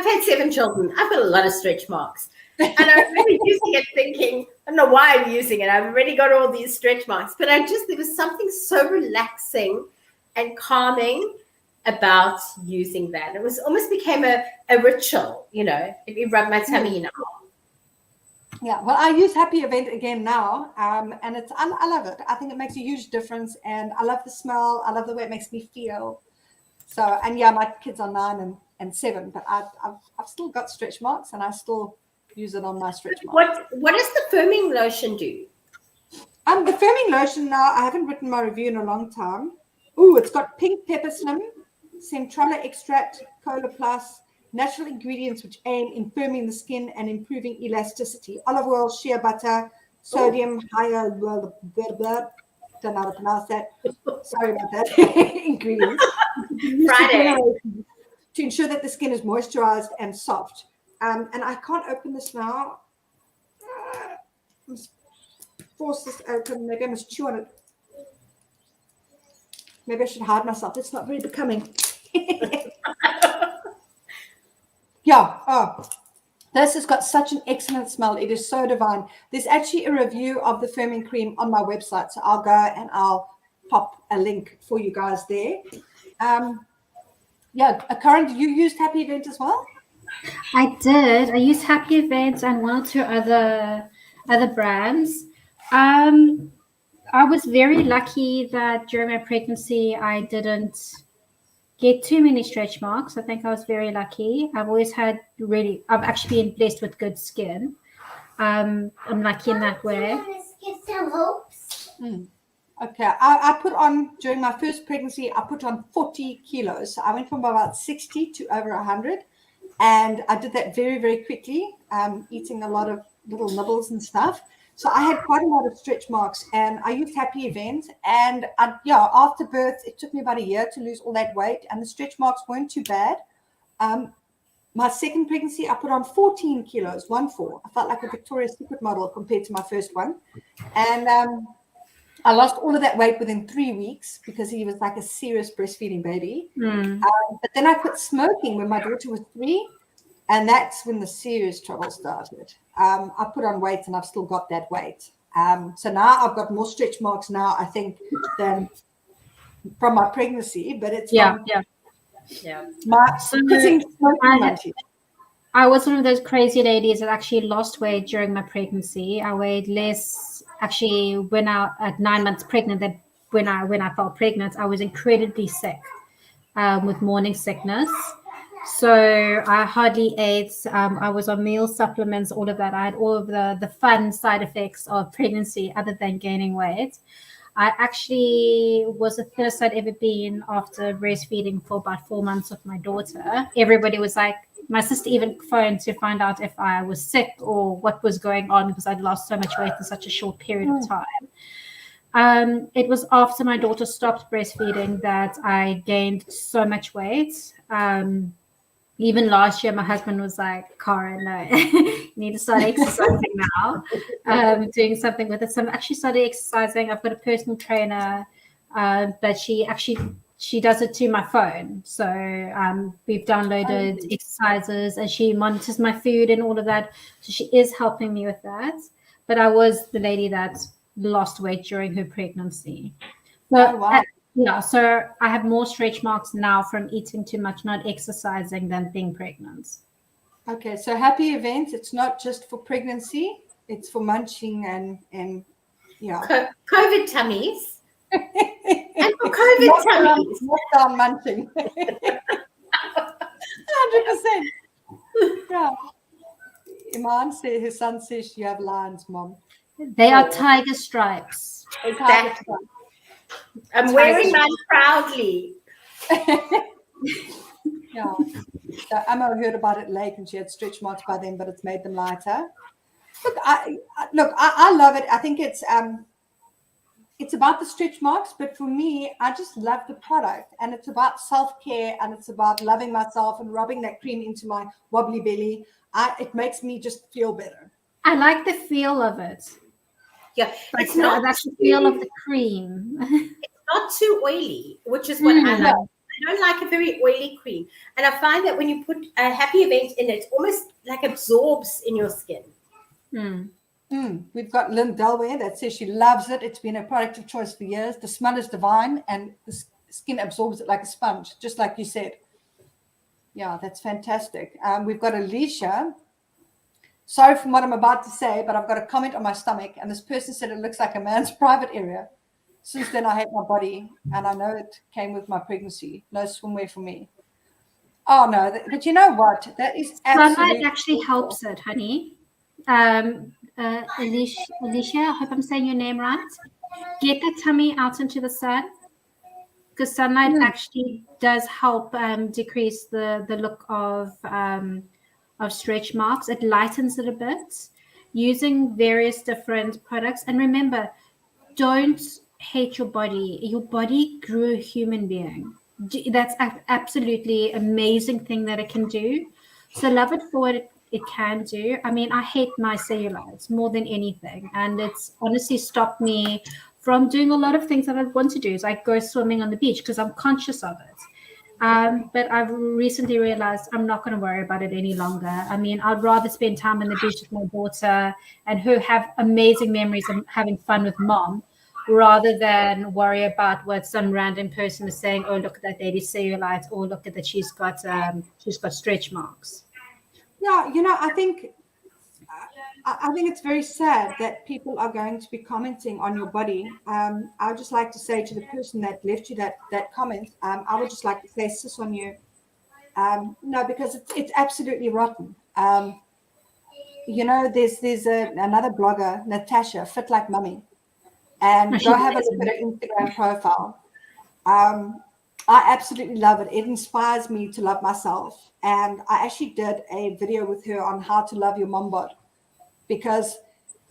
had 7 children. I've got a lot of stretch marks. And I remember using it thinking, I don't know why I'm using it. I've already got all these stretch marks. But there was something so relaxing and calming about using that. It was almost became a ritual, if you rub my tummy now. Yeah, well, I use happy event again now. And I love it. I think it makes a huge difference. And I love the smell. I love the way it makes me feel. So, and yeah, my kids are 9 and 7, but I've still got stretch marks and I still use it on my stretch marks. What does the firming lotion do? The firming lotion now, I haven't written my review in a long time. Oh, it's got pink pepper slim, centrala extract, cola plus, natural ingredients which aim in firming the skin and improving elasticity. Olive oil, shea butter, sodium, higher, blah, blah, blah. Don't know how to pronounce that. Sorry about that. Ingredients. Friday. To ensure that the skin is moisturized and soft. And I can't open this now. I must force this open. Maybe I must chew on it. Maybe I should hide myself. It's not very becoming. Yeah. Oh, this has got such an excellent smell. It is so divine. There's actually a review of the firming cream on my website. So I'll go and I'll pop a link for you guys there. Yeah, Karen, you used Happy Event as well? I did. I used Happy Events and one or two other brands. I was very lucky that during my pregnancy I didn't get too many stretch marks. I think I was very lucky. I've actually been blessed with good skin. I'm lucky in that way. Okay, I put on, during my first pregnancy, I put on 40 kilos. So I went from about 60 to over 100. And I did that very, very quickly, eating a lot of little nibbles and stuff. So I had quite a lot of stretch marks, and I used Happy Event. And after birth, it took me about a year to lose all that weight, and the stretch marks weren't too bad. My second pregnancy, I put on 14 kilos, 1-4. I felt like a Victoria's Secret model compared to my first one. And I lost all of that weight within 3 weeks because he was like a serious breastfeeding baby. But then I quit smoking when my daughter was 3, and that's when the serious trouble started. I put on weight, and I've still got that weight. So now I've got more stretch marks now, I think, than from my pregnancy. But it's I was one of those crazy ladies that actually lost weight during my pregnancy. I weighed less actually when I at 9 months pregnant than when I felt pregnant. I was incredibly sick with morning sickness. So I hardly ate. I was on meal supplements, all of that. I had all of the fun side effects of pregnancy other than gaining weight. I actually was the thinnest I'd ever been after breastfeeding for about 4 months of my daughter. Everybody was like, my sister even phoned to find out if I was sick or what was going on because I'd lost so much weight in such a short period of time. It was after my daughter stopped breastfeeding that I gained so much weight. Even last year, my husband was like, Karen, no, you need to start exercising now, doing something with it. So I'm actually started exercising. I've got a personal trainer, but she does it to my phone. So we've downloaded exercises, and she monitors my food and all of that. So she is helping me with that. But I was the lady that lost weight during her pregnancy. So, so I have more stretch marks now from eating too much, not exercising, than being pregnant. Okay, so Happy Events, it's not just for pregnancy, it's for munching and COVID tummies. And for COVID tummies. Lockdown munching. 100%. Yeah. Iman says, his son says you have lines, Mom. They are tiger stripes. Exactly. I'm wearing mine proudly. Yeah. So Emma heard about it late, and she had stretch marks by then, but it's made them lighter. I love it. I think it's about the stretch marks, but for me, I just love the product, and it's about self-care, and it's about loving myself and rubbing that cream into my wobbly belly. It makes me just feel better. I like the feel of it. Yeah, it's not the feel of the cream. It's not too oily, which is what I like. I don't like a very oily cream, and I find that when you put a Happy Event in it almost like absorbs in your skin. We've got Lynn Delware that says she loves it. It's been a product of choice for years. The smell is divine, and the skin absorbs it like a sponge, just like you said. Yeah, that's fantastic. We've got Alicia. Sorry for what I'm about to say, but I've got a comment on my stomach, and this person said it looks like a man's private area. Since then, I hate my body, and I know it came with my pregnancy. No swimwear for me. Oh, no. But you know what? That is absolutely... Sunlight actually helps it, honey. Alicia, I hope I'm saying your name right. Get the tummy out into the sun, because sunlight actually does help decrease the look of stretch marks. It lightens it a bit using various different products. And remember, don't hate your body. Your body grew a human being. That's absolutely amazing thing that it can do. So love it for what it can do. I mean, I hate my cellulites more than anything, and it's honestly stopped me from doing a lot of things that I want to do. Is like go swimming on the beach because I'm conscious of it. But I've recently realized I'm not going to worry about it any longer. I mean, I'd rather spend time on the beach with my daughter and her have amazing memories of having fun with mom, rather than worry about what some random person is saying. Oh, look at that lady's cellulite, or look at that she's got stretch marks. Yeah, I think it's very sad that people are going to be commenting on your body. I would just like to say to the person that left you that comment, I would just like to say, sis on you. No, because it's absolutely rotten. There's another blogger, Natasha, Fit Like Mummy, and go have a look at her Instagram profile. I absolutely love it. It inspires me to love myself. And I actually did a video with her on how to love your mom bod, because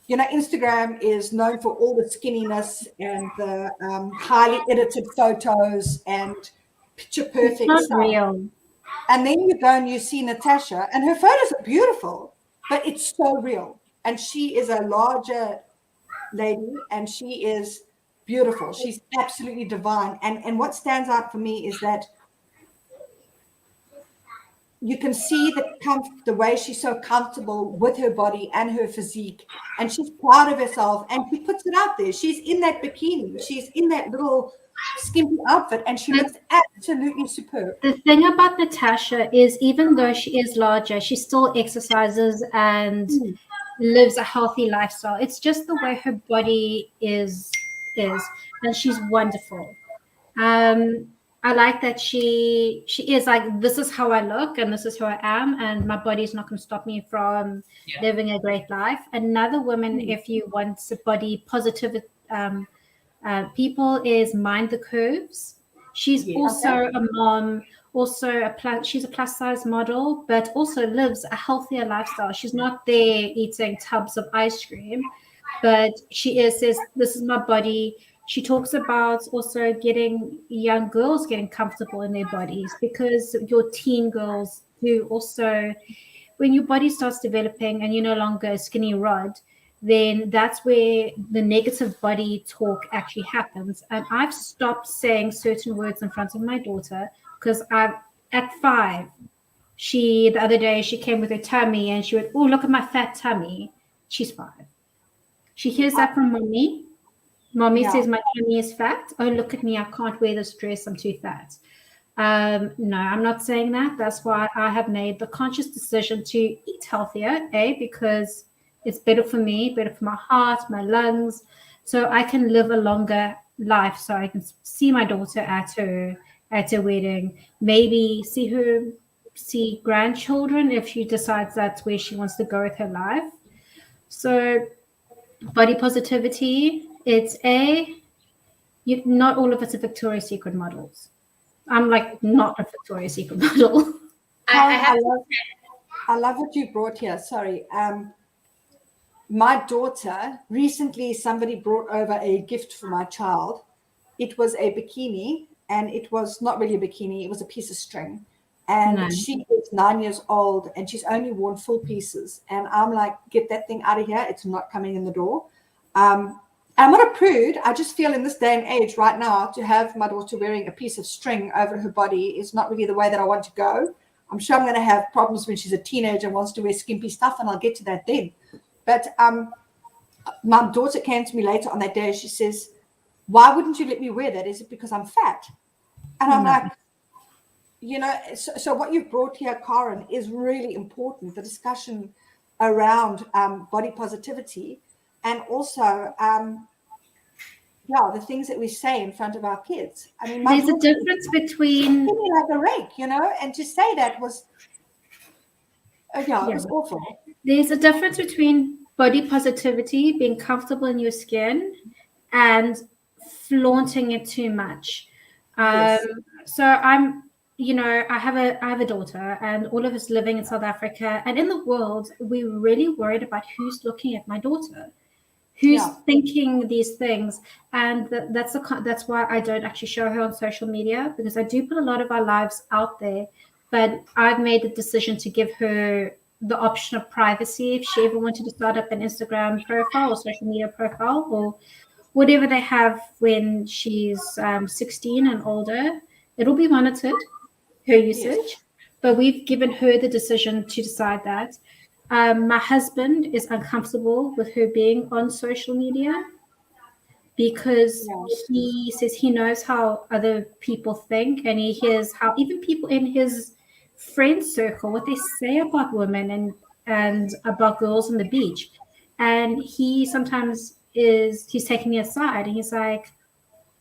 Instagram is known for all the skinniness and the highly edited photos and picture perfect It's not stuff. real. And then you go and you see Natasha, and her photos are beautiful, but it's so real. And she is a larger lady, and she is beautiful. She's absolutely divine. And what stands out for me is that you can see the way she's so comfortable with her body and her physique, and she's proud of herself, and she puts it out there. She's in that bikini, she's in that little skimpy outfit, and she looks absolutely superb. The thing about Natasha is, even though she is larger, she still exercises and lives a healthy lifestyle. It's just the way her body is, and she's wonderful. I like that she is like, this is how I look and this is who I am, and my body's not going to stop me from living a great life. Another woman, if you want a body positive people, is Mind the Curves. She's also a mom, also she's a plus size model, but also lives a healthier lifestyle. She's not there eating tubs of ice cream, but she says, this is my body. She talks about also getting young girls getting comfortable in their bodies, because your teen girls who also, when your body starts developing and you're no longer a skinny rod, then that's where the negative body talk actually happens. And I've stopped saying certain words in front of my daughter, because at 5, the other day she came with her tummy and she went, oh, look at my fat tummy. She's 5. She hears that from mommy. Mommy says my tummy is fat. Oh, look at me. I can't wear this dress. I'm too fat. No, I'm not saying that. That's why I have made the conscious decision to eat healthier, because it's better for me, better for my heart, my lungs, so I can live a longer life, so I can see my daughter at her wedding, maybe see grandchildren if she decides that's where she wants to go with her life. So body positivity, not all of us are Victoria's Secret models. I'm like not a Victoria's Secret model. I love what you brought here. Sorry. My daughter, recently somebody brought over a gift for my child. It was a bikini, and it was not really a bikini. It was a piece of string. And she is 9 years old, and she's only worn full pieces. And I'm like, get that thing out of here. It's not coming in the door. I'm not a prude. I just feel in this day and age right now, to have my daughter wearing a piece of string over her body is not really the way that I want to go. I'm sure I'm going to have problems when she's a teenager and wants to wear skimpy stuff, and I'll get to that then. But my daughter came to me later on that day. She says, why wouldn't you let me wear that? Is it because I'm fat? And I'm like, so what you've brought here, Karen, is really important. The discussion around body positivity, and also the things that we say in front of our kids. I mean, there's a difference between like a rake, and to say that was it was awful. There's a difference between body positivity, being comfortable in your skin, and flaunting it too much. So I'm, I have a daughter, and all of us living in South Africa and in the world, we're really worried about who's looking at my daughter, who's thinking these things. And that's why I don't actually show her on social media, because I do put a lot of our lives out there, but I've made the decision to give her the option of privacy. If she ever wanted to start up an Instagram profile or social media profile or whatever they have when she's 16 and older, it'll be monitored, her usage. But we've given her the decision to decide that. My husband is uncomfortable with her being on social media, because he says he knows how other people think, and he hears how even people in his friend circle, what they say about women and about girls on the beach. And he sometimes he's taking me aside and he's like,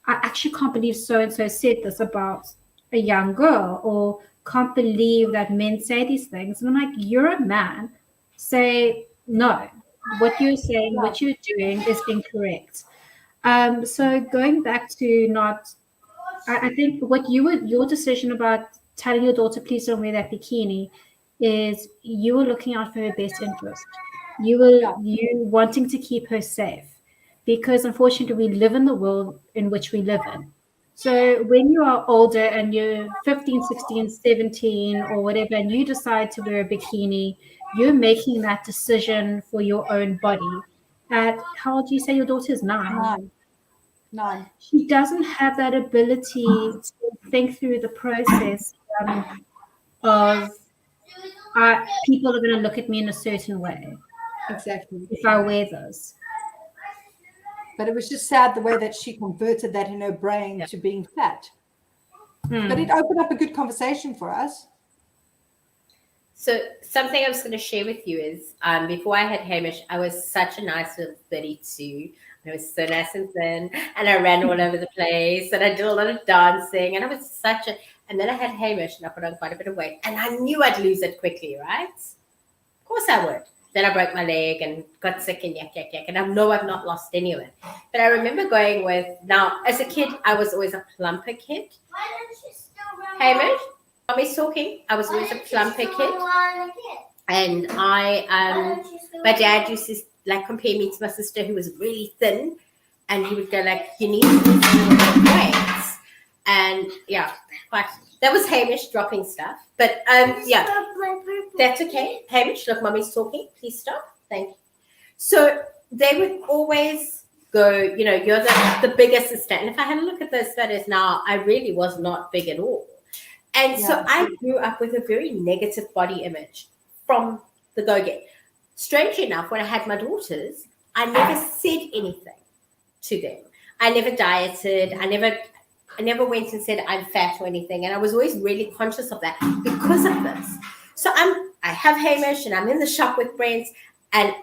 I actually can't believe so and so said this about a young girl, or can't believe that men say these things. And I'm like, you're a man. Say no. What you're saying, what you're doing is incorrect. So going back to not, I think what your decision about telling your daughter, please don't wear that bikini, is you were looking out for her best interest. You wanting to keep her safe, because unfortunately we live in the world in which we live in. So when you are older and you're 15, 16, 17 or whatever, and you decide to wear a bikini, you're making that decision for your own body. At how old do you say your daughter is? 9. 9. She doesn't have that ability to think through the process of people are going to look at me in a certain way. Exactly. If I wear those. But it was just sad the way that she converted that in her brain to being fat. But it opened up a good conversation for us. So something I was going to share with you is before I had Hamish, I was such a nice little 32. I was so nice and thin, and I ran all over the place, and I did a lot of dancing, and I was and then I had Hamish, and I put on quite a bit of weight, and I knew I'd lose it quickly, right? Of course I would. Then I broke my leg and got sick and yak, and I know I've not lost any of it. But I remember going now, as a kid, I was always a plumper kid. Why don't you still run? Hamish, mommy's talking. I was always a plumper kid. And my dad used to compare me to my sister who was really thin, and he would go you need to lose a little bit of weight. And but that was Hamish dropping stuff. But that's okay. Hamish, look, mommy's talking. Please stop. Thank you. So they would always go, you're the biggest sister. And if I had a look at those photos now, I really was not big at all. And so I grew up with a very negative body image from the go-get. Strangely enough, when I had my daughters, I never said anything to them. I never dieted. I never went and said I'm fat or anything. And I was always really conscious of that because of this. So I have Hamish and I'm in the shop with Brent. And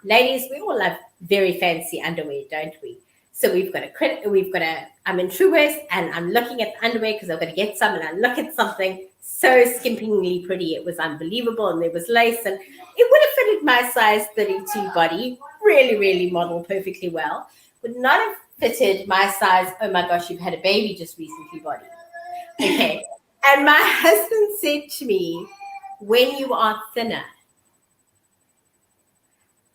ladies, we all love very fancy underwear, don't we? So I'm in True West and I'm looking at the underwear because I've got to get some, and I look at something so skimpingly pretty. It was unbelievable, and there was lace, and it would have fitted my size 32 body really, really modeled perfectly well. Would not have fitted my size, oh my gosh, you've had a baby just recently body. Okay. And my husband said to me, when you are thinner.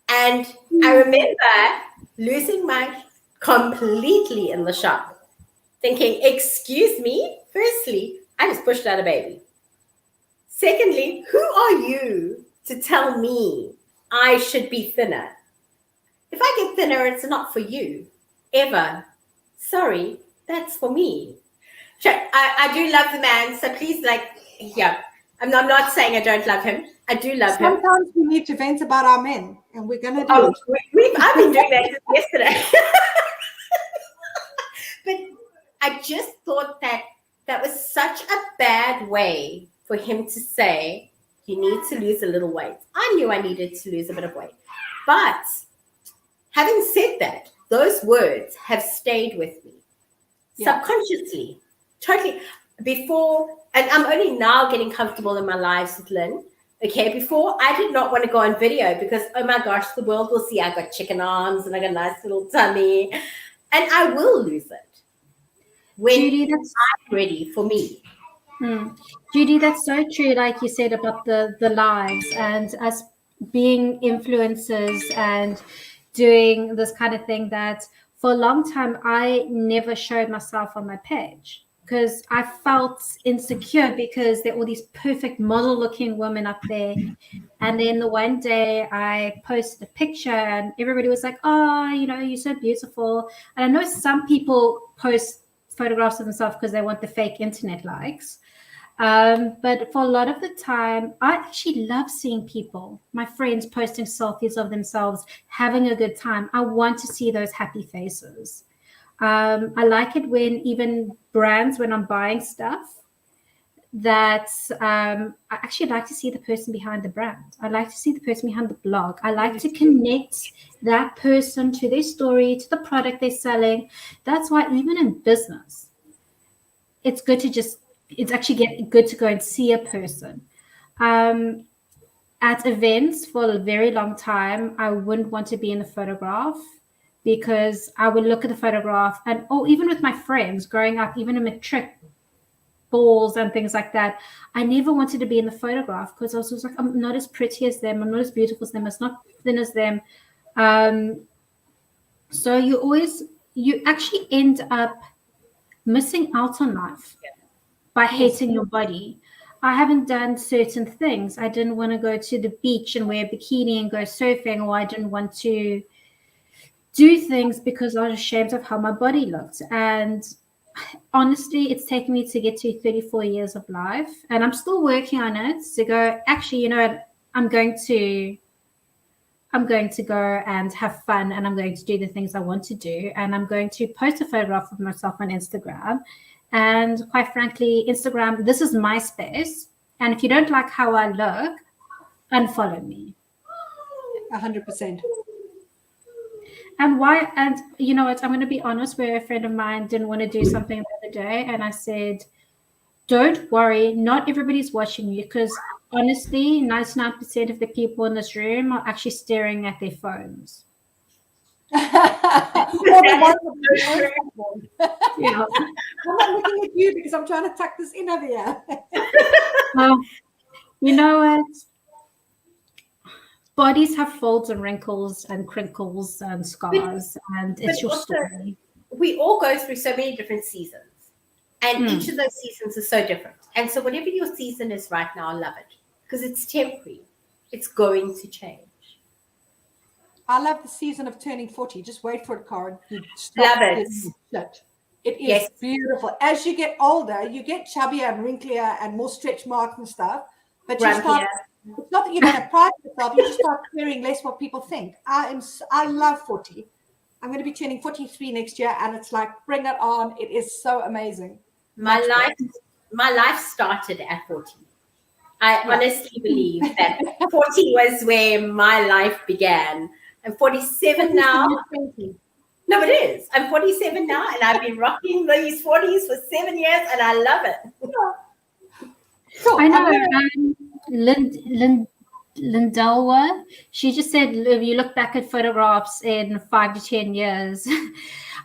And I remember losing my completely in the shop, thinking, excuse me, firstly, I just pushed out a baby. Secondly, who are you to tell me I should be thinner? If I get thinner, it's not for you, ever. Sorry, that's for me. I do love the man, so please, I'm not saying I don't love him. I do love him. Sometimes we need to vent about our men, and we're going to do it. I've been doing that since yesterday. But I just thought that was such a bad way for him to say, you need to lose a little weight. I knew I needed to lose a bit of weight. But having said that, those words have stayed with me subconsciously, totally. Before, and I'm only now getting comfortable in my lives with Lynn. Okay, before I did not want to go on video because, oh my gosh, the world will see I got chicken arms and I got a nice little tummy, and I will lose it when Judy, I'm ready for me. Judy, that's so true. Like you said about the lives and us being influencers and doing this kind of thing, that for a long time I never showed myself on my page because I felt insecure because there are all these perfect model looking women up there. And then the one day I posted a picture and everybody was like, oh, you're so beautiful. And I know some people post photographs of themselves because they want the fake internet likes. But for a lot of the time, I actually love seeing people, my friends, posting selfies of themselves, having a good time. I want to see those happy faces. I like it when even brands, when I'm buying stuff, that I actually like to see the person behind the brand. I like to see the person behind the blog. I like to connect that person to their story, to the product they're selling. That's why even in business, it's good to good to go and see a person. At events for a very long time, I wouldn't want to be in the photograph because I would look at the photograph or even with my friends growing up, even in matric balls and things like that, I never wanted to be in the photograph because I was just like, I'm not as pretty as them. I'm not as beautiful as them. I'm not thin as them. So you actually end up missing out on life by hating your body. I haven't done certain things. I didn't want to go to the beach and wear a bikini and go surfing, or I didn't want to do things because I was ashamed of how my body looked. And honestly, it's taken me to get to 34 years of life, and I'm still working on it to go, actually, you know what, I'm going to go and have fun, and I'm going to do the things I want to do, and I'm going to post a photograph of myself on Instagram. And quite frankly, Instagram, this is my space. And if you don't like how I look, unfollow me. 100%. And why? And you know what? I'm going to be honest, where a friend of mine didn't want to do something the other day. And I said, don't worry. Not everybody's watching you, because honestly, 99% of the people in this room are actually staring at their phones. Yeah. I'm not looking at you because I'm trying to tuck this in over here. Well, you know what? Bodies have folds and wrinkles and crinkles and scars, and it's your story. We all go through so many different seasons, and each of those seasons is so different. And so whatever your season is right now, love it, because it's temporary. It's going to change. I love the season of turning 40. Just wait for it, Karen. Love it. It is beautiful. As you get older, you get chubbier and wrinklier and more stretch marks and stuff. But you start, it's not that you don't have pride in yourself, you just start caring less what people think. I love 40. I'm going to be turning 43 next year, and it's like, bring it on. It is so amazing. My life started at 40. I honestly believe that 40 was where my life began. I'm 47 now. No, it is. I'm 47 now, and I've been rocking these 40s for 7 years, and I love it. Cool. I know. Lindelwa, she just said, if you look back at photographs in 5 to 10 years,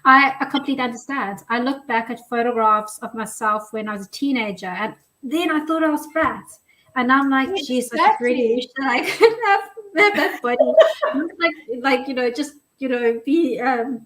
I completely understand. I look back at photographs of myself when I was a teenager, and then I thought I was fat. And I'm like, geez, I really wish that I could have that body. like, you know, just, you know, be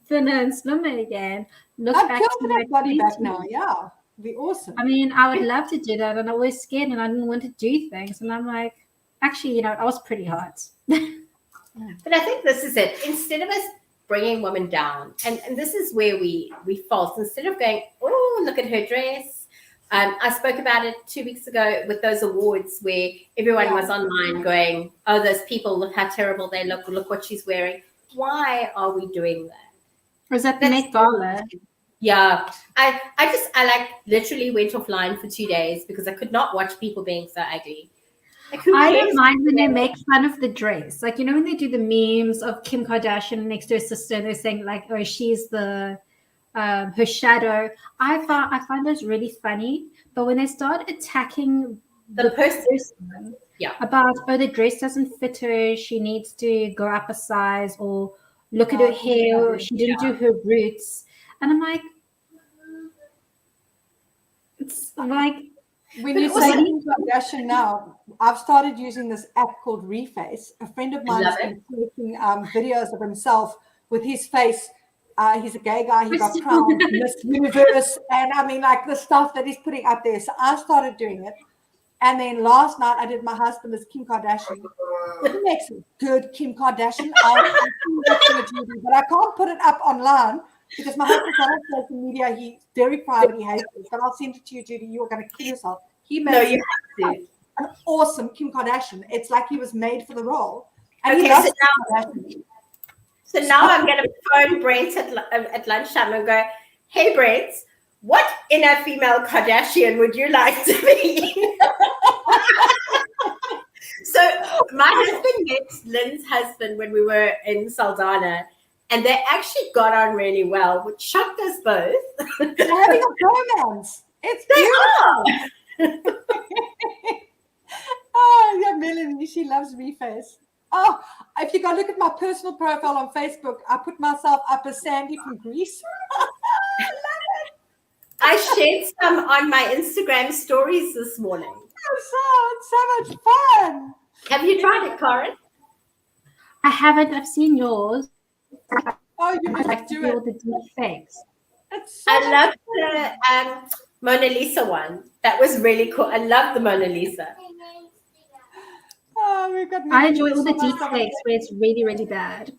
thinner and slimmer again. Look I'd back kill to for my that body 20s. back now. Yeah, it'd be awesome. I mean, I would love to do that, and I was scared, and I didn't want to do things. And I'm like, actually, you know, I was pretty hot. But I think this is it. Instead of us bringing women down, and this is where we false. Instead of going, oh, look at her dress. I spoke about it 2 weeks ago with those awards where everyone was online going, oh, those people, look how terrible they look what she's wearing. Why are we doing that? Was that the Met Gala? Yeah. I like literally went offline for 2 days because I could not watch people being so ugly. Like, I don't mind when they make fun of the dress. Like, you know, when they do the memes of Kim Kardashian next to her sister, and they're saying like, oh, she's the her shadow. I find those really funny. But when they start attacking the person about, oh, the dress doesn't fit her, she needs to go up a size, or look at her hair, or she didn't do her roots, and I'm like, it's like, when you say Kim Kardashian now, I've started using this app called Reface. A friend of mine has been taking videos of himself with his face. He's a gay guy. He got crowned Miss Universe, and I mean, like the stuff that he's putting out there. So I started doing it, and then last night I did my husband as Kim Kardashian. It makes a good Kim Kardashian. But I can't put it up online because my husband's not on social media. He's very private. He hates it. But I'll send it to you, Judy. You are going to kill yourself. He made an awesome Kim Kardashian. It's like he was made for the role. And he loves Kim Kardashian. So now I'm going to phone Brent at lunchtime and go, hey, Brent, what inner female Kardashian would you like to be? So my husband met Lynn's husband when we were in Saldanha, and they actually got on really well, which shocked us both. They're having a romance. It's beautiful. Oh, yeah, Melanie, she loves me face. Oh, if you go look at my personal profile on Facebook, I put myself up as Sandy from Greece. I shared some on my Instagram stories this morning. It's so much fun. Have you tried it, Karen? I haven't. I've seen yours. Oh, you must like to do do all it. the deep fakes. I love the Mona Lisa one. That was really cool. I love the Mona Lisa. Oh, we've got I enjoy all the deep fakes where it's really, really bad.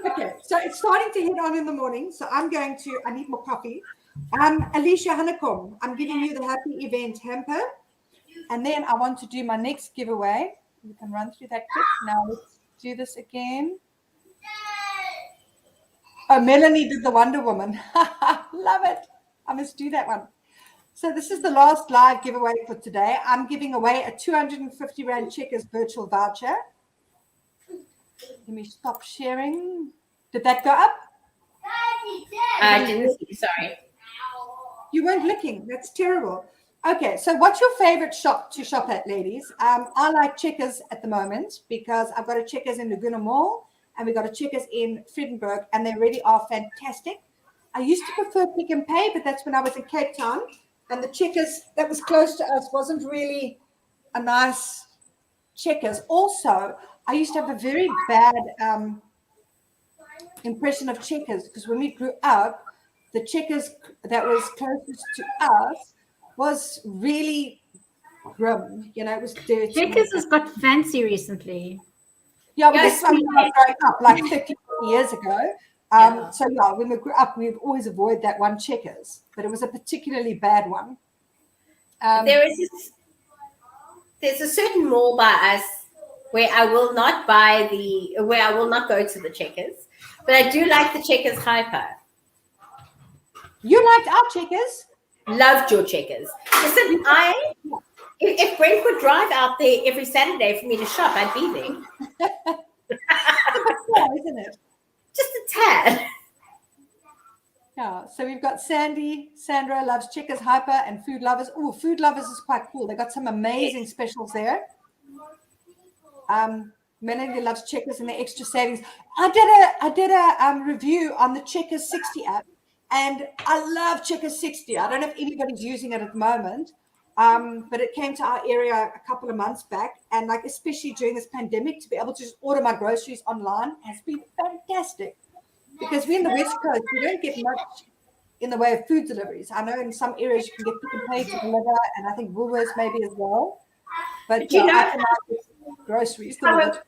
Okay, so it's starting to hit on in the morning. So I need more coffee. Alicia Honeycomb, I'm giving you the happy event hamper. And then I want to do my next giveaway. We can run through that quick. Now let's do this again. Oh, Melanie did the Wonder Woman. Love it. I must do that one. So this is the last live giveaway for today. I'm giving away a 250 Rand Checkers virtual voucher. Let me stop sharing. Did that go up? I didn't see, sorry. You weren't looking. That's terrible. Okay, so what's your favorite shop to shop at, ladies? I like Checkers at the moment because I've got a Checkers in Laguna Mall and we've got a Checkers in Friedenberg, and they really are fantastic. I used to prefer Pick and Pay, but that's when I was in Cape Town, and the Checkers that was close to us wasn't really a nice Checkers. Also, I used to have a very bad impression of Checkers because when we grew up, the Checkers that was closest to us was really grim. You know, it was dirty. Checkers has got fancy recently. Yeah, but this one was growing up like 50 years ago. So yeah, when we grew up, we'd always avoid that one Checkers, but it was a particularly bad one. There's a certain mall by us where I will not go to the Checkers, but I do like the Checkers Hyper. You liked our Checkers? Loved your Checkers. Listen, if Brent would drive out there every Saturday for me to shop, I'd be there. Yeah, isn't it? Just a tad. Yeah, so we've got Sandra loves Checkers Hyper, and Food Lovers. Oh, Food Lovers is quite cool. They got some amazing specials there. Melanie loves Checkers and the extra savings. I did a review on the Checkers 60 app, and I love Checkers 60. I don't know if anybody's using it at the moment, but it came to our area a couple of months back, and like especially during this pandemic, to be able to just order my groceries online has been fantastic. Because we're in the West Coast, we don't get much in the way of food deliveries. I know in some areas you can get Pick and Pay to deliver, and I think Woolworths maybe as well. But you know I can get groceries delivered.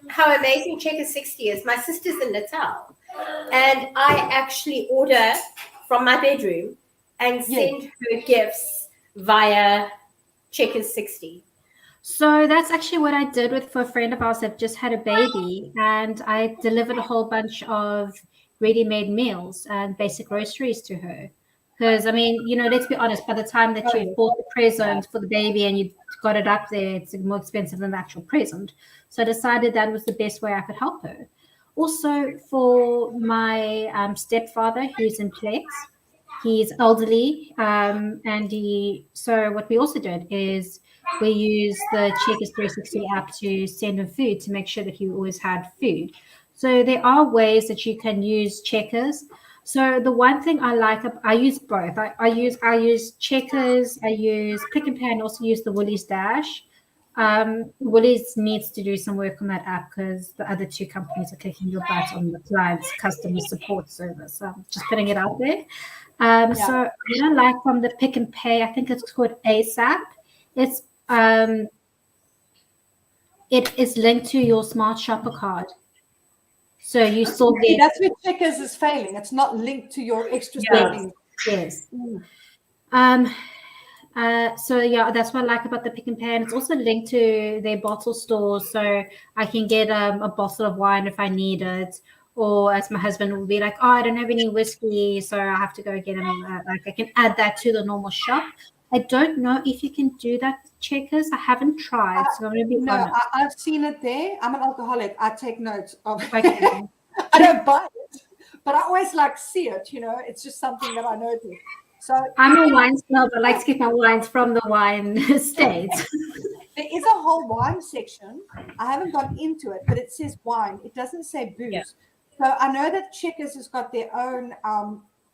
How amazing Checkers 60 is. My sister's in Natal, and I actually order from my bedroom and send her gifts via Checkers 60. So that's actually what I did for a friend of ours that just had a baby, and I delivered a whole bunch of ready-made meals and basic groceries to her. Because, I mean, you know, let's be honest, by the time that you bought the present for the baby and you got it up there, it's more expensive than the actual present. So I decided that was the best way I could help her. Also, for my stepfather, who's in Plex, he's elderly, so what we also did is we use the Checkers 360 app to send him food to make sure that he always had food. So there are ways that you can use Checkers. So the one thing I like, I use both. I use Checkers, I use Pick and Pay, and also use the Woolies Dash. Woolies needs to do some work on that app because the other two companies are kicking your butt on the client's customer support service. So I'm just putting it out there. So what I like from the Pick and Pay, I think it's called ASAP. It is linked to your smart shopper card. So you still get. That's where Checkers is failing. It's not linked to your extra savings. Yes. So yeah, that's what I like about the Pick and Pay, and it's also linked to their bottle store, so I can get a bottle of wine if I need it, Or as my husband will be like, oh, I don't have any whiskey, so I have to go get him. Like I can add that to the normal shop. I don't know if you can do that, Checkers. I haven't tried, so I'm going to be honest. I've seen it there. I'm an alcoholic. I take notes of Okay. I don't buy it, but I always like see it. It's just something that I notice. So I'm a wine snob. I like to get my wines from the wine states. There is a whole wine section. I haven't gone into it, but it says wine. It doesn't say booze. Yeah. So I know that Checkers has got their own,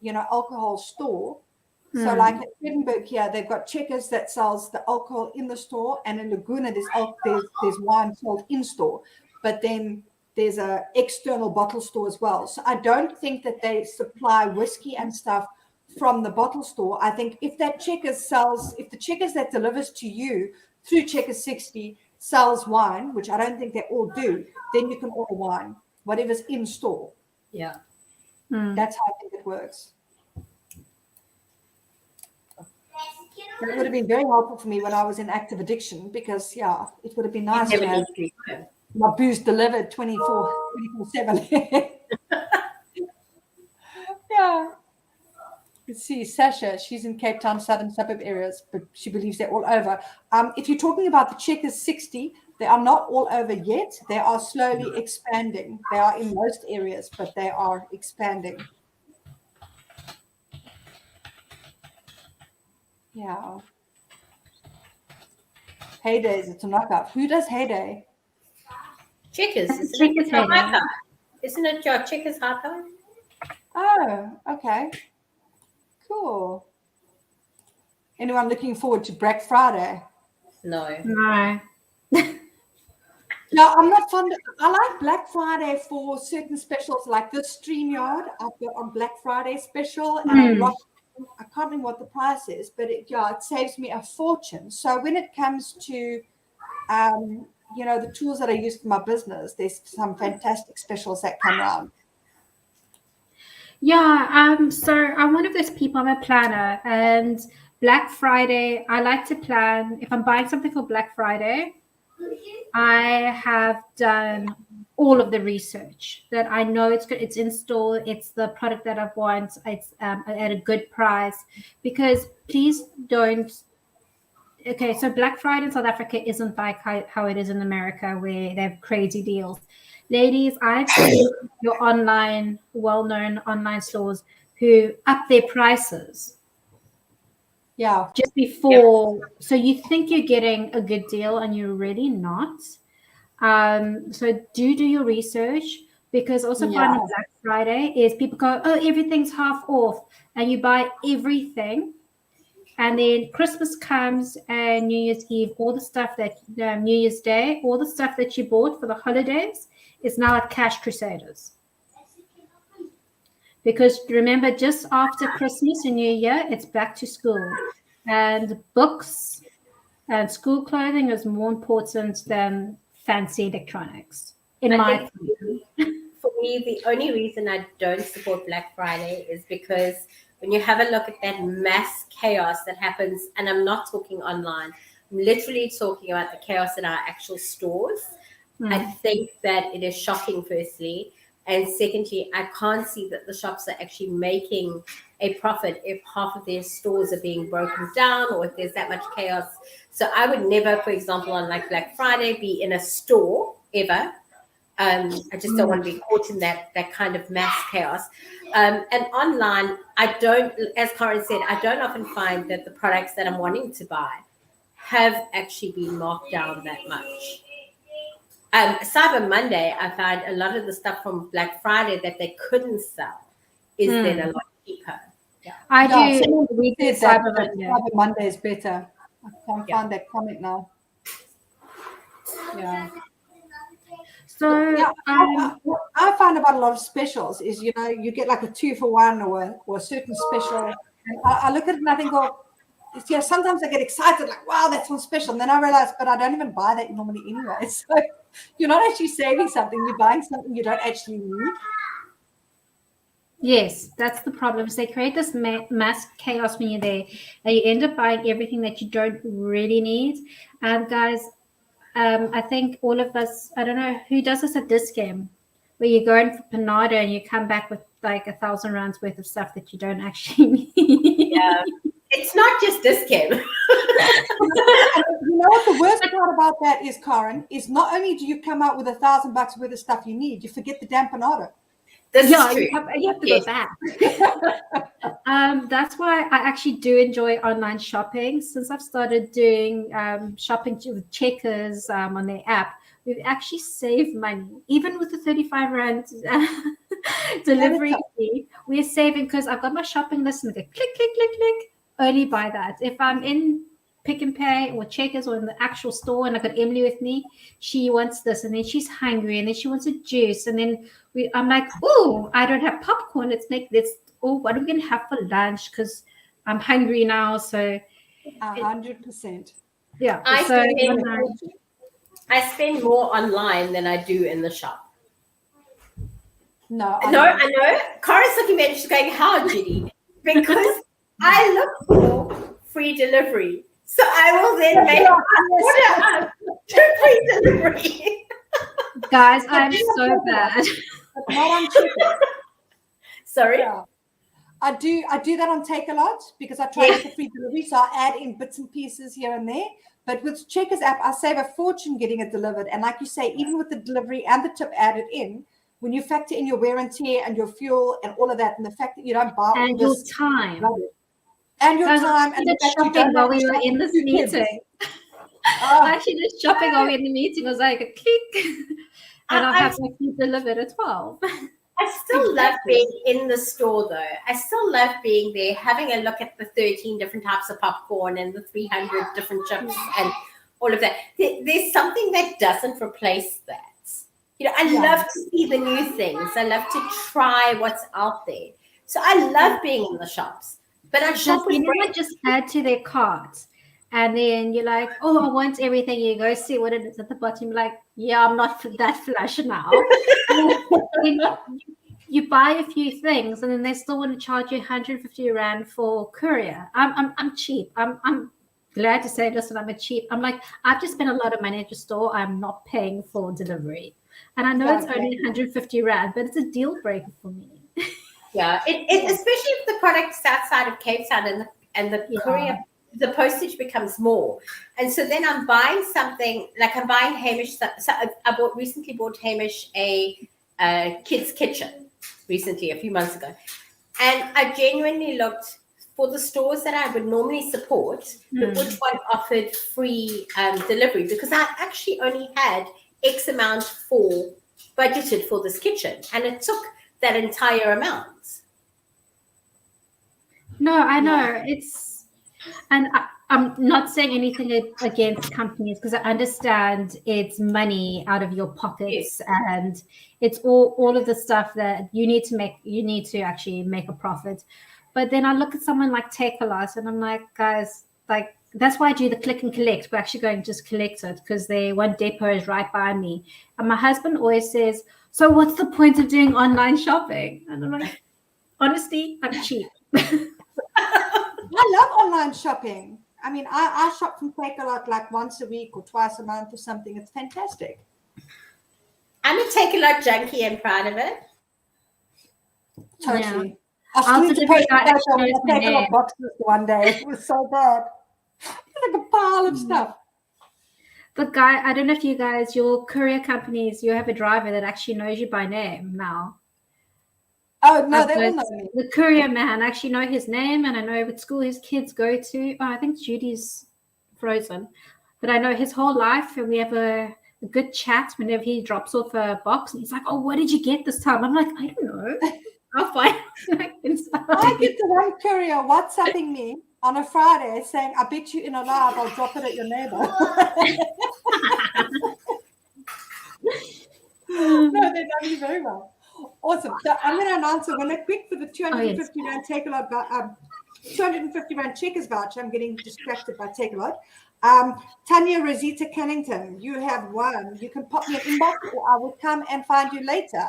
alcohol store. So like at Edinburgh here, they've got Checkers that sells the alcohol in the store, and in Laguna there's wine sold in store. But then there's a external bottle store as well. So I don't think that they supply whiskey and stuff from the bottle store. I think if the Checkers that delivers to you through Checkers 60 sells wine, which I don't think they all do, then you can order wine, whatever's in store. Yeah. That's how I think it works. It would have been very helpful for me when I was in active addiction because, it would have been nice to have my booze delivered 24/7. Yeah. Let's see, Sasha, she's in Cape Town, southern suburb areas, but she believes they're all over. If you're talking about the Checkers 60, they are not all over yet. They are slowly expanding. They are in most areas, but they are expanding. Yeah. Heydays, it's a knockout. Who does Heyday? Checkers. Isn't it your Checkers Hyper? Oh, okay. Cool. Anyone looking forward to Black Friday? No. No, I'm not fond of. I like Black Friday for certain specials like this StreamYard. I've got on Black Friday special, and I can't remember what the price is, but it saves me a fortune. So when it comes to, the tools that I use for my business, there's some fantastic specials that come around. Yeah, so I'm one of those people, I'm a planner, and Black Friday, I like to plan. If I'm buying something for Black Friday, I have done all of the research that I know it's good, it's in store, it's the product that I want, it's at a good price. Because please don't. Okay, so Black Friday in South Africa isn't like how it is in America, where they have crazy deals. Ladies, I've seen your well-known online stores who up their prices. Yeah. Just before. Yep. So you think you're getting a good deal and you're really not. So do your research, because also part of Black Friday is people go, oh, everything's half off, and you buy everything. And then Christmas comes and New Year's Eve, all the stuff that New Year's Day, all the stuff that you bought for the holidays is now at Cash Crusaders. Because remember, just after Christmas and New Year, it's back to school. And books and school clothing is more important than fancy electronics, in my opinion. For me, the only reason I don't support Black Friday is because when you have a look at that mass chaos that happens, and I'm not talking online, I'm literally talking about the chaos in our actual stores. I think that it is shocking, firstly. And secondly, I can't see that the shops are actually making a profit if half of their stores are being broken down or if there's that much chaos. So I would never, for example, on like Black Friday, be in a store ever. I just don't want to be caught in that kind of mass chaos. And online, I don't, as Karen said, I don't often find that the products that I'm wanting to buy have actually been marked down that much. Cyber Monday, I find a lot of the stuff from Black Friday that they couldn't sell is then a lot cheaper. Yeah. I do. Someone said that Cyber Monday is better. I can't find that comment now. Yeah. So I find about a lot of specials is, you get like a 2-for-1 or a certain special. And I look at it and I think, well, sometimes I get excited, like, wow, that's on special. And then I realize, but I don't even buy that normally anyway. So you're not actually saving something. You're buying something you don't actually need. Yes, that's the problem. So they create this mass chaos when you're there, and you end up buying everything that you don't really need. And guys, I think all of us, I don't know who does this at this game, where you go in for Panada and you come back with like 1,000 rands worth of stuff that you don't actually need. Yeah. It's not just this, Kim. You know what the worst part about that is, Karen, is not only do you come out with $1,000 worth of stuff you need, you forget the damn Panada. This is true. You have to go back. That's why I actually do enjoy online shopping. Since I've started doing shopping with Checkers on their app, we've actually saved money. Even with the 35 rand delivery fee, we're saving because I've got my shopping list and I go click, click, click, click. Only buy that. If I'm in Pick and Pay or Checkers or in the actual store and I've got Emily with me, she wants this and then she's hungry and then she wants a juice and then I'm like, oh, I don't have popcorn. Let's make this. Oh, what are we going to have for lunch? Because I'm hungry now. So 100%. Yeah. I spend more online than I do in the shop. No, I know. Cara's looking at me and she's going, how, Judy? Because I look for free delivery. So I will then make order free delivery. Guys, I'm so bad. Not on Checkers. Sorry? Yeah. I do that on Take-A-Lot because I try to get the free delivery, so I add in bits and pieces here and there. But with Checkers app, I save a fortune getting it delivered. And like you say, even with the delivery and the tip added in, when you factor in your wear and tear and your fuel and all of that, and the fact that you don't buy and all your this time. And your time. And shopping while we were in this meeting. I actually did shopping while we were in the meeting. I was like, a click. And I'll have my food delivered at 12. I still love being in the store, though. I still love being there, having a look at the 13 different types of popcorn and the 300 different chips and all of that. There's something that doesn't replace that. You know, I love to see the new things. I love to try what's out there. So I love being in the shops. But I shop with friends. Just add to their cart. And then you're like, oh, I want everything. You go see what it is at the bottom. You're like, yeah, I'm not that flush now. You buy a few things, and then they still want to charge you 150 rand for courier. I'm cheap. I'm glad to say, listen, I'm cheap. I'm like, I've just spent a lot of money at the store. I'm not paying for delivery, and I know it's only 150 rand, but it's a deal breaker for me. Yeah, it especially if the product's outside of Cape Town and the courier. The postage becomes more. And so then I'm buying something, like I'm buying Hamish. So I recently bought Hamish a kid's kitchen recently, a few months ago. And I genuinely looked for the stores that I would normally support, but which one offered free delivery, because I actually only had X amount budgeted for this kitchen. And it took that entire amount. No, I know. And I'm not saying anything against companies because I understand it's money out of your pockets and it's all of the stuff that you need to make. You need to actually make a profit. But then I look at someone like Take-A-Lot and I'm like, guys, like that's why I do the click and collect. We're actually going to just collect it because one depot is right by me. And my husband always says, so what's the point of doing online shopping? And I'm like, honestly, I'm cheap. I love online shopping. I mean, I shop from Take-A-Lot like once a week or twice a month or something. It's fantastic. I'm a Take-A-Lot junkie and proud of it. Totally. Yeah. I still need to post a photo of my Take-A-Lot boxes one day. It was so bad. It's like a pile of stuff. But Guy, I don't know if you guys, your courier companies, you have a driver that actually knows you by name now. Oh, no, they all know me. The courier man, I actually know his name and I know what school his kids go to. Oh, I think Judy's frozen. But I know his whole life and we have a good chat whenever he drops off a box and he's like, oh, what did you get this time? I'm like, I don't know. I'll find inside. I get the one courier WhatsApping me on a Friday saying, I bet you in a live I'll drop it at your neighbor. No, they know me very well. Awesome. So I'm going to announce it. When they're quick for the 250 Rand Take-A-Lot, 250 Rand Checkers voucher. I'm getting distracted by Take-A-Lot. Tanya Rosita Cannington, you have won. You can pop me an inbox or I will come and find you later.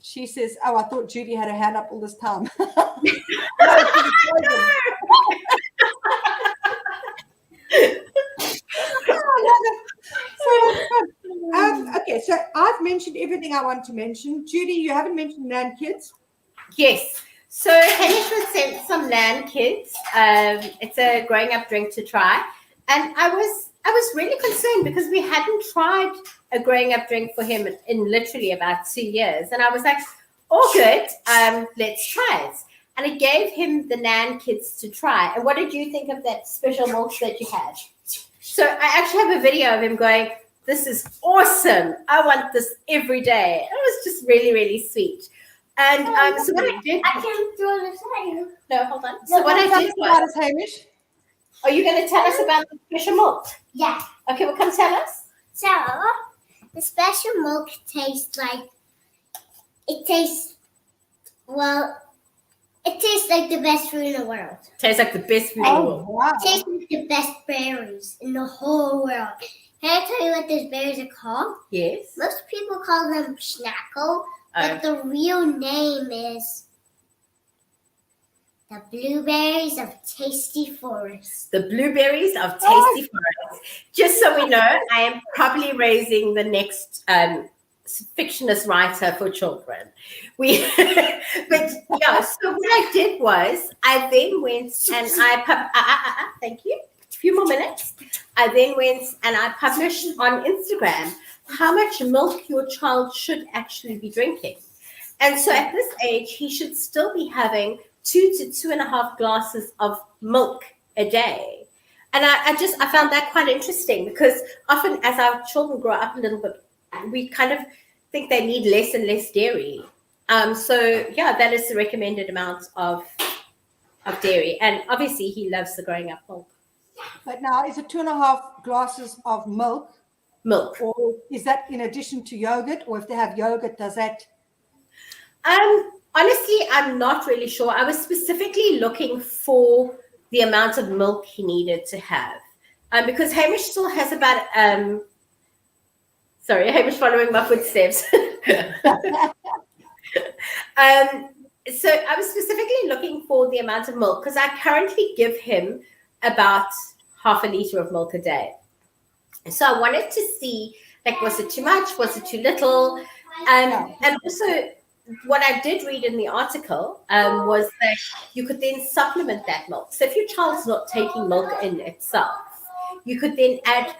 She says, oh, I thought Judy had her hand up all this time. Okay, so I've mentioned everything I want to mention. Judy, you haven't mentioned Nan Kids. Yes. So Hamish was sent some Land Kids. It's a growing up drink to try. And I was really concerned because we hadn't tried a growing up drink for him in literally about 2 years. And I was like, all good, let's try it. And I gave him the Nan Kids to try. And what did you think of that special milk that you had? So I actually have a video of him going, this is awesome. I want this every day. It was just really, really sweet. And so what I did... I can throw this at you. No, hold on. So what I did was... Hamish? Are you going to tell us about the special milk? Yeah. Okay, well, come tell us. So, the special milk tastes like... It tastes like the best food in the world. Tastes like the best food in the world. Wow. It tastes like the best berries in the whole world. Can I tell you what those berries are called? Yes. Most people call them schnackle, but the real name is the blueberries of Tasty Forest. The blueberries of Tasty Forest. Just so we know, I am probably raising the next fictionist writer for children. But yeah, so what I did was I then went and thank you. A few more minutes. I then went and I published on Instagram how much milk your child should actually be drinking. And so at this age, he should still be having 2 to 2.5 glasses of milk a day. And I found that quite interesting because often as our children grow up a little bit, we kind of think they need less and less dairy. So yeah, that is the recommended amount of dairy. And obviously he loves the growing up milk. But now, is it 2.5 glasses of milk? Milk. Or is that in addition to yogurt? Or if they have yogurt, does that... Honestly, I'm not really sure. I was specifically looking for the amount of milk he needed to have. Because Hamish still has about... Sorry, Hamish following my footsteps. So I was specifically looking for the amount of milk because I currently give him about half a liter of milk a day. So I wanted to see, like, was it too much? Was it too little? And also what I did read in the article was that you could then supplement that milk. So if your child's not taking milk in itself, you could then add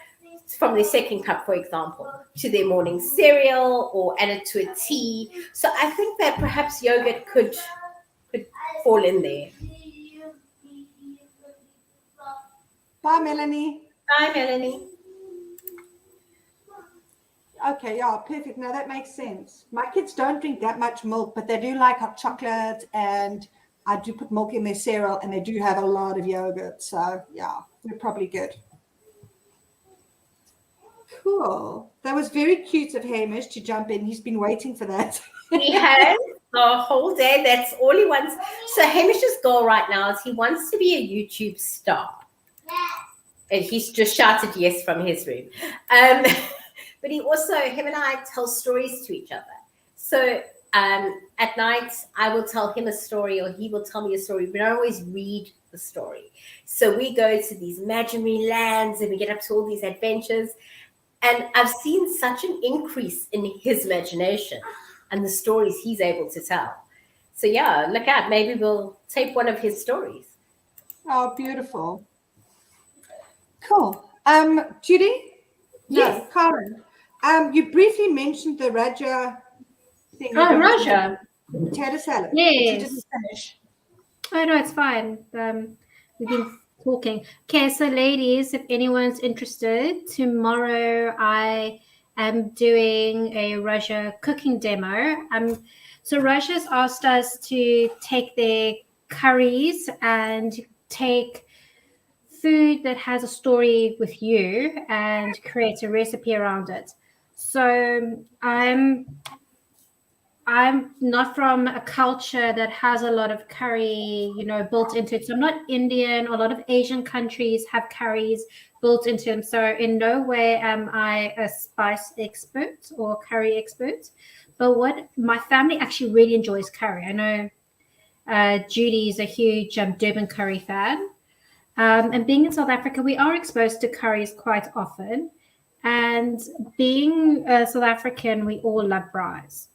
from the second cup, for example, to their morning cereal or add it to a tea. So I think that perhaps yogurt could fall in there. Bye, Melanie. Bye, Melanie. Okay, yeah, perfect. Now that makes sense. My kids don't drink that much milk, but they do like hot chocolate, and I do put milk in their cereal, and they do have a lot of yogurt. So yeah, we're probably good. Cool. That was very cute of Hamish to jump in. He's been waiting for that. He has the whole day. That's all he wants. So Hamish's goal right now is he wants to be a YouTube star. And he's just shouted yes from his room. But him and I tell stories to each other. So at night, I will tell him a story or he will tell me a story. We don't always read the story. So we go to these imaginary lands and we get up to all these adventures. And I've seen such an increase in his imagination and the stories he's able to tell. So yeah, look out. Maybe we'll tape one of his stories. Oh, beautiful. Cool. Judy? Yes. No, Karen. You briefly mentioned the Raja thing. Oh, Raja. Potato salad. Yes. You didn't finish. Oh, no, it's fine. We've been talking. Okay, so ladies, if anyone's interested, tomorrow I am doing a Raja cooking demo. So Raja's asked us to take their curries and take food that has a story with you and create a recipe around it. So I'm not from a culture that has a lot of curry, built into it. So I'm not Indian. A lot of Asian countries have curries built into them. So in no way am I a spice expert or curry expert. But what my family actually really enjoys curry. I know Judy is a huge Durban curry fan. And being in South Africa, we are exposed to curries quite often. And being South African, we all love braais.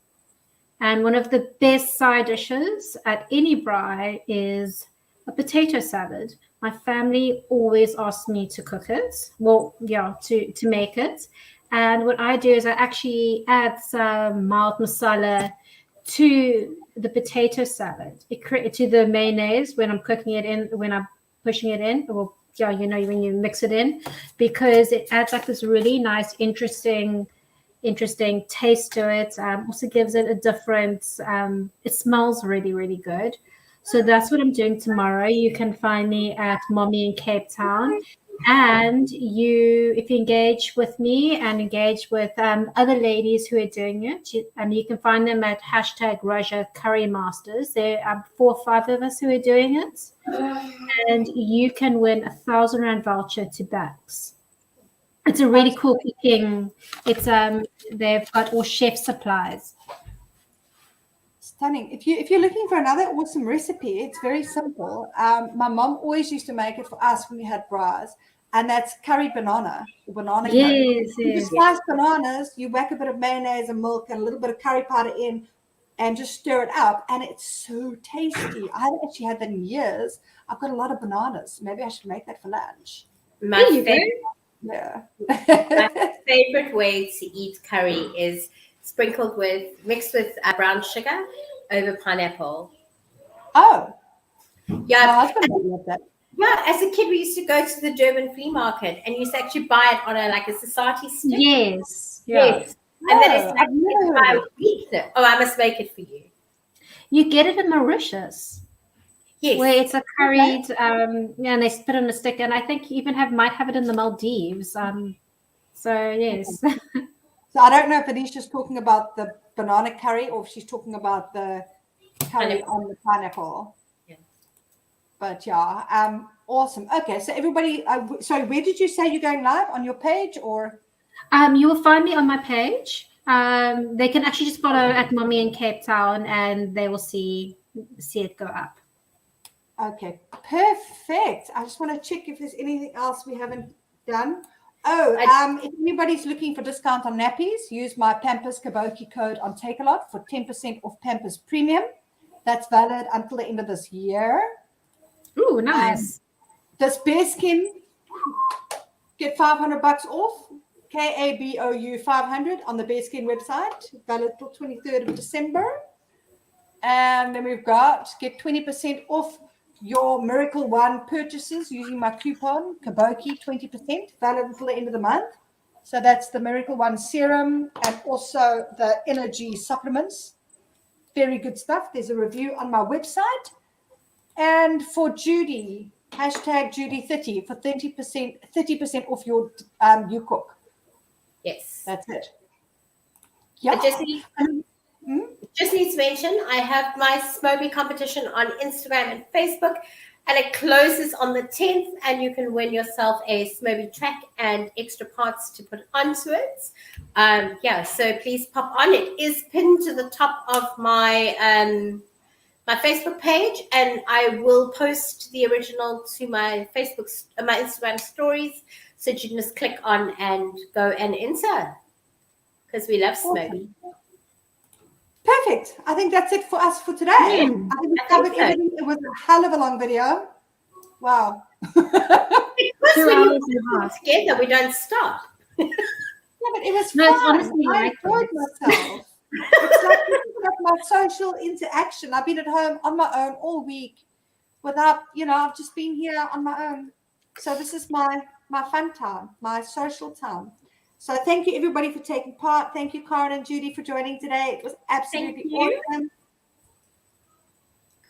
And one of the best side dishes at any braai is a potato salad. My family always asks me to cook it. Well, yeah, to make it. And what I do is I actually add some mild masala to the potato salad, to the mayonnaise when I'm cooking it in, when I'm pushing it in, or yeah, you know, when you mix it in, because it adds like this really nice, interesting taste to it. Also gives it a different, it smells really, really good. So that's what I'm doing tomorrow. You can find me at Mommy in Cape Town. And if you engage with me and engage with other ladies who are doing it, you can find them at #Raja Curry Masters. There are 4 or 5 of us who are doing it. And you can win a 1,000 Rand voucher to Bax. It's a really cool cooking. It's they've got all chef supplies. Stunning. If you're looking for another awesome recipe, it's very simple. My mom always used to make it for us when we had braais, and that's curry banana curry. Yes, You slice bananas, you whack a bit of mayonnaise and milk and a little bit of curry powder in, and just stir it up, and it's so tasty. I haven't actually had that in years. I've got a lot of bananas. Maybe I should make that for lunch. My favorite. Yeah. My favorite way to eat curry is mixed with brown sugar over pineapple. Oh. Yeah. My husband would love that. Yeah, as a kid, we used to go to the Durban flea market and you used to actually buy it on a society stick. Yes. Yes. And then it's like, I've by a week. Oh, I must make it for you. You get it in Mauritius. Yes. Where it's a curried, and they spit on a stick, and I think you even might have it in the Maldives. So yes. So I don't know if Anisha's talking about the banana curry or if she's talking about the curry on the pineapple. Yeah. But yeah, awesome. Okay, so everybody, sorry, where did you say you're going live? On your page or? You will find me on my page. They can actually just follow at Mommy in Cape Town, and they will see it go up. Okay, perfect. I just want to check if there's anything else we haven't done. Oh, if anybody's looking for discount on nappies, use my Pampers Kaboki code on Takealot for 10% off Pampers Premium. That's valid until the end of this year. Ooh, nice. This bearskin, get $500 off. KABOU 500 on the bearskin website, valid till 23rd of December. And then we've got get 20% off your Miracle One purchases using my coupon Kaboki 20%, valid until the end of the month. So that's the Miracle One serum and also the energy supplements. Very good stuff. There's a review on my website. And for Judy, #Judy30 for 30% off your you cook. Yes. That's it. Yeah. Just need to mention, I have my Smoby competition on Instagram and Facebook, and it closes on the 10th, and you can win yourself a Smoby track and extra parts to put onto it. So please pop on. It is pinned to the top of my my Facebook page, and I will post the original to my my Instagram stories, so you can just click on and go and enter, because we love Smoby. Perfect. I think that's it for us for today. I think we covered everything. It was a hell of a long video. Wow. Because when we put together, we don't stop. Yeah, but it was fun. I enjoyed myself. It's like picking up my social interaction. I've been at home on my own all week without, I've just been here on my own. So this is my fun time, my social time. So thank you, everybody, for taking part. Thank you, Karen and Judy, for joining today. It was absolutely awesome.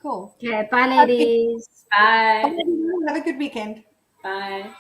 Cool. Yeah, bye, ladies. Bye. Have a good weekend. Bye.